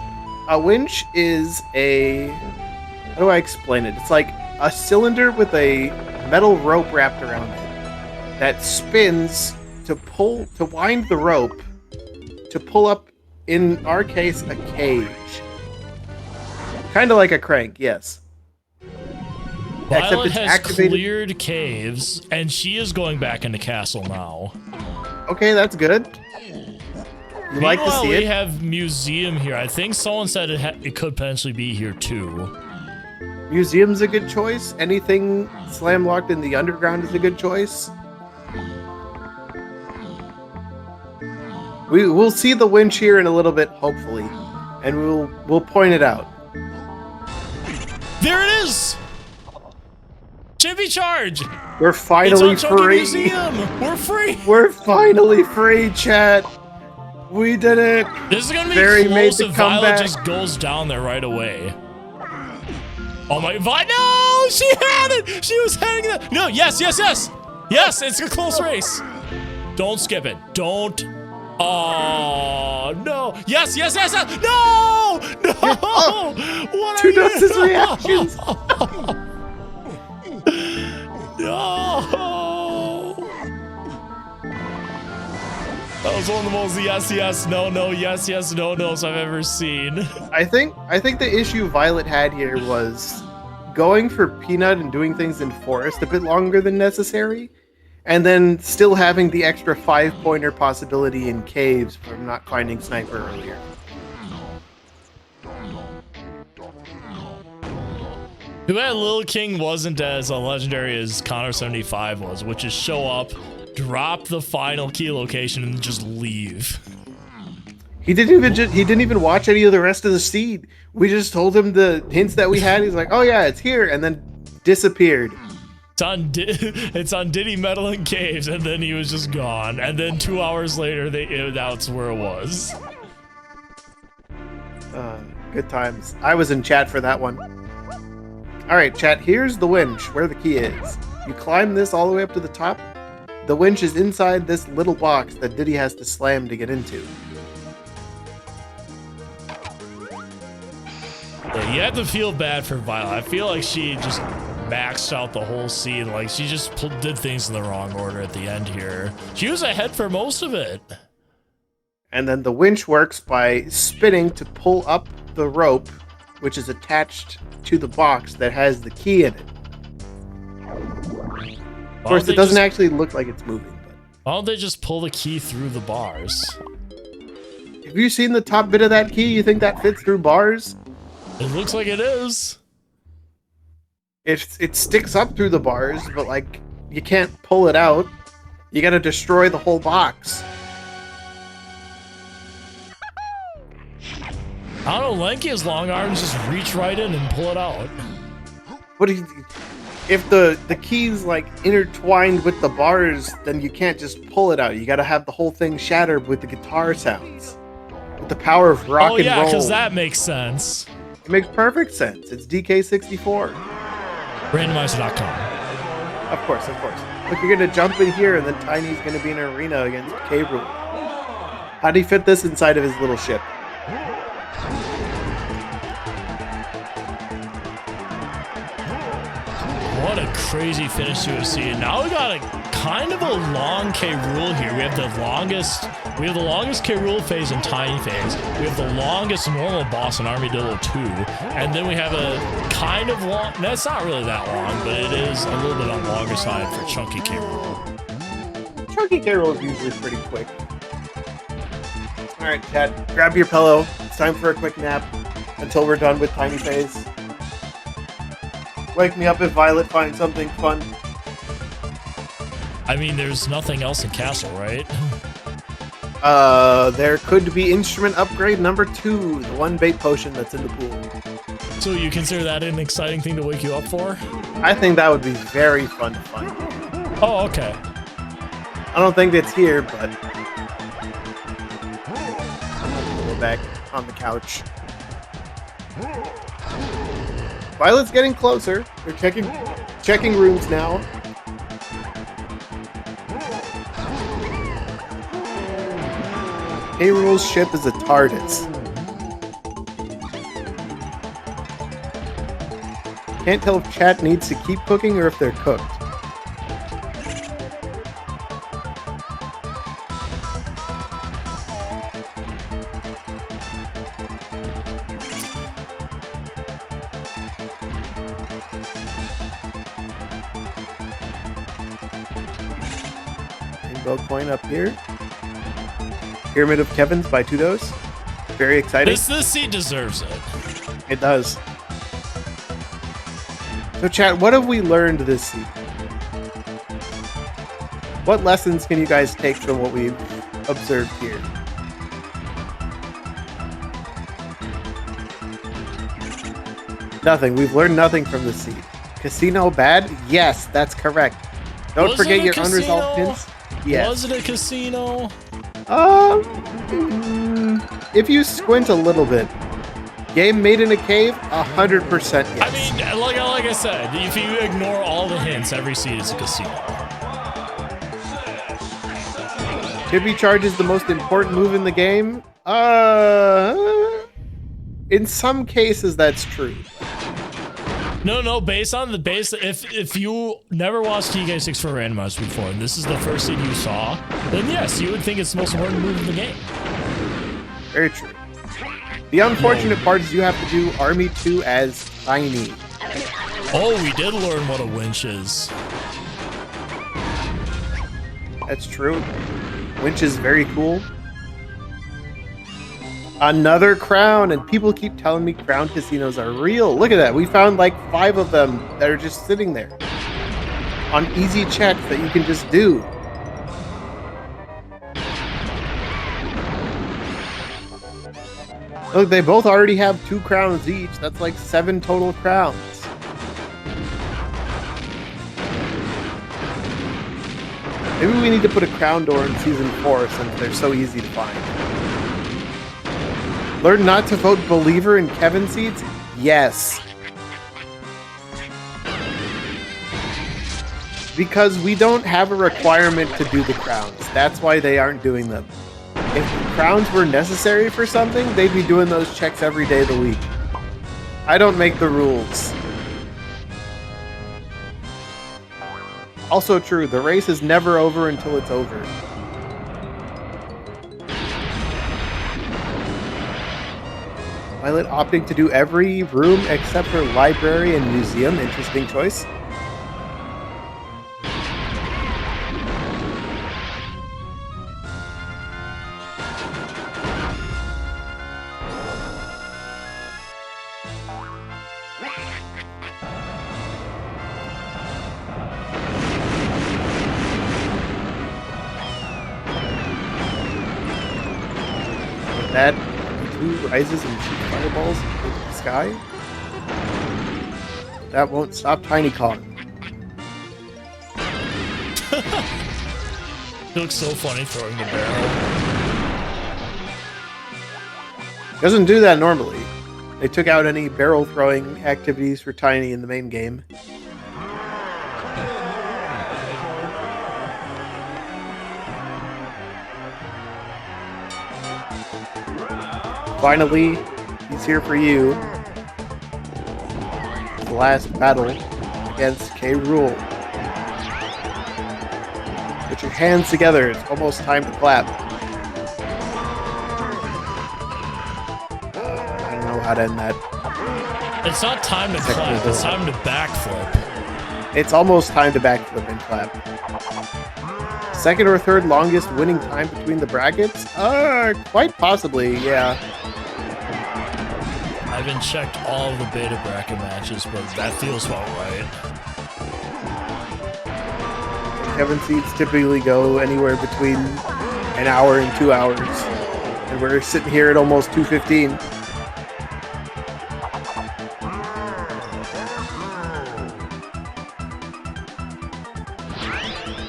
A winch is a... How do I explain it? It's like a cylinder with a metal rope wrapped around it that spins to wind the rope to pull up, in our case, a cage. Kind of like a crank, yes. Violet has cleared caves, and she is going back into castle now. Okay, that's good. You like to see it? We have museum here. I think someone said it could potentially be here too. Museum's a good choice. Anything slam locked in the underground is a good choice. We'll see the winch here in a little bit, hopefully, and we'll point it out. There it is! Chimpy Charge! We're finally free! Museum. We're free! We're finally free, chat! We did it! This is gonna be Barry close made the if Violet comeback. just goes down there right away. Oh my... No! She had it! She was heading that... No, yes! Yes, it's a close race. Don't skip it. Don't... Oh, no. Yes. No! Oh, What two are you Dustin's reactions. No! That was one of the most yes, no, no's I've ever seen. I think the issue Violet had here was going for Peanut and doing things in Forest a bit longer than necessary, and then still having the extra 5-pointer possibility in Caves from not finding Sniper earlier. Too bad Lil King wasn't as legendary as Connor 75 was, which is show up, drop the final key location, and just leave. He didn't even watch any of the rest of the seed. We just told him the hints that we had. He's like, "Oh yeah, it's here," and then disappeared. It's on Diddy Meddling Caves, and then he was just gone. And then 2 hours later, that's where it was. Good times. I was in chat for that one. All right, chat. Here's the winch, where the key is. You climb this all the way up to the top. The winch is inside this little box that Diddy has to slam to get into. Yeah, you have to feel bad for Violet. I feel like she just maxed out the whole scene. Like, she just did things in the wrong order at the end here. She was ahead for most of it. And then the winch works by spinning to pull up the rope, which is attached to the box that has the key in it. Of course, it doesn't actually look like it's moving. But why don't they just pull the key through the bars? have you seen the top bit of that key? You think that fits through bars? It looks like it is. It sticks up through the bars, but like you can't pull it out. You gotta destroy the whole box. I don't know, Lanky has long arms, just reach right in and pull it out. What if the key's like intertwined with the bars, then you can't just pull it out. You gotta have the whole thing shattered with the guitar sounds. With the power of rock and roll. Oh yeah, because that makes sense. It makes perfect sense. It's DK64. Randomizer.com. Of course, of course. Look, you're gonna jump in here, and then Tiny's gonna be in an arena against K-Rool. How do you fit this inside of his little ship? What a crazy finish to a scene. Now we got a kind of a long K-Rool here. We have the longest K-Rool phase and Tiny phase. We have the longest normal boss in Armadillo 2. And then we have a kind of long, that's not really that long, but it is a little bit on the longer side for Chunky K-Rool. Chunky K-Rool is usually pretty quick. Alright, chat, grab your pillow. It's time for a quick nap until we're done with Tiny phase. Wake me up if Violet finds something fun. I mean, there's nothing else in Castle, right? There could be instrument upgrade number 2, the one bait potion that's in the pool. So you consider that an exciting thing to wake you up for? I think that would be very fun to find. Oh, okay. I don't think it's here, but go back on the couch. Violet's getting closer. They're checking rooms now. K-Rool's ship is a TARDIS. Can't tell if chat needs to keep cooking or if they're cooked. Rainbow coin up here. Pyramid of Kevin's by Tudos. Very exciting. This seed deserves it. It does. So chat, what have we learned this season? What lessons can you guys take from what we've observed here? Nothing. We've learned nothing from this seed. Casino bad? Yes, that's correct. Don't forget your unresolved hints. Yes. Was it a casino? If you squint a little bit, game made in a cave, 100% yes. I mean, like I said, if you ignore all the hints, every seed is a casino. Chippy charge is the most important move in the game. In some cases, that's true. No, based on the base, if you never watched DK64 Randomizer before, and this is the first seed you saw, then yes, you would think it's the most important move in the game. Very true. The unfortunate part is you have to do Army 2 as Tiny. Oh, we did learn what a winch is. That's true. Winch is very cool. Another crown, and people keep telling me crown casinos are real. Look at that. We found like 5 of them that are just sitting there on easy checks that you can just do. Look, they both already have 2 crowns each. That's like 7 total crowns. Maybe we need to put a crown door in Season 4 since they're so easy to find. Learn not to vote believer in Kevin seats? Yes. Because we don't have a requirement to do the crowns. That's why they aren't doing them. If crowns were necessary for something, they'd be doing those checks every day of the week. I don't make the rules. Also true, the race is never over until it's over. Violet opting to do every room except for library and museum. Interesting choice. That 2 rises and shoots fireballs into the sky. That won't stop Tiny Kong. It looks so funny throwing the barrel. Doesn't do that normally. They took out any barrel throwing activities for Tiny in the main game. Finally, he's here for you. The last battle against K. Rool. Put your hands together. It's almost time to clap. I don't know how to end that. It's not time to clap. It's time to backflip. It's almost time to backflip and clap. Second or third longest winning time between the brackets? Quite possibly, yeah. I haven't checked all of the beta bracket matches, but that feels about right. Kevin seats typically go anywhere between an hour and 2 hours. And we're sitting here at almost 2:15.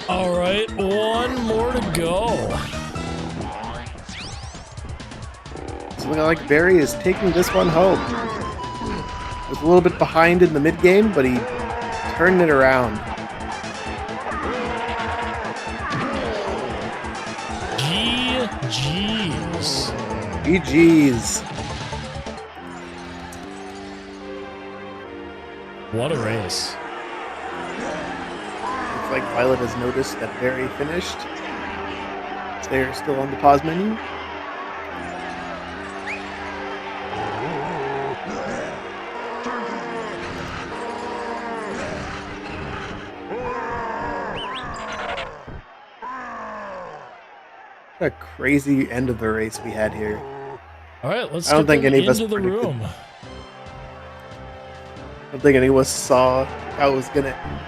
Alright, 1 more to go. It's looking like Barrie is taking this one home. Was a little bit behind in the mid game, but he turned it around. GG's. GG's. What a race. Looks like Violet has noticed that Barrie finished. They're still on the pause menu. What a crazy end of the race we had here. All right, let's I don't think any of us into the predicted. room. I don't think any of us saw how it was gonna end.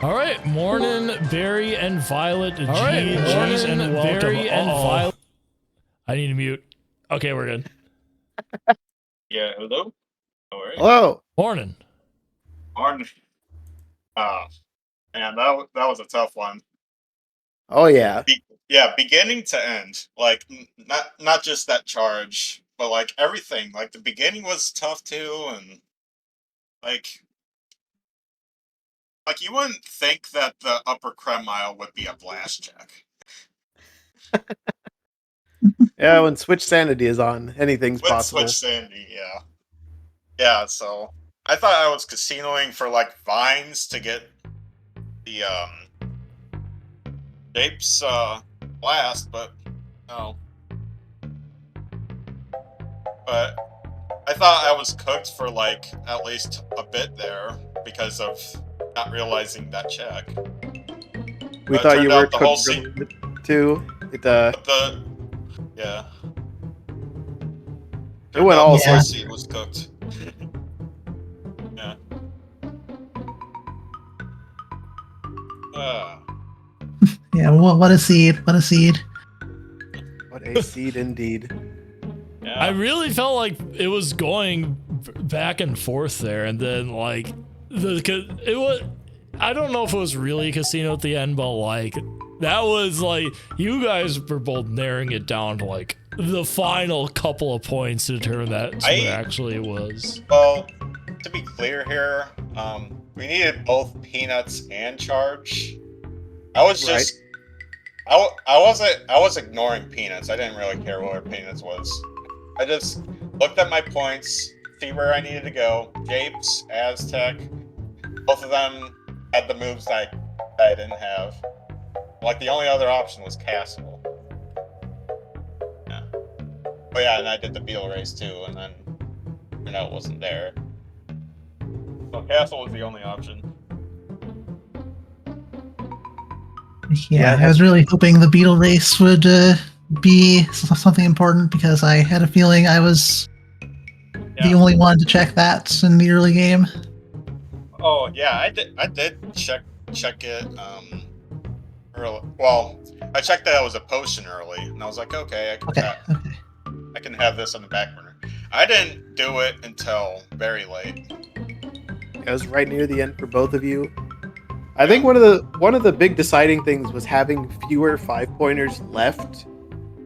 All right, Mornin, Barrie, and Violet. All right, GG's and welcome. Barrie and Violet. I need to mute. Okay, we're good. Yeah, hello? All right. Hello. Mornin. Man, that was a tough one. Oh yeah. Beginning to end. Like, not just that charge, but like everything. Like, the beginning was tough too, and like you wouldn't think that the upper Cremile would be a blast check. Yeah, when Switch Sanity is on, anything's With possible. Switch Sandy, yeah. Yeah, so I thought I was casinoing for like vines to get the Japes blast, but no. But I thought I was cooked for like at least a bit there because of not realizing that check. We It thought you turned were out the whole cooked too. It went all the whole sorts. seat was cooked. Yeah. Yeah, what a seed. What a seed. A seed indeed. Yeah. I really felt like it was going back and forth there, and then like it was. I don't know if it was really a casino at the end, but like that was like you guys were both narrowing it down to like the final couple of points to determine that's what actually it was. Well, to be clear here, we needed both peanuts and charge. I was just, I was ignoring peanuts. I didn't really care where peanuts was. I just looked at my points, see where I needed to go. Japes, Aztec, both of them had the moves that I didn't have. Like the only other option was Castle. Yeah. Oh yeah, and I did the Beetle race too, and then it wasn't there. So Castle was the only option. Yeah, I was really hoping the Beetle race would be something important because I had a feeling I was the only one to check that in the early game. Oh yeah, I did check it early. Well, I checked that it was a potion early, and I was like, okay, I can have this on the back burner. I didn't do it until very late. It was right near the end for both of you. I think one of the big deciding things was having fewer 5-pointers left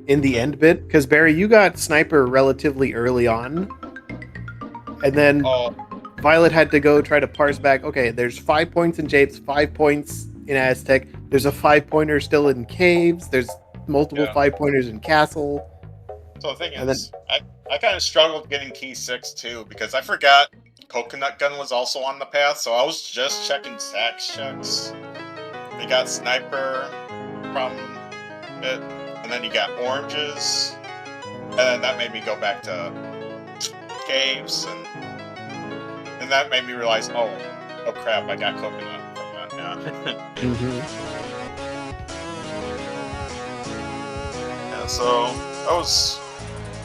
in the end bit, because Barry, you got sniper relatively early on, and then Violet had to go try to parse back. Okay, there's 5 points in Japes, 5 points in Aztec. There's a 5-pointer still in Caves. There's multiple 5-pointers in Castle. So the thing is, I kind of struggled getting key 6 too, because I forgot Coconut Gun was also on the path, so I was just checking Sax checks. They got Sniper from it, and then you got Oranges, and then that made me go back to Caves, and that made me realize, oh crap, I got Coconut from that, yeah. Yeah, so that was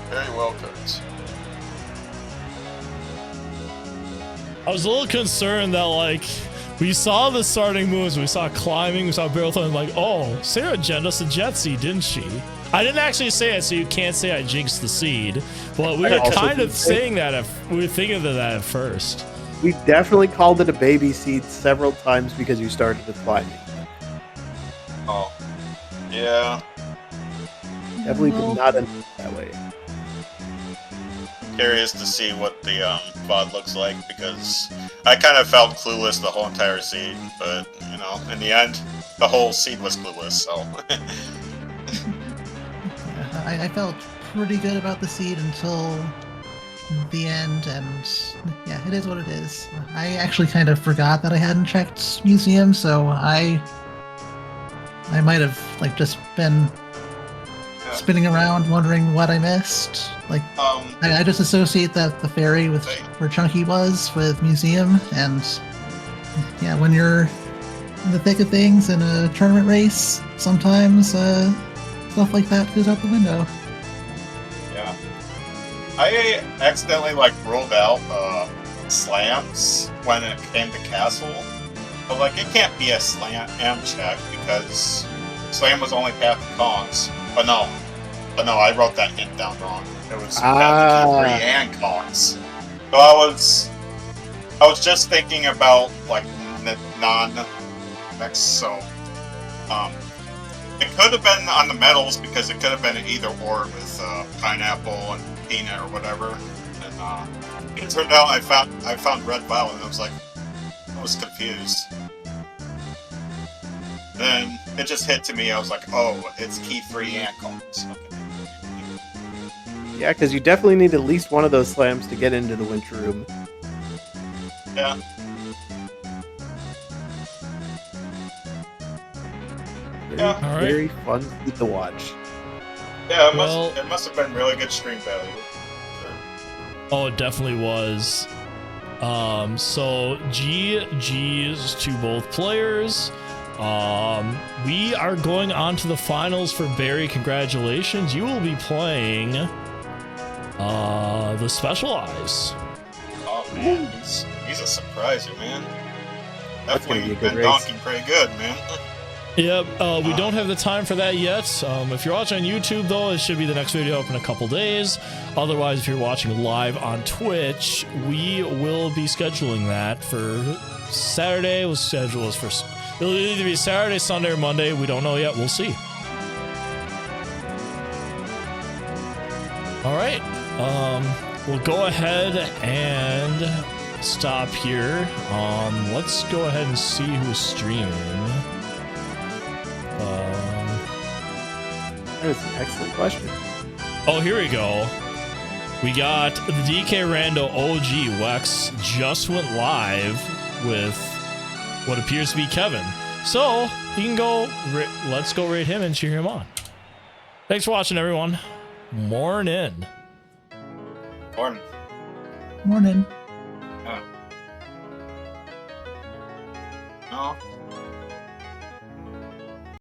very well cooked. I was a little concerned that, like, we saw the starting moves, we saw climbing, we saw barrel throwing, like, oh, Sarah gen us a jet seed, didn't she? I didn't actually say it, so you can't say I jinxed the seed, but we were kind of saying that, we were thinking of that at first. We definitely called it a baby seed several times because you started with climbing. Oh, yeah. Definitely did not end that way. Curious to see what the VOD looks like, because I kind of felt clueless the whole entire seed, but, you know, in the end, the whole seed was clueless, so... I felt pretty good about the seed until the end, and yeah, it is what it is. I actually kind of forgot that I hadn't checked Museum, so I might have, like, just been spinning around wondering what I missed. Like, I just associate that the ferry with where Chunky was with Museum, and yeah, when you're in the thick of things in a tournament race, sometimes stuff like that goes out the window. Yeah. I accidentally, like, ruled out slams when it came to Castle, but, like, it can't be a slam check because slam was only path of Kongs. But no, I wrote that hint down wrong. It was path of Key 3 and Kongs. So I was just thinking about, like, non-next, so it could have been on the metals because it could have been either or with pineapple and peanut or whatever. And it turned out I found red violet and I was like, I was confused. Then it just hit to me. I was like, oh, it's key 3 and Kongs. Okay. Yeah, because you definitely need at least one of those slams to get into the winter room. Yeah. Very fun to watch. Yeah, it must have been really good stream value. Oh, it definitely was. So GG's to both players. We are going on to the finals for Barry. Congratulations. You will be playing the Specialized. Oh man, he's a surpriser, man. That's gonna Definitely be a good been race. donking pretty good, man. Yep, we don't have the time for that yet. If you're watching on YouTube, though, it should be the next video up in a couple days. Otherwise, if you're watching live on Twitch, we will be scheduling that for Saturday. We'll schedule this for... It'll either be Saturday, Sunday, or Monday. We don't know yet. We'll see. All right. We'll go ahead and stop here. Let's go ahead and see who's streaming. That is an excellent question. Oh, here we go. We got the DK Rando OG. Wex just went live with what appears to be Kevin. So you can go, let's go rate him and cheer him on. Thanks for watching, everyone. Mornin'. Mornin'. Morning. Oh.